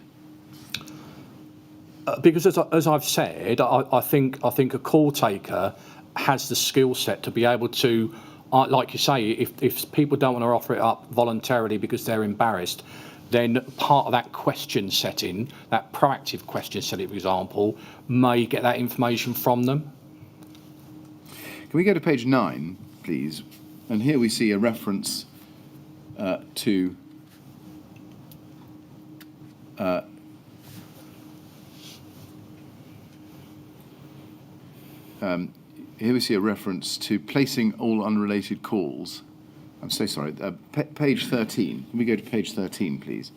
Because as I've said, I think a call taker has the skill set to be able to, like you say, if people don't want to offer it up voluntarily because they're embarrassed, then part of that question setting, that proactive question setting, for example, may get that information from them. Can we go to page 9, please? And here we see a reference to here we see a reference to placing all unrelated calls. I'm so sorry. Page 13. Can we go to page 13, please?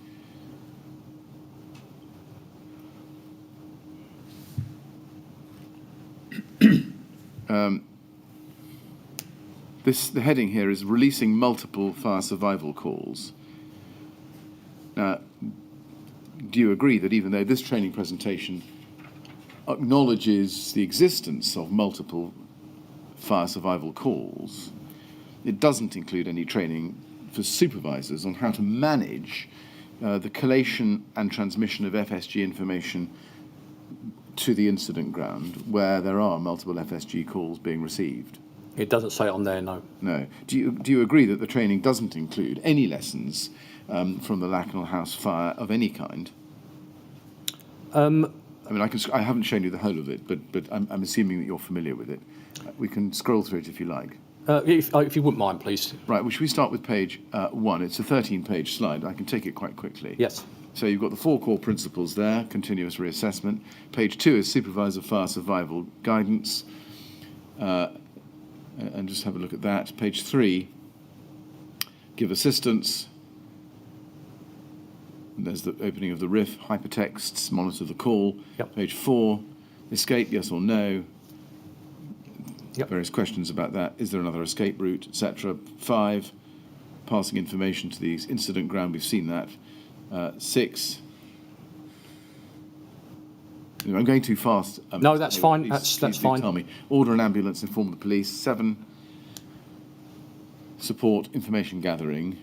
The heading here is releasing multiple fire survival calls. Now, do you agree that even though this training presentation acknowledges the existence of multiple fire survival calls, it doesn't include any training for supervisors on how to manage the collation and transmission of FSG information to the incident ground where there are multiple FSG calls being received? It doesn't say it on there, no. No. Do you agree that the training doesn't include any lessons from the Lacknell House fire of any kind? I mean, I haven't shown you the whole of it, but I'm assuming that you're familiar with it. We can scroll through it if you like. If you wouldn't mind, please. Right, well, should we start with page 1? It's a 13-page slide. I can take it quite quickly. Yes. So you've got the 4 core principles there, continuous reassessment. Page 2 is supervisor fire survival guidance. And just have a look at that. Page 3, give assistance. And there's the opening of the RIF, hypertexts, monitor the call. Yep. Page 4, escape, yes or no. Yep. Various questions about that. Is there another escape route, etc. 5, passing information to the incident ground. We've seen that. 6. I'm going too fast. No, that's fine. Please That's fine. Tell me. Order an ambulance, inform the police. 7. Support information gathering.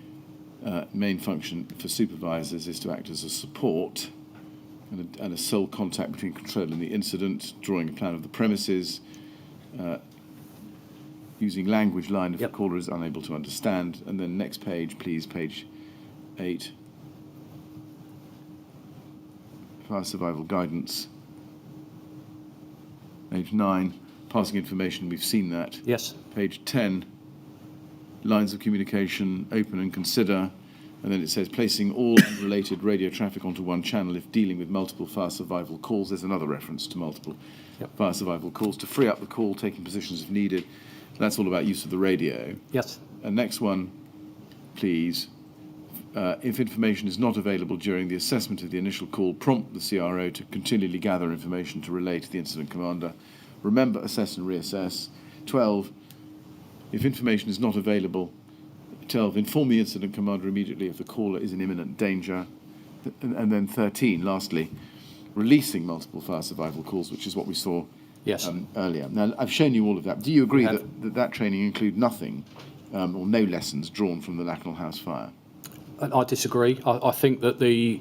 Main function for supervisors is to act as a support and a sole contact between control and the incident. Drawing a plan of the premises. Using language line if the caller is unable to understand. And then next page, please, page 8. Fire survival guidance. Page 9, passing information, we've seen that. Yes. Page 10, lines of communication, open and consider. And then it says placing all unrelated radio traffic onto one channel if dealing with multiple fire survival calls. There's another reference to multiple fire survival calls. To free up the call, taking positions if needed. That's all about use of the radio. Yes. And next one, please. If information is not available during the assessment of the initial call, prompt the CRO to continually gather information to relay to the incident commander. Remember, assess and reassess. 12, if information is not available, 12, inform the incident commander immediately if the caller is in imminent danger. And then 13, lastly, releasing multiple fire survival calls, which is what we saw Yes. Earlier. Now, I've shown you all of that. Do you agree have. that training include nothing or no lessons drawn from the Lakanal House fire? I disagree. I think that the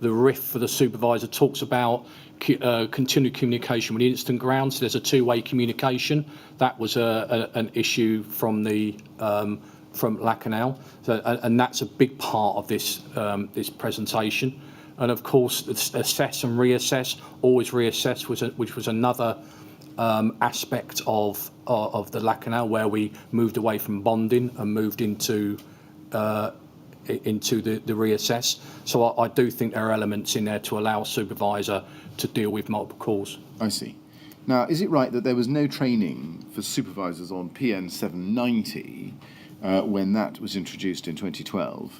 RIF for the supervisor talks about continued communication with the incident grounds. There's a two-way communication. That was an issue from Lakanal, and that's a big part of this presentation. And of course, assess and reassess, always reassess, which was another aspect of the Lakanal, where we moved away from bonding and moved into the reassess. So I do think there are elements in there to allow a supervisor to deal with multiple calls. I see. Now, is it right that there was no training for supervisors on PN 790 when that was introduced in 2012?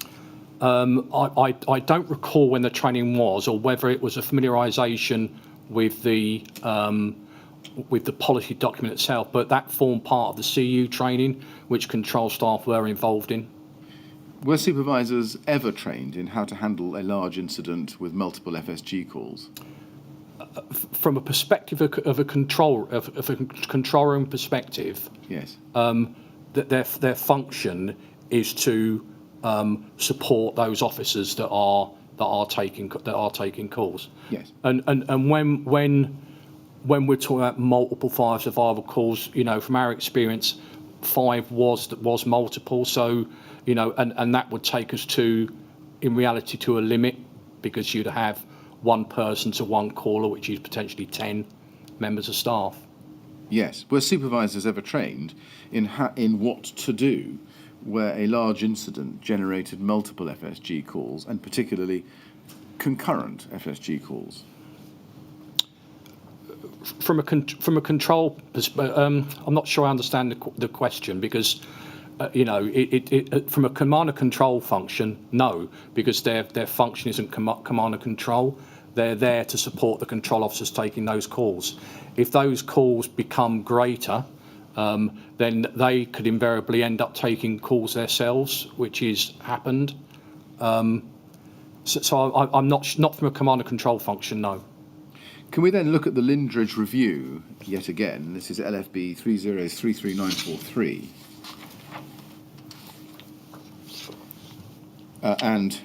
I don't recall when the training was, or whether it was a familiarisation with the policy document itself, but that formed part of the CU training, which control staff were involved in. Were supervisors ever trained in how to handle a large incident with multiple FSG calls? From a perspective of a control room perspective, Yes. that their function is to support those officers that are taking calls. Yes. And when we're talking about multiple fire survival calls, from our experience, 5 was multiple. So and that would take us in reality to a limit, because you'd have one person to one caller, which is potentially 10 members of staff. Yes. Were supervisors ever trained in what to do where a large incident generated multiple FSG calls, and particularly concurrent FSG calls? From a control perspective, I'm not sure I understand the question, because from a command and control function, no, because their function isn't command and control. They're there to support the control officers taking those calls. If those calls become greater, then they could invariably end up taking calls themselves, which has happened. So I'm not from a command and control function, no. Can we then look at the Lindridge review yet again? This is LFB 3033943. And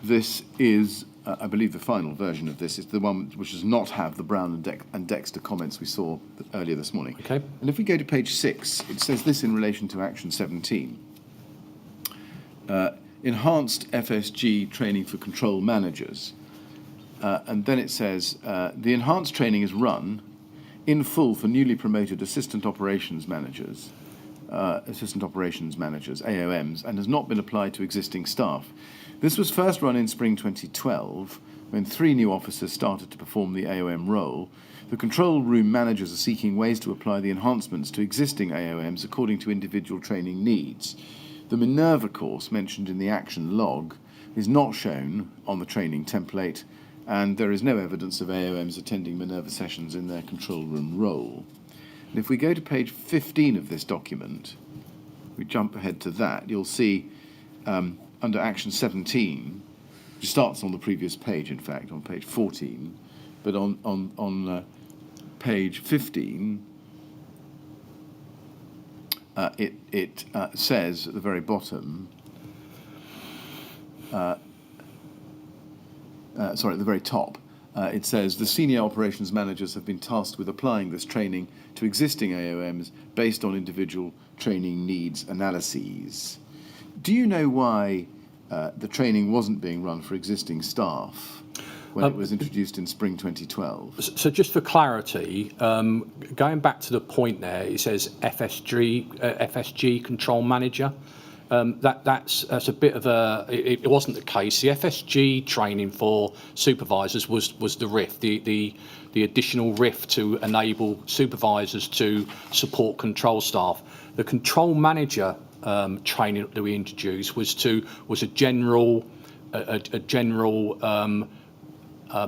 this is, I believe, the final version of this is the one which does not have the Brown and Dexter comments we saw earlier this morning. Okay. And if we go to page 6, it says this in relation to Action 17. Enhanced FSG training for control managers. And then it says, the enhanced training is run in full for newly promoted assistant operations managers, AOMs, and has not been applied to existing staff. This was first run in spring 2012, when 3 new officers started to perform the AOM role. The control room managers are seeking ways to apply the enhancements to existing AOMs according to individual training needs. The Minerva course mentioned in the action log is not shown on the training template, and there is no evidence of AOMs attending Minerva sessions in their control room role. And if we go to page 15 of this document, we jump ahead to that, you'll see under Action 17, which starts on the previous page, in fact, on page 14, but on page 15, it says at the very bottom, at the very top, it says the senior operations managers have been tasked with applying this training to existing AOMs based on individual training needs analyses. Do you know why the training wasn't being run for existing staff when it was introduced in spring 2012? So just for clarity, going back to the point there, it says FSG control manager. That's a bit of a. It wasn't the case. The FSG training for supervisors was the RIF, the additional RIF to enable supervisors to support control staff. The control manager training that we introduced was a general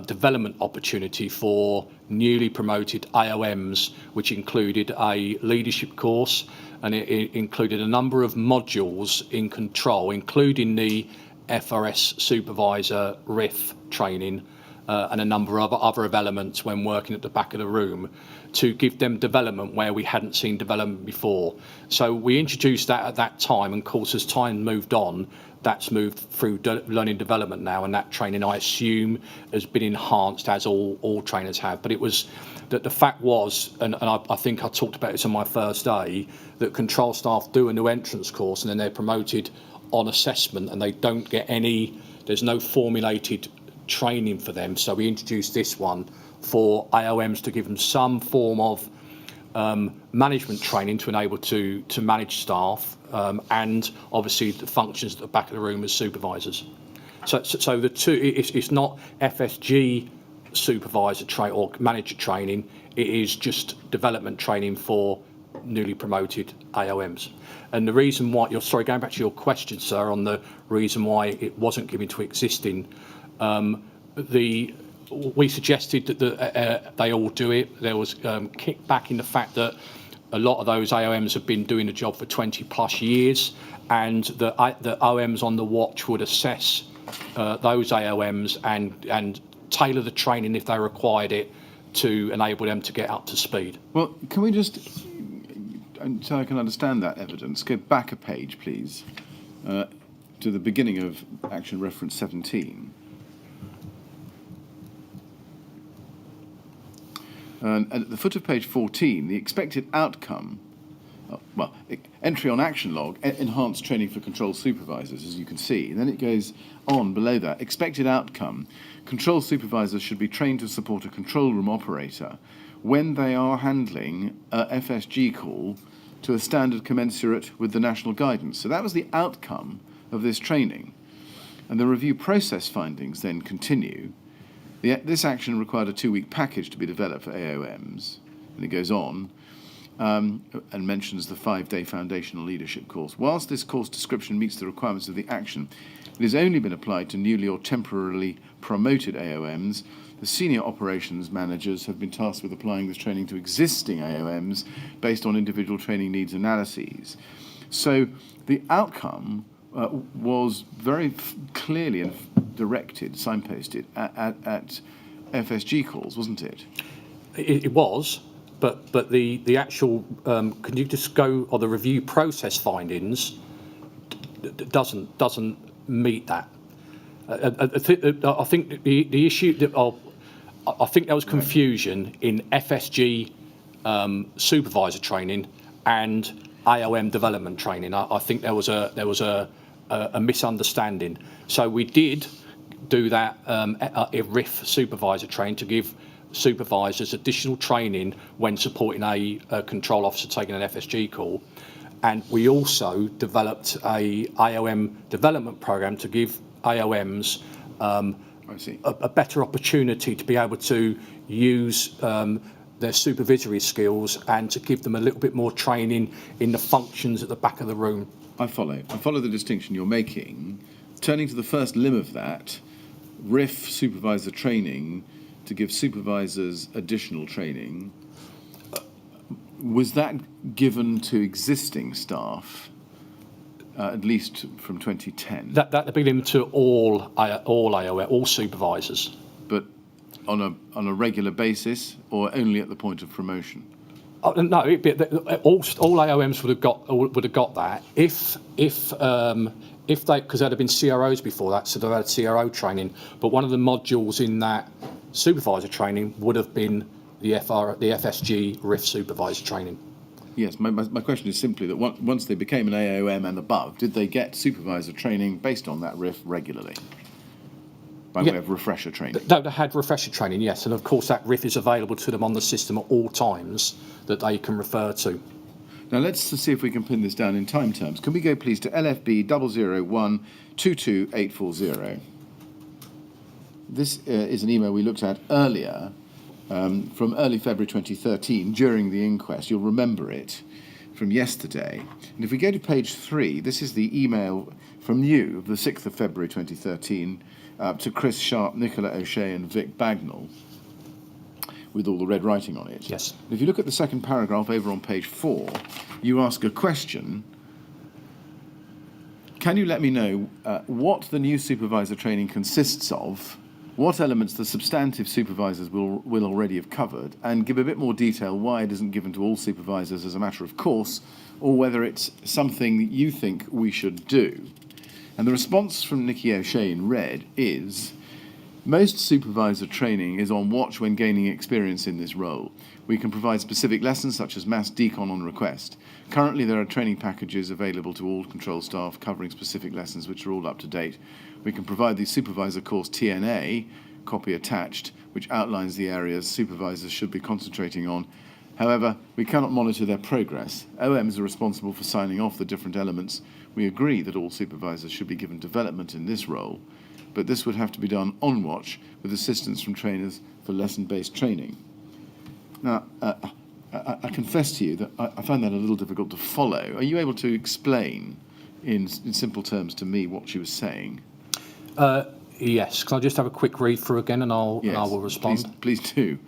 development opportunity for newly promoted AOMs, which included a leadership course, and it included a number of modules in control, including the FRS supervisor RIF training and a number of other elements when working at the back of the room to give them development where we hadn't seen development before. So we introduced that at that time, and of course as time moved on, that's moved through learning development now, and that training, I assume, has been enhanced as all trainers have. But it was that the fact was, and I think I talked about this on my first day, that control staff do a new entrance course and then they're promoted on assessment and they don't get there's no formulated training for them. So we introduced this one for AOMs to give them some form of management training to enable to manage staff and obviously the functions at the back of the room as supervisors. So the two, it's not FSG supervisor or manager training, it is just development training for newly promoted AOMs. And the reason why, going back to your question, sir, on the reason why it wasn't given to existing, we suggested that they all do it. There was kickback in the fact that a lot of those AOMs have been doing the job for 20 plus years, and the OMs on the watch would assess those AOMs and tailor the training if they required it to enable them to get up to speed. Well, can we just, so I can understand that evidence, go back a page, please, to the beginning of Action Reference 17. And at the foot of page 14, the expected outcome, entry on action log, enhanced training for control supervisors, as you can see. And then it goes on below that. Expected outcome, control supervisors should be trained to support a control room operator when they are handling a FSG call to a standard commensurate with the national guidance. So that was the outcome of this training. And the review process findings then continue. This action required a 2-week package to be developed for AOMs, and it goes on and mentions the 5-day foundational leadership course. Whilst this course description meets the requirements of the action, it has only been applied to newly or temporarily promoted AOMs. The senior operations managers have been tasked with applying this training to existing AOMs based on individual training needs analyses. So the outcome was very clearly and directed, signposted at FSG calls, wasn't it? It was, but the actual, can you just go, or the review process findings doesn't meet that. I think the issue that I think there was confusion in FSG supervisor training and AOM development training. I think there was a misunderstanding. So we did do that RIF supervisor training to give supervisors additional training when supporting a control officer taking an FSG call. And we also developed a AOM development program to give AOMs a better opportunity to be able to use their supervisory skills and to give them a little bit more training in the functions at the back of the room. I follow the distinction you're making. Turning to the first limb of that, RIF supervisor training to give supervisors additional training, was that given to existing staff, at least from 2010? That would be limited to all AOM, all supervisors. But on a regular basis, or only at the point of promotion? No, all AOMs would have got that if they, because there'd have been CROs before that, so they had CRO training. But one of the modules in that supervisor training would have been the FSG RIF supervisor training. Yes, my question is simply that once they became an AOM and above, did they get supervisor training based on that RIF regularly? By way of refresher training? No, they had refresher training, yes. And of course that RIF is available to them on the system at all times that they can refer to. Now let's see if we can pin this down in time terms. Can we go please to LFB 001 22840? This is an email we looked at earlier from early February 2013 during the inquest. You'll remember it from yesterday. And if we go to page 3, this is the email from you of the 6th of February 2013 to Chris Sharp, Nicola O'Shea and Vic Bagnall, with all the red writing on it. Yes. If you look at the second paragraph over on page 4, you ask a question. Can you let me know what the new supervisor training consists of, what elements the substantive supervisors will already have covered, and give a bit more detail why it isn't given to all supervisors as a matter of course, or whether it's something that you think we should do? And the response from Nikki O'Shea in red is, most supervisor training is on watch when gaining experience in this role. We can provide specific lessons such as mass decon on request. Currently there are training packages available to all control staff covering specific lessons which are all up to date. We can provide the supervisor course TNA, copy attached, which outlines the areas supervisors should be concentrating on. However, we cannot monitor their progress. OMs are responsible for signing off the different elements. We agree that all supervisors should be given development in this role, but this would have to be done on watch with assistance from trainers for lesson-based training. Now, I confess to you that I find that a little difficult to follow. Are you able to explain in simple terms to me what she was saying? Yes. Can I just have a quick read through again, and I will respond? Please do.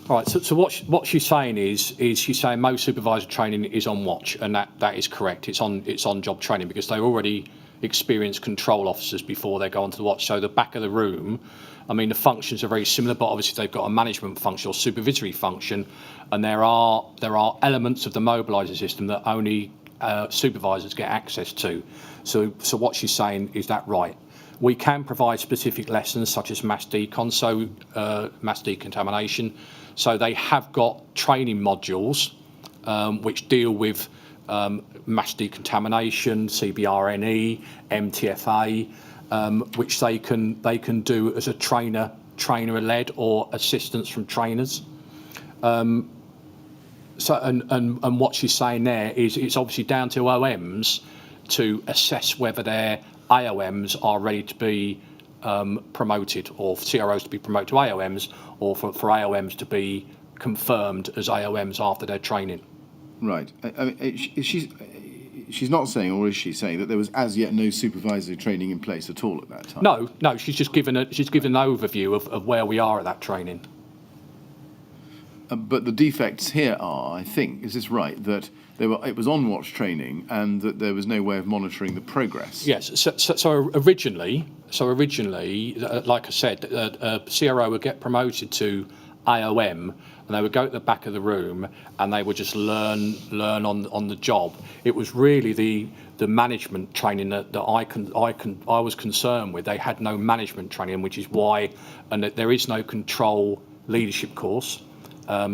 All right. So what she's saying is she's saying most supervisor training is on watch, and that is correct. It's on job training because they already experienced control officers before they go onto the watch. So the back of the room, I mean, the functions are very similar, but obviously they've got a management function or supervisory function, and there are elements of the mobiliser system that only supervisors get access to. So what she's saying is that right. We can provide specific lessons such as mass decon, mass decontamination. So they have got training modules which deal with mass decontamination, CBRNE, MTFA, which they can do as a trainer-led or assistance from trainers. So and what she's saying there is it's obviously down to OMs to assess whether their AOMs are ready to be promoted, or CROs to be promoted to AOMs, or for AOMs to be confirmed as AOMs after their training. Right. She's not saying, or is she saying, that there was as yet no supervisory training in place at all at that time? No. She's just given an overview of where we are at that training. But the defects here are, I think, is this right, that it was on watch training and that there was no way of monitoring the progress? Yes. So originally, like I said, a CRO would get promoted to AOM, and they would go to the back of the room and they would just learn on the job. It was really the management training that I was concerned with. They had no management training, which is why, and that there is no control leadership course.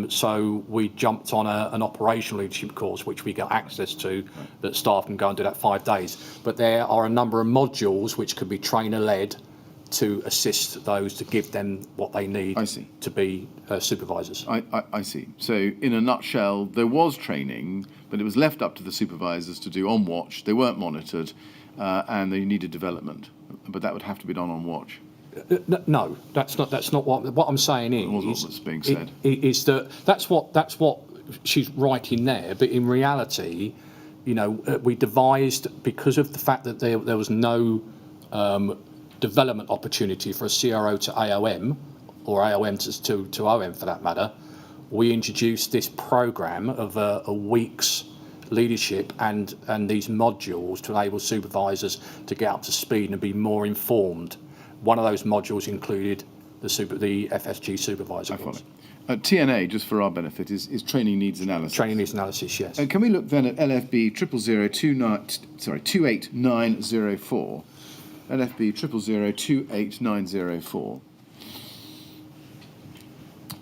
So we jumped on an operational leadership course, which we got access to, that staff can go and do that 5 days. But there are a number of modules which could be trainer-led to assist those, to give them what they need to be supervisors. I see. So in a nutshell, there was training, but it was left up to the supervisors to do on watch. They weren't monitored, and they needed development. But that would have to be done on watch. No, that's not what I'm saying is. What's being said is that that's what she's writing there. But in reality, we devised, because of the fact that there was no development opportunity for a CRO to AOM, or AOM to OM for that matter. We introduced this program of a week's leadership and these modules to enable supervisors to get up to speed and be more informed. One of those modules included the FSG supervisor course. TNA, just for our benefit, is training needs analysis. Training needs analysis, yes. And can we look then at LFB 28904? LFB 28904.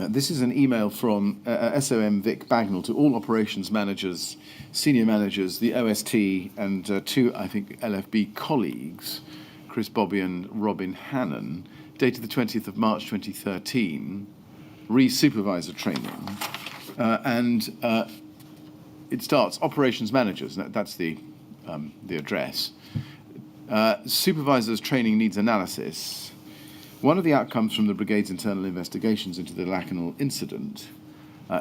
This is an email from SOM Vic Bagnall to all operations managers, senior managers, the OST, and two, I think, LFB colleagues, Chris Bobby and Robin Hannon, dated the 20th of March 2013, re-supervisor training. And it starts, operations managers, that's the address. Supervisors training needs analysis. One of the outcomes from the Brigade's internal investigations into the Lacanal incident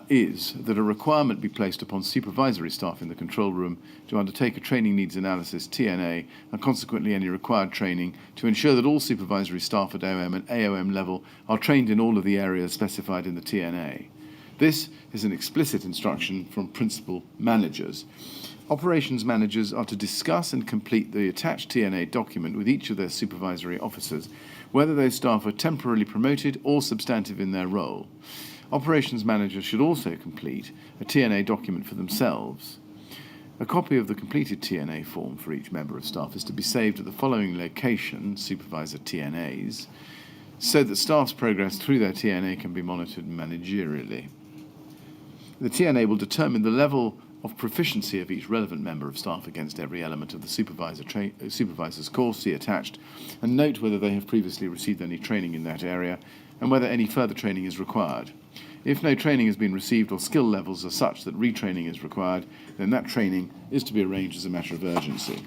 is that a requirement be placed upon supervisory staff in the control room to undertake a training needs analysis, TNA, and consequently any required training to ensure that all supervisory staff at OM and AOM level are trained in all of the areas specified in the TNA. This is an explicit instruction from principal managers. Operations managers are to discuss and complete the attached TNA document with each of their supervisory officers, whether those staff are temporarily promoted or substantive in their role. Operations managers should also complete a TNA document for themselves. A copy of the completed TNA form for each member of staff is to be saved at the following location, supervisor TNAs, so that staff's progress through their TNA can be monitored managerially. The TNA will determine the level of proficiency of each relevant member of staff against every element of the supervisor's course, see attached, and note whether they have previously received any training in that area and whether any further training is required. If no training has been received or skill levels are such that retraining is required, then that training is to be arranged as a matter of urgency.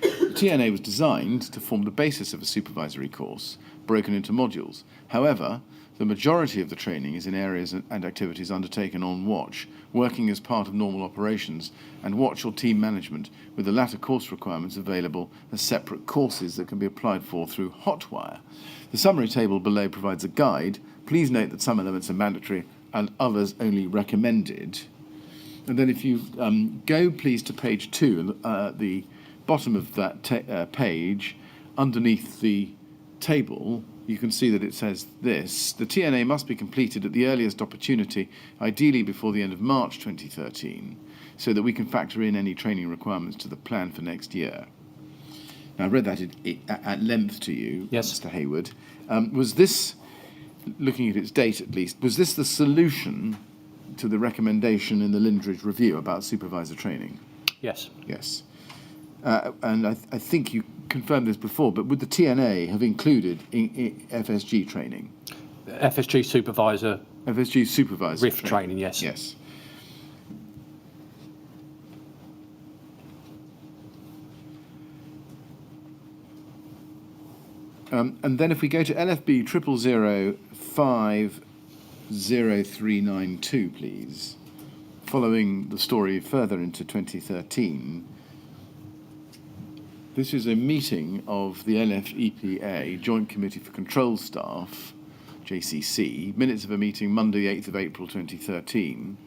The TNA was designed to form the basis of a supervisory course, broken into modules. However, the majority of the training is in areas and activities undertaken on watch, working as part of normal operations, and watch or team management, with the latter course requirements available as separate courses that can be applied for through Hotwire. The summary table below provides a guide. Please note that some elements are mandatory and others only recommended. And then if you go, please, to page 2, at the bottom of that page, underneath the table, you can see that it says this: the TNA must be completed at the earliest opportunity, ideally before the end of March 2013, so that we can factor in any training requirements to the plan for next year. Now, I read that at length to you, Yes. Mr. Hayward. Was this, looking at its date at least, was this the solution to the recommendation in the Lindridge Review about supervisor training? Yes. Yes. And I think you confirmed this before, but would the TNA have included FSG training? FSG supervisor. FSG supervisor RIF training, yes. Yes. And then if we go to LFB 000500392, please, following the story further into 2013, this is a meeting of the LFEPA, Joint Committee for Control Staff, JCC, minutes of a meeting Monday, 8th of April 2013,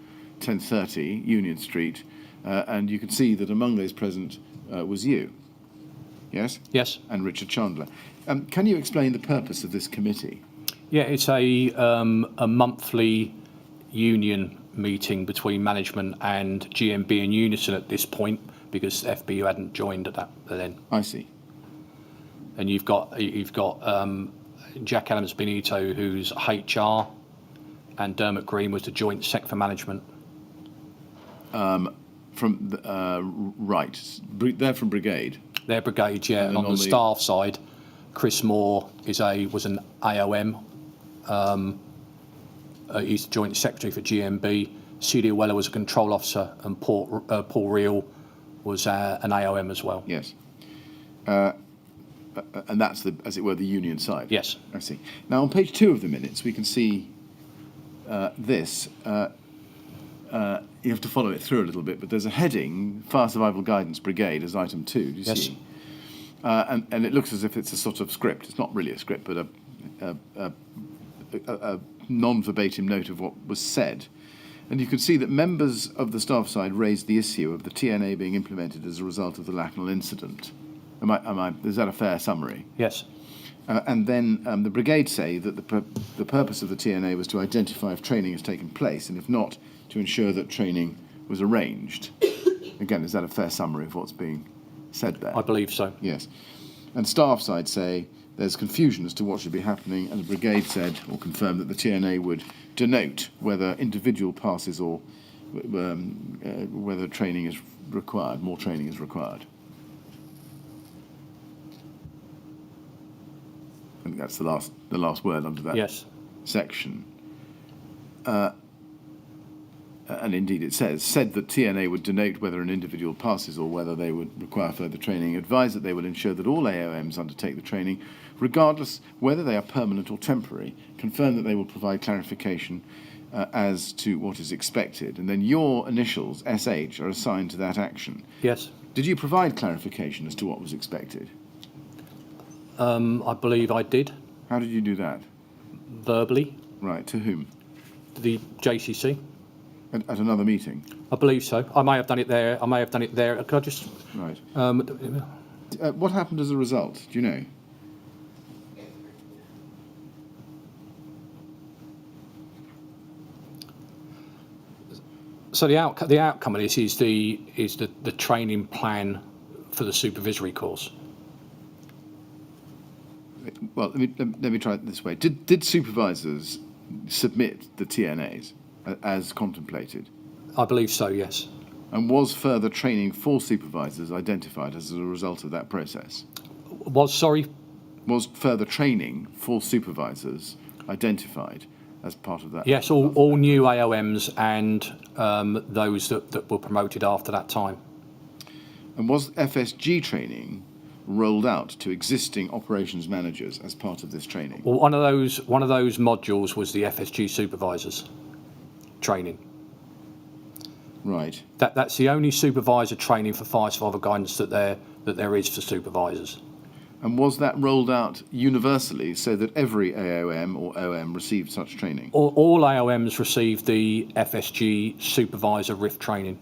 10:30, Union Street, and you can see that among those present was you. Yes? Yes. And Richard Chandler. Can you explain the purpose of this committee? Yeah, it's a monthly union meeting between management and GMB in unison at this point, because FBU hadn't joined at that then. I see. And you've got Jack Adams Benito, who's HR, and Dermot Green was the joint sec for management. Right, they're from Brigade. They're Brigade, yeah. And on the staff side, Chris Moore was an AOM. He's the joint secretary for GMB. Celia Weller was a control officer, and Paul Reel was an AOM as well. Yes. And that's, as it were, the union side? Yes. I see. Now, on page 2 of the minutes, we can see this. You have to follow it through a little bit, but there's a heading, Fire Survival Guidance Brigade, as item 2. Do you see? And it looks as if it's a sort of script. It's not really a script, but a non-verbatim note of what was said. And you can see that members of the staff side raised the issue of the TNA being implemented as a result of the Lacknell incident. Is that a fair summary? Yes. And then the Brigade say that the purpose of the TNA was to identify if training has taken place, and if not, to ensure that training was arranged. Again, is that a fair summary of what's being said there? I believe so. Yes. And staff side say there's confusion as to what should be happening, and the Brigade said, or confirmed, that the TNA would denote whether individual passes or whether training is required, more training is required. I think that's the last word under that section. And indeed it said that TNA would denote whether an individual passes or whether they would require further training, advise that they will ensure that all AOMs undertake the training, regardless whether they are permanent or temporary, confirm that they will provide clarification as to what is expected, and then your initials, SH, are assigned to that action. Yes. Did you provide clarification as to what was expected? I believe I did, How did you do that? verbally, Right, to whom? the JCC. At another meeting? I believe so. I may have done it there. I may have done it there. Could I just... Right. What happened as a result? Do you know? So the outcome of this is the training plan for the supervisory course. Well, let me try it this way. Did supervisors submit the TNAs as contemplated? I believe so, yes. And was further training for supervisors identified as a result of that process? Was Was further training for supervisors identified as part of that? Yes, all new AOMs and those that were promoted after that time. And was FSG training rolled out to existing operations managers as part of this training? Well, one of those modules was the FSG supervisors training. Right. That's the only supervisor training for fire survival guidance that there is for supervisors. And was that rolled out universally so that every AOM or OM received such training? All AOMs received the FSG supervisor RIF training.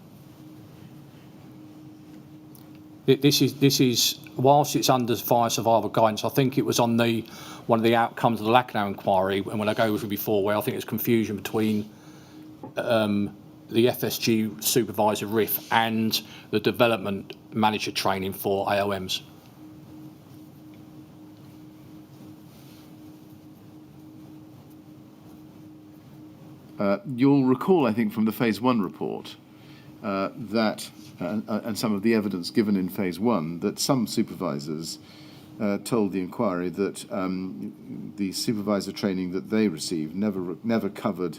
This is whilst it's under fire survival guidance, I think it was on one of the outcomes of the Lacknow inquiry, and when I go through before, where I think there's confusion between the FSG supervisor RIF and the development manager training for AOMs. You'll recall, I think, from the Phase 1 report that, and some of the evidence given in Phase 1, that some supervisors told the inquiry that the supervisor training that they received never covered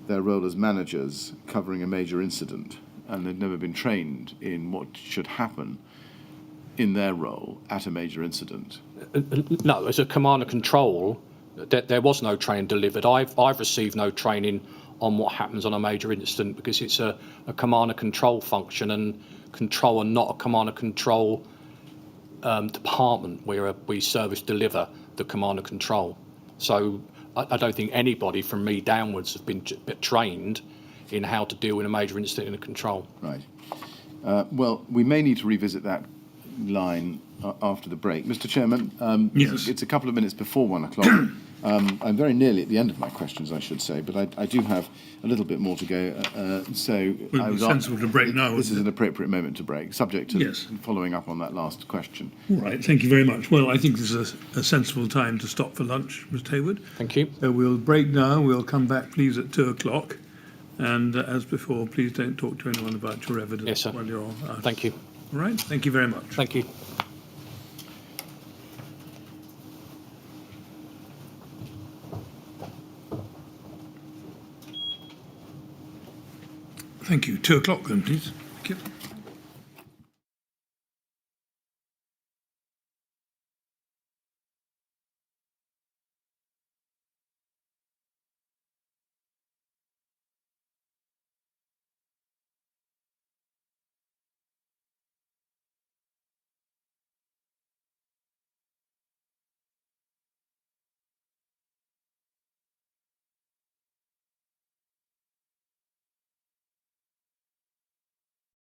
their role as managers covering a major incident, and they'd never been trained in what should happen in their role at a major incident. No, as a command and control, there was no training delivered. I've received no training on what happens on a major incident because it's a command and control function, and control and not a command and control department where we service deliver the command and control. So I don't think anybody from me downwards has been trained in how to deal with a major incident in a control. Right. Well, we may need to revisit that line after the break. Mr. Chairman, Yes. It's a couple of minutes before 1 o'clock. I'm very nearly at the end of my questions, I should say, but I do have a little bit more to go. So Would I it be would sensible to break now? This is an appropriate moment to break, subject to Yes. following up on that last question. All right, thank you very much. Well, I think this is a sensible time to stop for lunch, Mr. Hayward. Thank you. So we'll break now. We'll come back, please, at 2 o'clock. And as before, please don't talk to anyone about your evidence Yes, sir. while you're out. Thank you. All right, thank you very much. Thank you. Thank you. 2 o'clock then, please. Thank you.